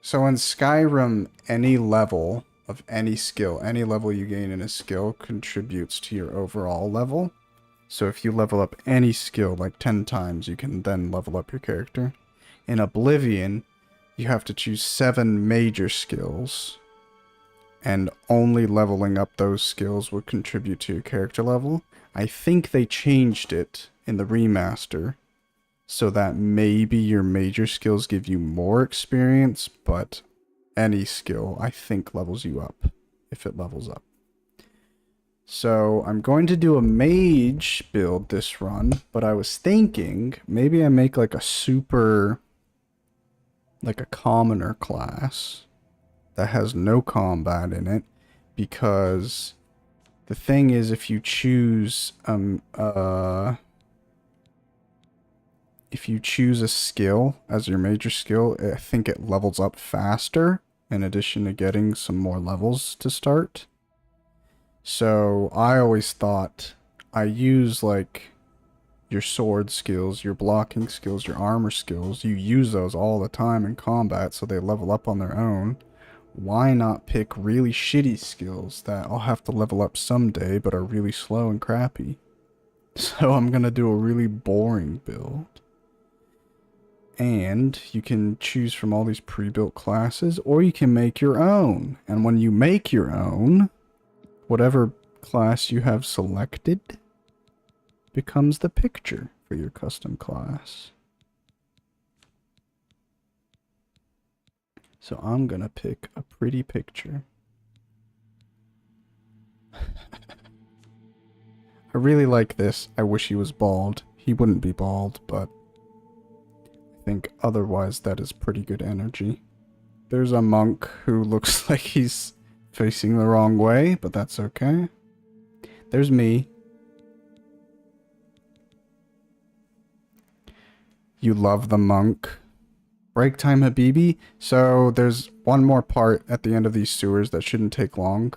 So in Skyrim, any level of any skill, any level you gain in a skill contributes to your overall level. So if you level up any skill like 10 times, you can then level up your character. In Oblivion, you have to choose 7 major skills. And only leveling up those skills would contribute to your character level. I think they changed it in the remaster so that maybe your major skills give you more experience, but any skill, I think, levels you up if it levels up. So I'm going to do a mage build this run, but I was thinking maybe I make like a super, like a commoner class that has no combat in it, because the thing is, if you choose a skill as your major skill, I think it levels up faster in addition to getting some more levels to start. So I always thought I use like your sword skills, your blocking skills, your armor skills. You use those all the time in combat so they level up on their own. Why not pick really shitty skills that I'll have to level up someday but are really slow and crappy? So I'm gonna do a really boring build. And you can choose from all these pre-built classes, or you can make your own. And when you make your own, whatever class you have selected becomes the picture for your custom class. So I'm gonna pick a pretty picture. I really like this. I wish he was bald. He wouldn't be bald, but I think otherwise that is pretty good energy. There's a monk who looks like he's facing the wrong way, but that's okay. There's me. You love the monk. Break time, Habibi. So there's one more part at the end of these sewers that shouldn't take long.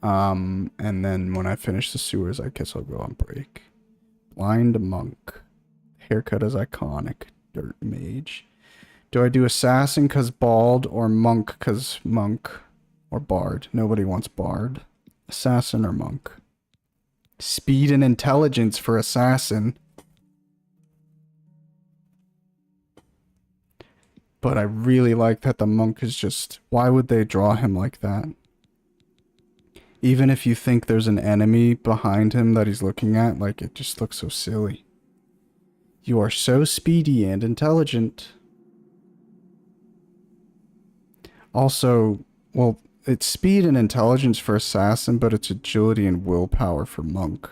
And then when I finish the sewers, I guess I'll go on break. Blind monk. Haircut is iconic. Dirt mage. Do I do assassin cause bald or monk cause monk? Or bard? Nobody wants bard. Assassin or monk? Speed and intelligence for assassin. But I really like that the monk is just... Why would they draw him like that? Even if you think there's an enemy behind him that he's looking at, like, it just looks so silly. You are so speedy and intelligent. Also, well, it's speed and intelligence for assassin, but it's agility and willpower for monk.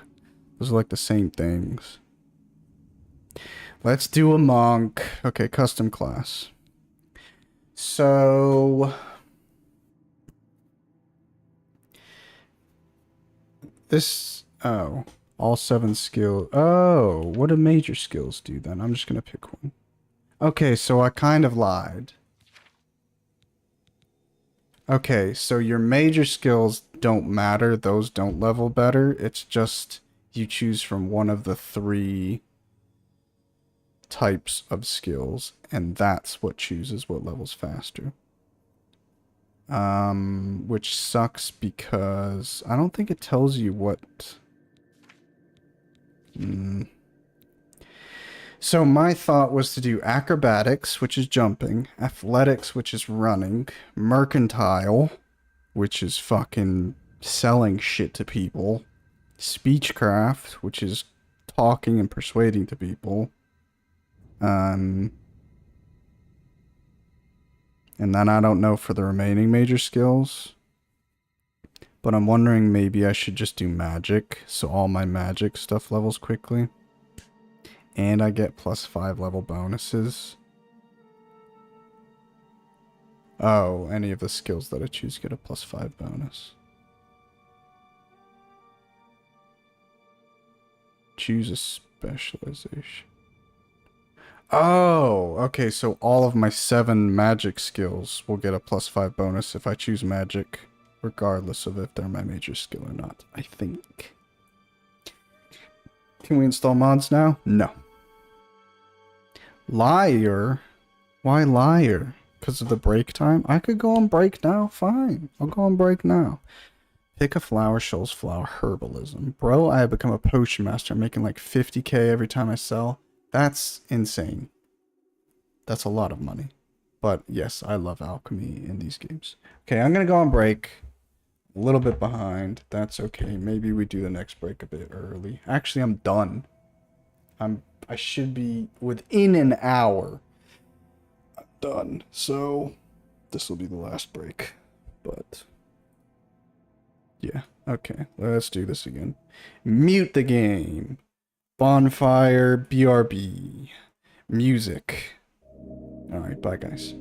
Those are like the same things. Let's do a monk. Okay, custom class. So... This... Oh. All 7 skills. Oh, what do major skills do then? I'm just gonna pick one. Okay, so I kind of lied. Okay, so your major skills don't matter. Those don't level better. It's just you choose from one of the 3 types of skills, and that's what chooses what levels faster. Which sucks because I don't think it tells you what... So my thought was to do acrobatics, which is jumping, athletics, which is running, mercantile, which is fucking selling shit to people, speechcraft, which is talking and persuading to people, and then I don't know for the remaining major skills, but I'm wondering maybe I should just do magic, so all my magic stuff levels quickly. And I get +5 level bonuses. Oh, any of the skills that I choose get a +5 bonus. Choose a specialization. Oh, okay, so all of my 7 magic skills will get a +5 bonus if I choose magic, regardless of if they're my major skill or not, I think. Can we install mods now? No. Liar? Why liar? Because of the break time? I could go on break now. Fine. I'll go on break now. Pick a flower, shows flower, herbalism. Bro, I have become a potion master. I'm making like 50k every time I sell. That's insane. That's a lot of money. But yes, I love alchemy in these games. Okay, I'm going to go on break. A little bit behind. That's okay. Maybe we do the next break a bit early. Actually, I'm done. I should be within an hour. I'm done. So this will be the last break. But yeah. Okay. Let's do this again. Mute the game. Bonfire. BRB. Music. Alright. Bye, guys.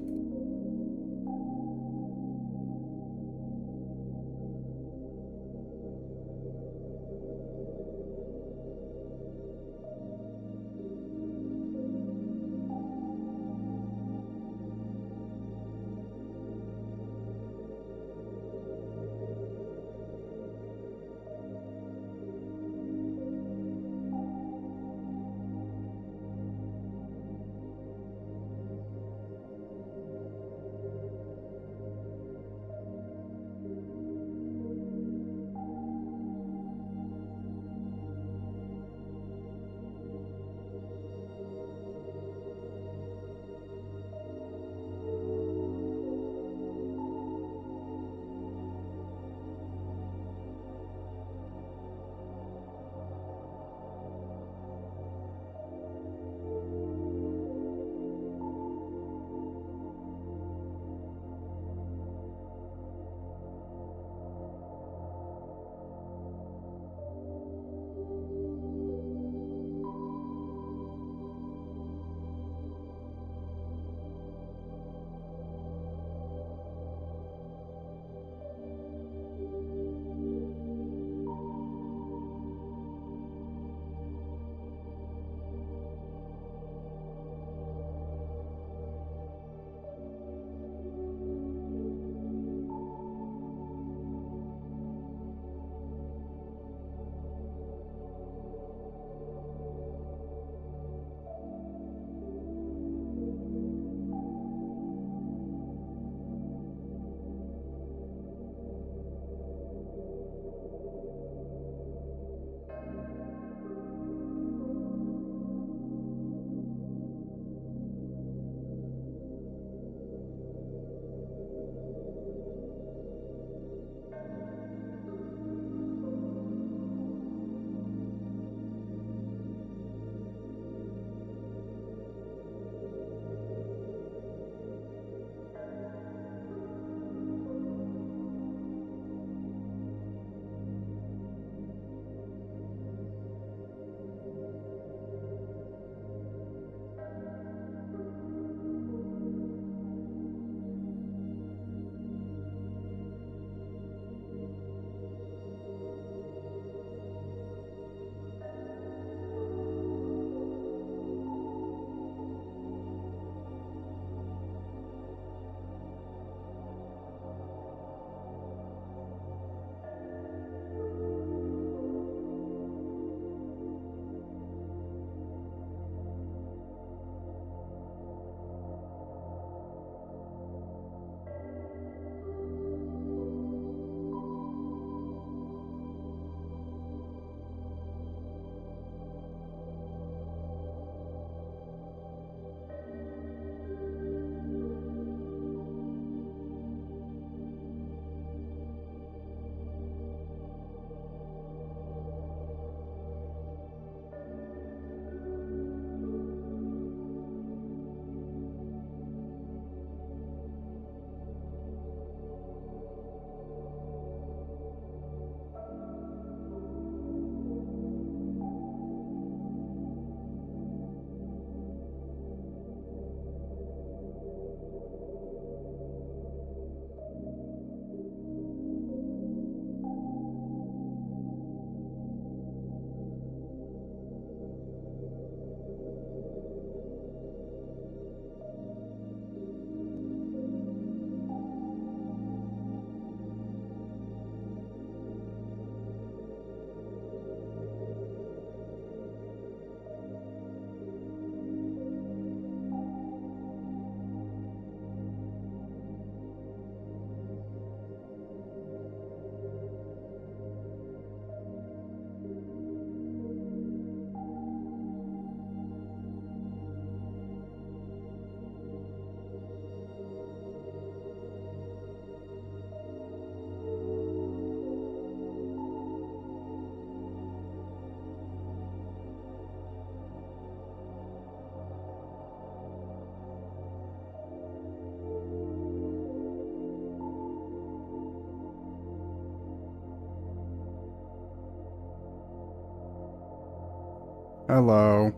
Hello.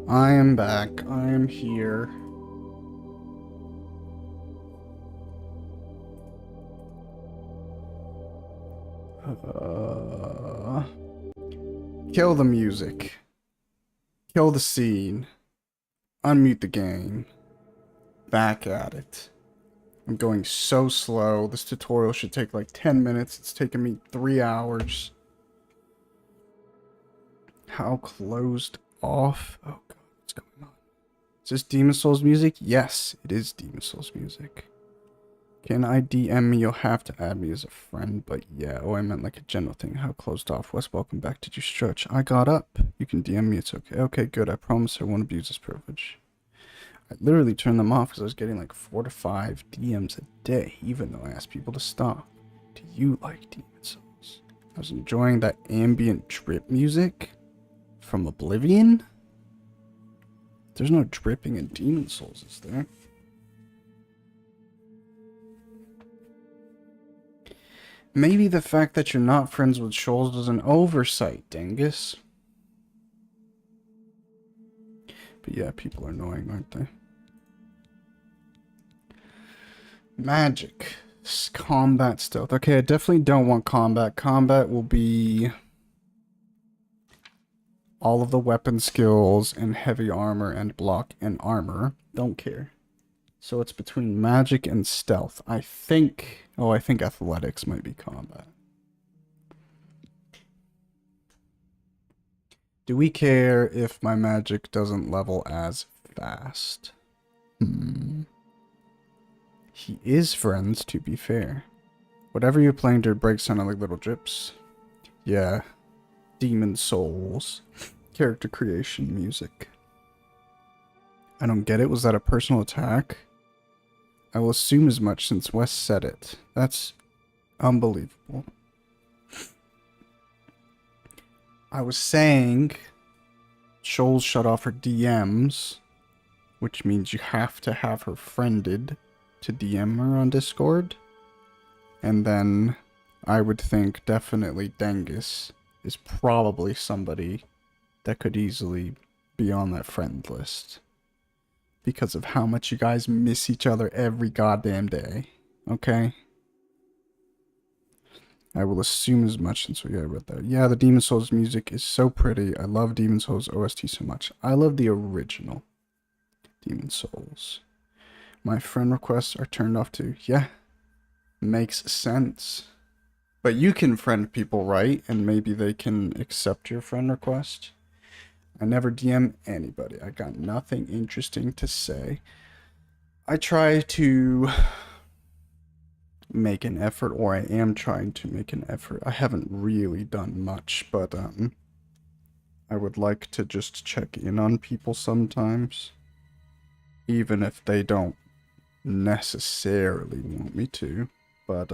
I am back. I am here. Kill the music. Kill the scene. Unmute the game. Back at it. I'm going so slow. This tutorial should take like 10 minutes. It's taken me 3 hours. How closed off? Oh god, what's going on? Is this Demon Souls music? Yes, it is Demon Souls music. Can I DM me? You'll have to add me as a friend, but yeah. Oh, I meant like a general thing. How closed off? Wes, welcome back. Did you stretch? I got up. You can DM me. It's okay. Okay, good. I promise I won't abuse this privilege. I literally turned them off because I was getting like 4 to 5 DMs a day, even though I asked people to stop. Do you like Demon Souls? I was enjoying that ambient drip music from Oblivion. There's no dripping in Demon Souls, is there? Maybe the fact that you're not friends with Shoals was an oversight, Dingus. But yeah, people are annoying, aren't they? Magic. Combat stealth. Okay, I definitely don't want combat. Combat will be all of the weapon skills and heavy armor and block and armor. Don't care. So it's between magic and stealth. I think... Oh, I think athletics might be combat. Do we care if my magic doesn't level as fast? He is friends, to be fair. Whatever you're playing, dude, breaks sound like little drips. Yeah. Demon Souls. Character creation music. I don't get it. Was that a personal attack? I will assume as much since Wes said it. That's unbelievable. I was saying Shoals shut off her DMs, which means you have to have her friended to DM her on Discord. And then I would think definitely Dengus is probably somebody that could easily be on that friend list. Because of how much you guys miss each other every goddamn day. Okay? I will assume as much since we read that. Yeah, the Demon Souls music is so pretty. I love Demon Souls OST so much. I love the original Demon Souls. My friend requests are turned off too. Yeah. Makes sense. But you can friend people, right? And maybe they can accept your friend request. I never DM anybody. I got nothing interesting to say. I try to make an effort, or I am trying to make an effort. I haven't really done much, but I would like to just check in on people sometimes. Even if they don't necessarily want me to. But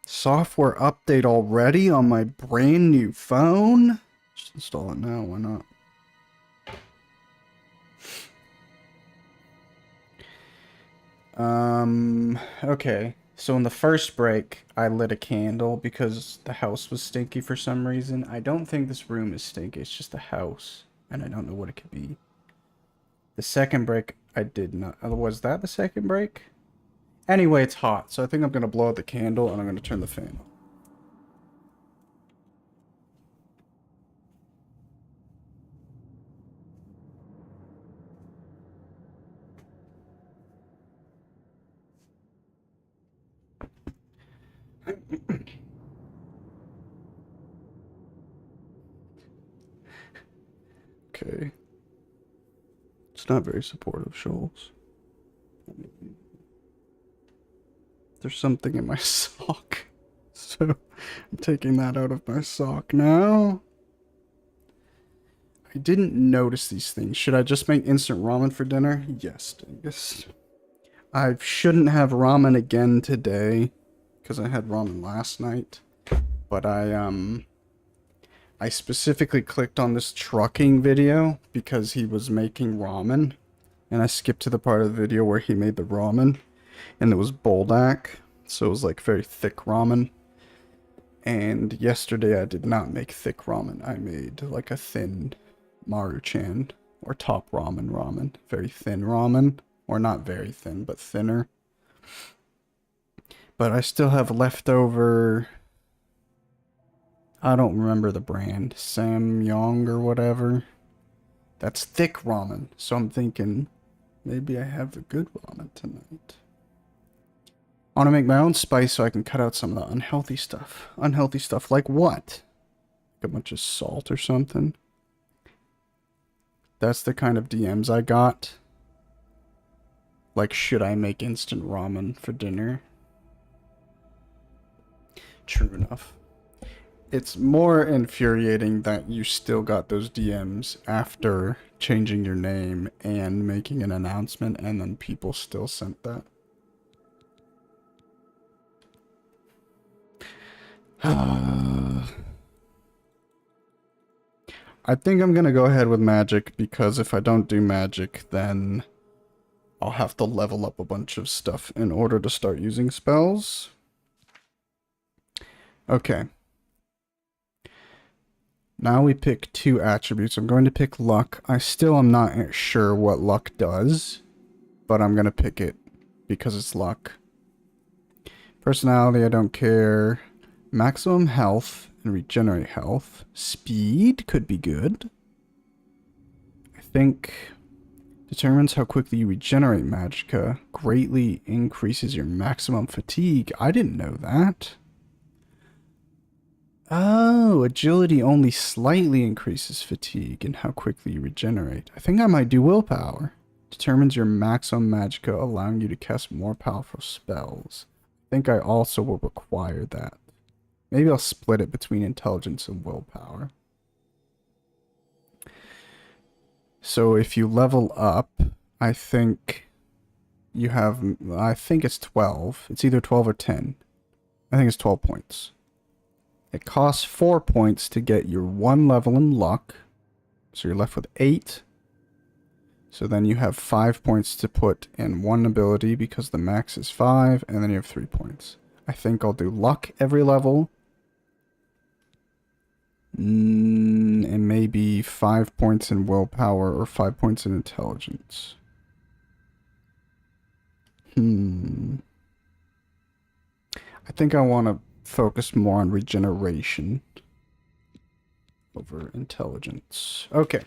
software update already on my brand new phone? Just install it now, why not? Okay. So in the first break, I lit a candle because the house was stinky for some reason. I don't think this room is stinky, it's just the house. And I don't know what it could be. The second break, I did not. Was that the second break? Anyway, it's hot, so I think I'm going to blow out the candle and I'm going to turn the fan on. Okay. It's not very supportive, Shoals. There's something in my sock. So, I'm taking that out of my sock now. I didn't notice these things. Should I just make instant ramen for dinner? Yes, Dingus. I shouldn't have ramen again today, because I had ramen last night. But I specifically clicked on this trucking video because he was making ramen. And I skipped to the part of the video where he made the ramen. And it was Boldak. So it was like very thick ramen. And yesterday I did not make thick ramen. I made like a thin Maruchan or top ramen. Very thin ramen. Or not very thin, but thinner. But I still have leftover... I don't remember the brand. Samyang or whatever. That's thick ramen. So I'm thinking maybe I have the good ramen tonight. I want to make my own spice so I can cut out some of the unhealthy stuff. Unhealthy stuff like what? Like a bunch of salt or something. That's the kind of DMs I got. Like, should I make instant ramen for dinner? True enough. It's more infuriating that you still got those DMs after changing your name and making an announcement, and then people still sent that. I think I'm gonna go ahead with magic, because if I don't do magic, then I'll have to level up a bunch of stuff in order to start using spells. Okay. Now we pick 2 attributes. I'm going to pick luck. I still am not sure what luck does, but I'm going to pick it because it's luck. Personality, I don't care. Maximum health and regenerate health. Speed could be good. I think determines how quickly you regenerate magicka. Greatly increases your maximum fatigue. I didn't know that. Oh, agility only slightly increases fatigue and how quickly you regenerate. I think I might do willpower. Determines your maximum magicka, allowing you to cast more powerful spells. I think I also will require that. Maybe I'll split it between intelligence and willpower. So if you level up, I think you have... I think it's 12. It's either 12 or 10. I think it's 12 points. It costs 4 points to get your 1 level in luck. So you're left with 8. So then you have 5 points to put in 1 ability because the max is 5. And then you have 3 points. I think I'll do luck every level. And maybe 5 points in willpower or 5 points in intelligence. I think I want to focus more on regeneration over intelligence. Okay.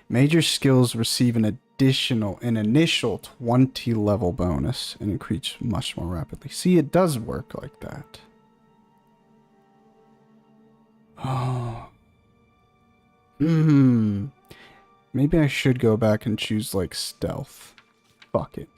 Major skills receive an initial 20 level bonus and increase much more rapidly. See, it does work like that. Oh. Maybe I should go back and choose like stealth. Fuck it.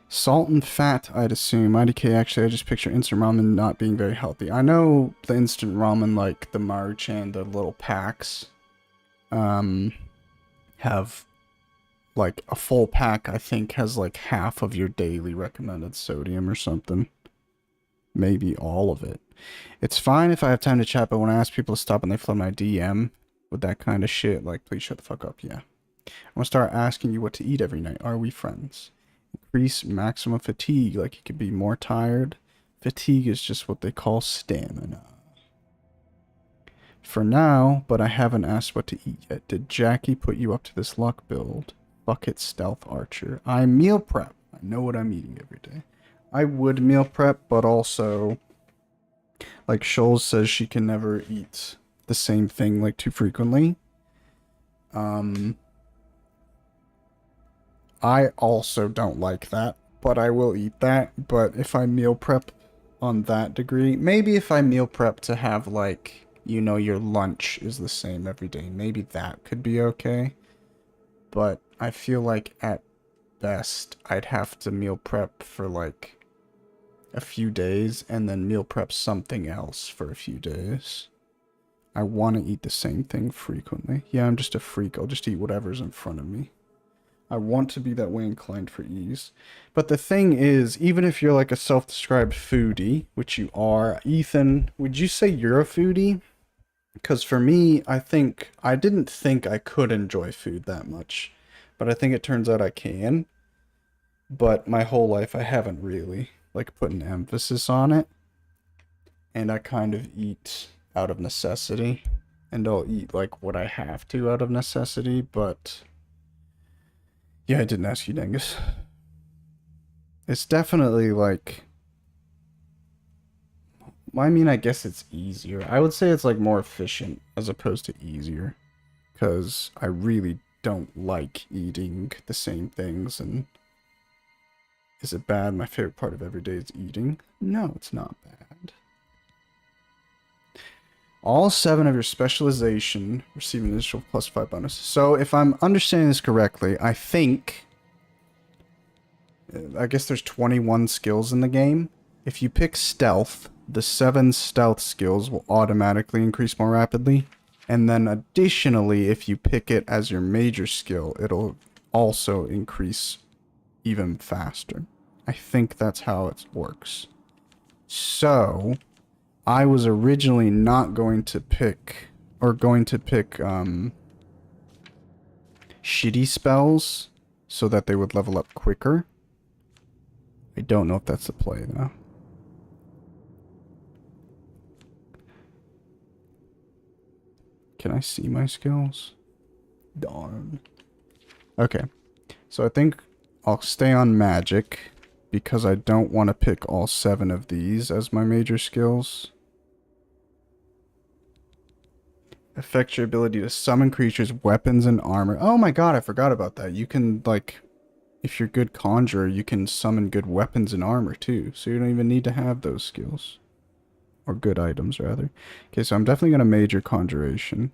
Salt and fat, I'd assume. IDK, actually, I just picture instant ramen not being very healthy. I know the instant ramen, like the Maruchan, the little packs, have, like, a full pack, I think, has, like, half of your daily recommended sodium or something. Maybe all of it. It's fine if I have time to chat, but when I ask people to stop and they flood my DM with that kind of shit, like, please shut the fuck up, yeah. I'm gonna start asking you what to eat every night. Are we friends? Increase maximum fatigue, like you could be more tired. Fatigue is just what they call stamina. For now, but I haven't asked what to eat yet. Did Jackie put you up to this luck build? Bucket stealth archer. I meal prep. I know what I'm eating every day. I would meal prep, but also, like Shoals says, she can never eat the same thing like too frequently. I also don't like that, but I will eat that. But if I meal prep on that degree, maybe if I meal prep to have, like, you know, your lunch is the same every day, maybe that could be okay. But I feel like at best, I'd have to meal prep for, like, a few days and then meal prep something else for a few days. I want to eat the same thing frequently. Yeah, I'm just a freak. I'll just eat whatever's in front of me. I want to be that way inclined for ease. But the thing is, even if you're like a self-described foodie, which you are, Ethan, would you say you're a foodie? Because for me, I didn't think I could enjoy food that much, but I think it turns out I can. But my whole life I haven't really like put an emphasis on it, and I kind of eat out of necessity, and I'll eat like what I have to out of necessity. But yeah, I didn't ask you, Dingus. It's definitely like, well, I mean, I guess it's easier. I would say it's like more efficient as opposed to easier, because I really don't like eating the same things. And is it bad? My favorite part of every day is eating. No, it's not bad. All 7 of your specialization receive an additional +5 bonus. So if I'm understanding this correctly, I think, I guess there's 21 skills in the game. If you pick stealth, the 7 stealth skills will automatically increase more rapidly. And then additionally, if you pick it as your major skill, it'll also increase even faster. I think that's how it works. So, I was originally not going to pick, or going to pick, shitty spells so that they would level up quicker. I don't know if that's the play, though. Can I see my skills? Darn. Okay. So I think I'll stay on magic, because I don't want to pick all 7 of these as my major skills. Affect your ability to summon creatures, weapons, and armor. Oh my god, I forgot about that. You can, like, if you're good conjurer, you can summon good weapons and armor too. So you don't even need to have those skills. Or good items, rather. Okay, so I'm definitely going to major conjuration.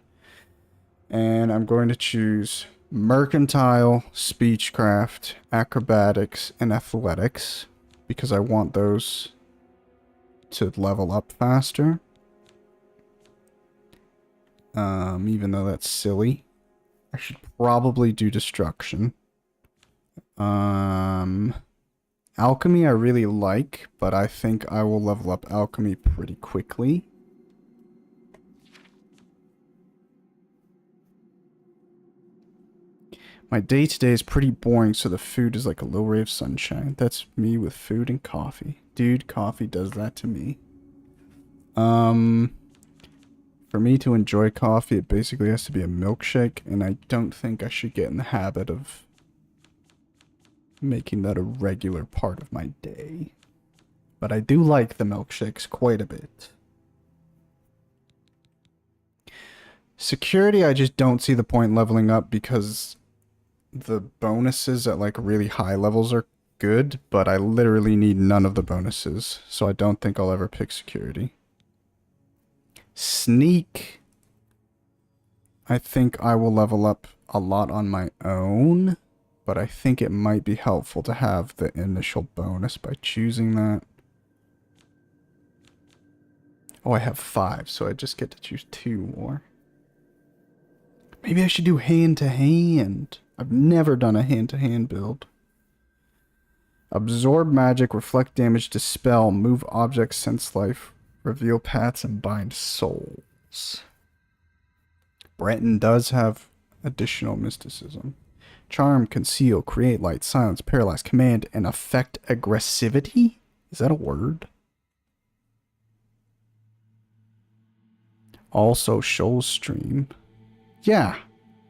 And I'm going to choose mercantile, speechcraft, acrobatics, and athletics. Because I want those to level up faster. Even though that's silly. I should probably do destruction. Alchemy I really like, but I think I will level up alchemy pretty quickly. My day-to-day is pretty boring, so the food is like a little ray of sunshine. That's me with food and coffee. Dude, coffee does that to me. For me to enjoy coffee, it basically has to be a milkshake, and I don't think I should get in the habit of making that a regular part of my day. But I do like the milkshakes quite a bit. Security, I just don't see the point leveling up, because the bonuses at like really high levels are good, but I literally need none of the bonuses, so I don't think I'll ever pick security. Sneak, I think I will level up a lot on my own, but I think it might be helpful to have the initial bonus by choosing that. Oh, I have 5, so I just get to choose 2 more. Maybe I should do hand-to-hand. I've never done a hand-to-hand build. Absorb magic, reflect damage, dispel, move objects, sense life, reveal paths, and bind souls. Breton does have additional mysticism. Charm, conceal, create light, silence, paralyze, command, and affect aggressivity? Is that a word? Also, show stream. Yeah,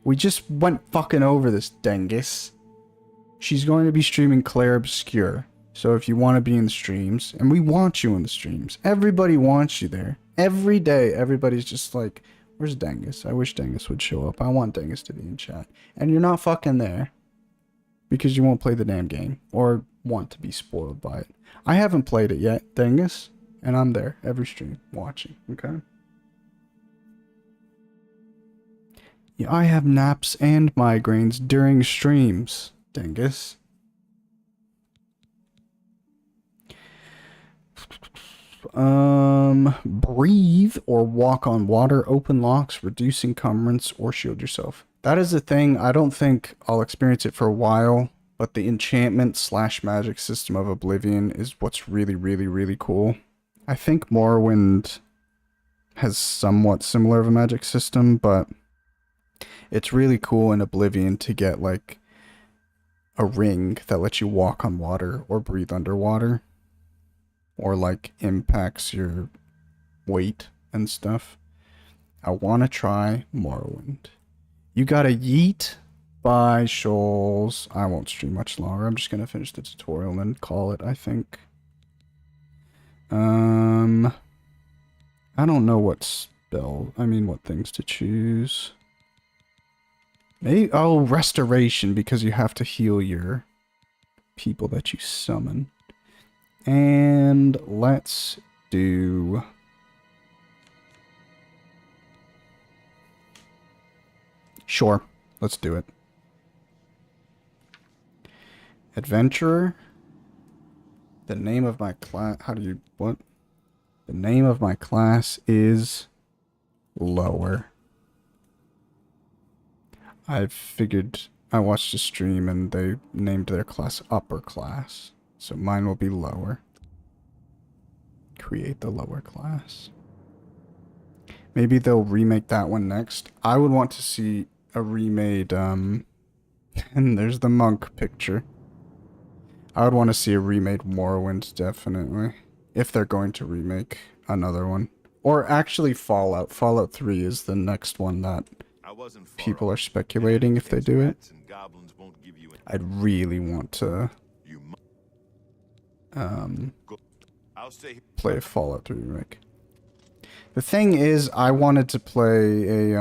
we just went fucking over this, Dingus. She's going to be streaming Claire Obscure. So if you want to be in the streams, and we want you in the streams, everybody wants you there. Every day, everybody's just like, where's Dingus? I wish Dingus would show up. I want Dingus to be in chat. And you're not fucking there. Because you won't play the damn game. Or want to be spoiled by it. I haven't played it yet, Dingus. And I'm there every stream watching, okay? Yeah, I have naps and migraines during streams, Dingus. Breathe or walk on water, open locks, reduce encumbrance, or shield yourself. That is a thing. I don't think I'll experience it for a while, but the enchantment / magic system of Oblivion is what's really, really, really cool. I think Morrowind has somewhat similar of a magic system, but it's really cool in Oblivion to get like a ring that lets you walk on water or breathe underwater, or like impacts your weight and stuff. I want to try Morrowind. You got a yeet? Bye, Shoals. I won't stream much longer. I'm just going to finish the tutorial and then call it, I think. I don't know what what things to choose. Maybe, oh, restoration, because you have to heal your people that you summon. And let's do... Sure, let's do it. Adventurer. The name of my class... what? The name of my class is lower. I watched a stream and they named their class upper class. So mine will be lower. Create the lower class. Maybe they'll remake that one next. I would want to see a remade, and there's the monk picture. I would want to see a remade Morrowind, definitely. If they're going to remake another one. Or actually Fallout. Fallout 3 is the next one that people are speculating if they do it. I'd really want to play a Fallout 3 remake. The thing is, I wanted to play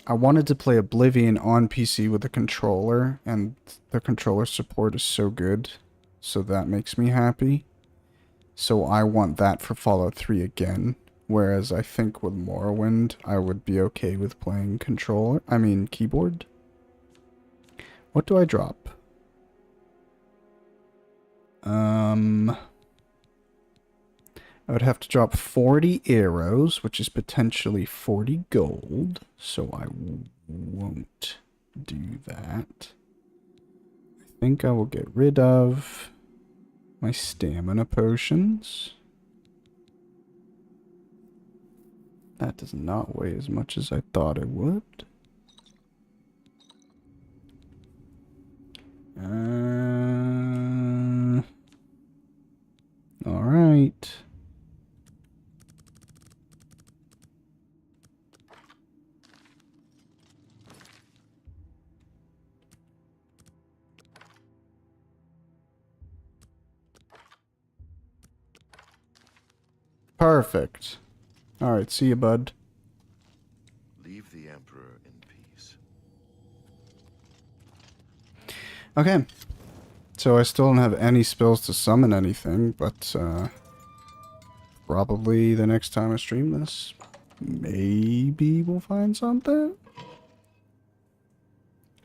Oblivion on PC with a controller, and the controller support is so good, so that makes me happy. So I want that for Fallout 3 again, whereas I think with Morrowind, I would be okay with playing keyboard. What do I drop? I would have to drop 40 arrows, which is potentially 40 gold, so I won't do that. I think I will get rid of my stamina potions. That does not weigh as much as I thought it would. Alright. Perfect. Alright, see you, bud. Leave the Emperor in peace. Okay. So I still don't have any spells to summon anything, but probably the next time I stream this, maybe we'll find something?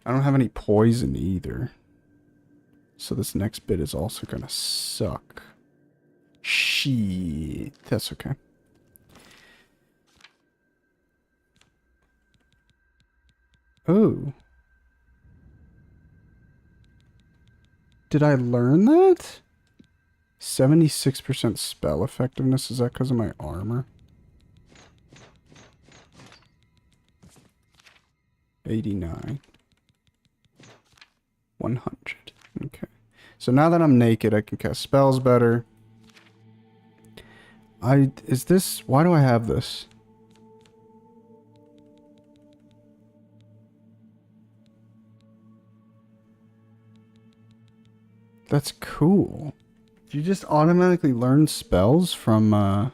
I don't have any poison either. So this next bit is also gonna suck. Shit. That's okay. Oh. Did I learn that? 76% spell effectiveness. Is that because of my armor? 89. 100. Okay. So now that I'm naked, I can cast spells better. Why do I have this? That's cool. Do you just automatically learn spells from,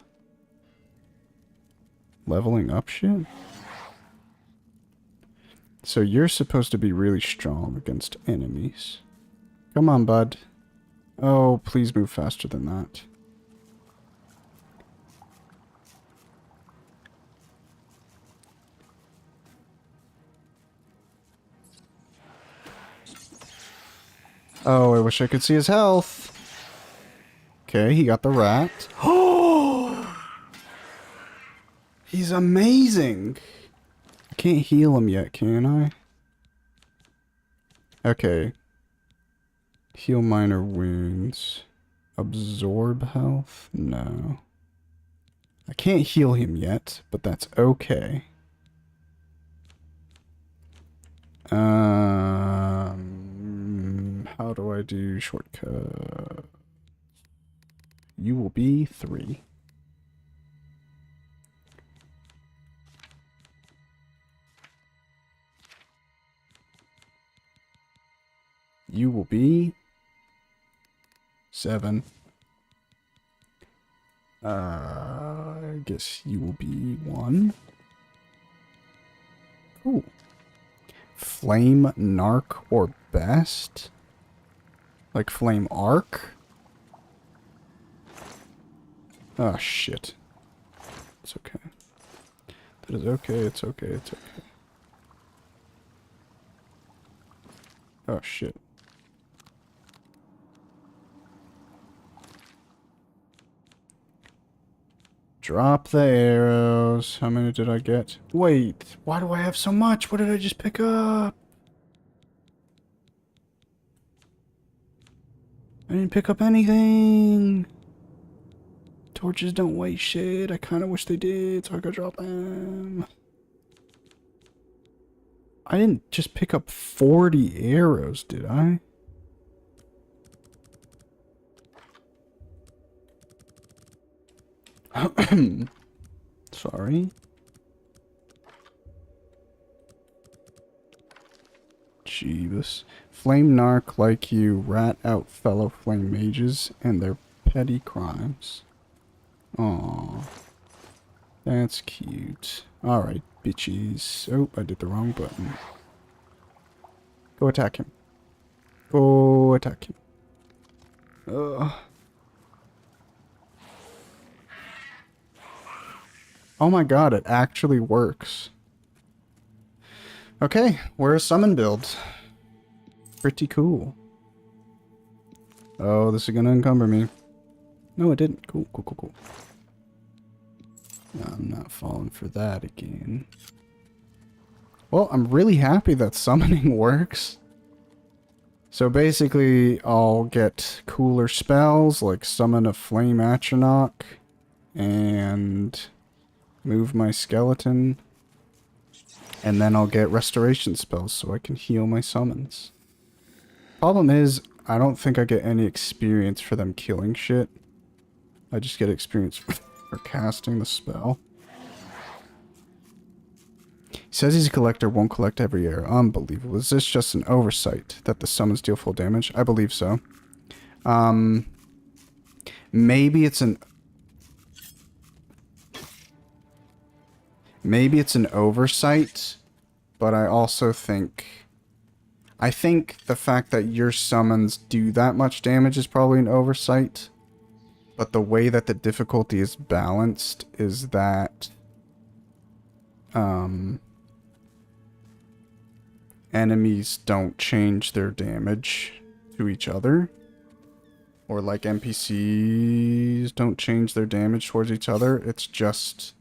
leveling up shit? So you're supposed to be really strong against enemies. Come on, bud. Oh, please move faster than that. Oh, I wish I could see his health. Okay, he got the rat. Oh! He's amazing! I can't heal him yet, can I? Okay. Heal minor wounds. Absorb health? No. I can't heal him yet, but that's okay. How do I do shortcut? You will be 3. You will be 7. I guess you will be 1. Cool. Flame, Narc, or Best? Like Flame Arc? Oh, shit. It's okay. That is okay, it's okay, it's okay. Oh, shit. Drop the arrows. How many did I get? Wait, why do I have so much? What did I just pick up? I didn't pick up anything. Torches don't weigh shit. I kind of wish they did, so I could drop them. I didn't just pick up 40 arrows, did I? Sorry. Jeebus. Flame Narc like you rat out fellow flame mages and their petty crimes. Aww. That's cute. Alright, bitches. Oh, I did the wrong button. Go attack him. Go attack him. Ugh. Oh my god, it actually works. Okay, we're a summon build. Pretty cool. Oh, this is gonna encumber me. No, it didn't. Cool, cool, cool, cool. No, I'm not falling for that again. Well, I'm really happy that summoning works. So basically, I'll get cooler spells, like summon a Flame Atronach, and move my skeleton. And then I'll get restoration spells so I can heal my summons. Problem is, I don't think I get any experience for them killing shit. I just get experience for casting the spell. He says he's a collector, won't collect every year. Unbelievable. Is this just an oversight that the summons deal full damage? I believe so. Maybe it's an... Maybe it's an oversight, but I also think... I think the fact that your summons do that much damage is probably an oversight. But the way that the difficulty is balanced is that... enemies don't change their damage to each other. Or like NPCs don't change their damage towards each other. It's just...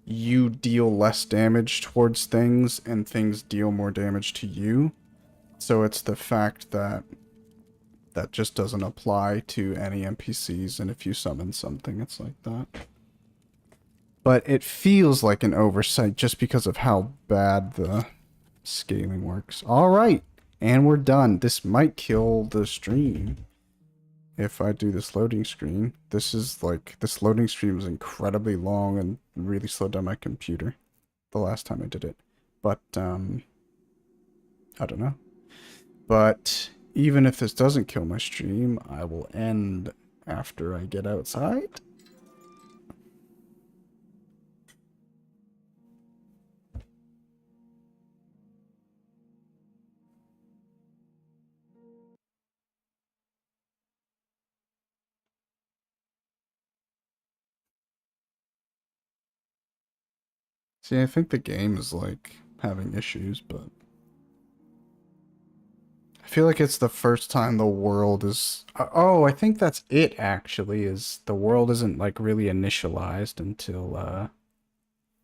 you deal less damage towards things and things deal more damage to you. So it's the fact that that just doesn't apply to any NPCs, and if you summon something, it's like that. But it feels like an oversight just because of how bad the scaling works. Alright, and we're done. This might kill the stream if I do this loading screen. This loading screen was incredibly long and really slowed down my computer the last time I did it. But, I don't know. But even if this doesn't kill my stream, I will end after I get outside. See, I think the game is like having issues, but I feel like it's the first time the world is... oh, I think that's it, actually, is the world isn't, like, really initialized until,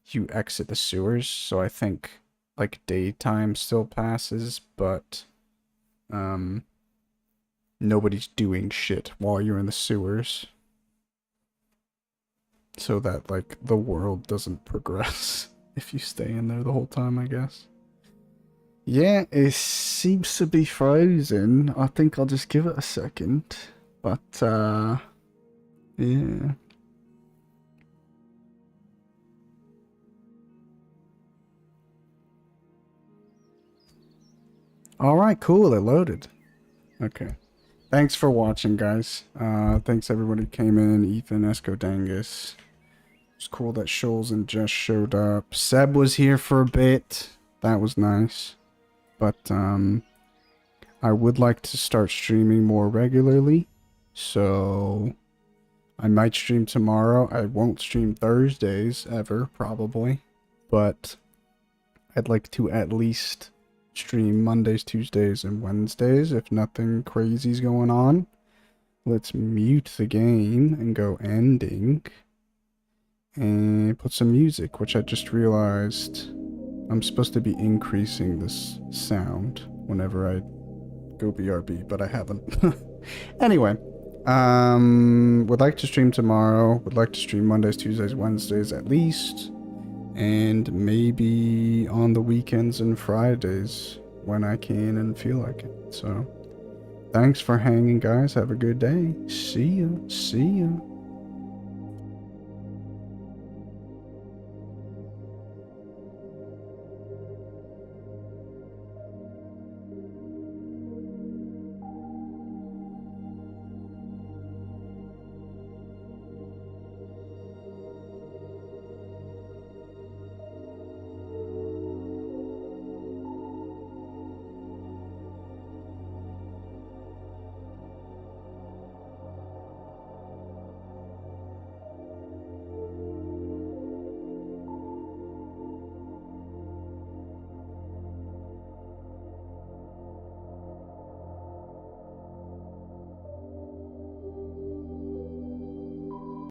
you exit the sewers. So I think, like, daytime still passes, but, nobody's doing shit while you're in the sewers. So that, like, the world doesn't progress if you stay in there the whole time, I guess. Yeah, it seems to be frozen. I think I'll just give it a second. But, yeah. Alright, cool, it loaded. Okay. Thanks for watching, guys. Thanks everybody who came in. Ethan, Esco Dangus. It's cool that Shoals and Jess showed up. Seb was here for a bit. That was nice. But, I would like to start streaming more regularly. So, I might stream tomorrow. I won't stream Thursdays, ever, probably. But, I'd like to at least stream Mondays, Tuesdays, and Wednesdays if nothing crazy's going on. Let's mute the game and go ending. And put some music, which I just realized I'm supposed to be increasing this sound whenever I go BRB, but I haven't. Anyway, would like to stream tomorrow, would like to stream Mondays, Tuesdays, Wednesdays at least, and maybe on the weekends and Fridays when I can and feel like it. So, thanks for hanging, guys. Have a good day. See ya. See ya.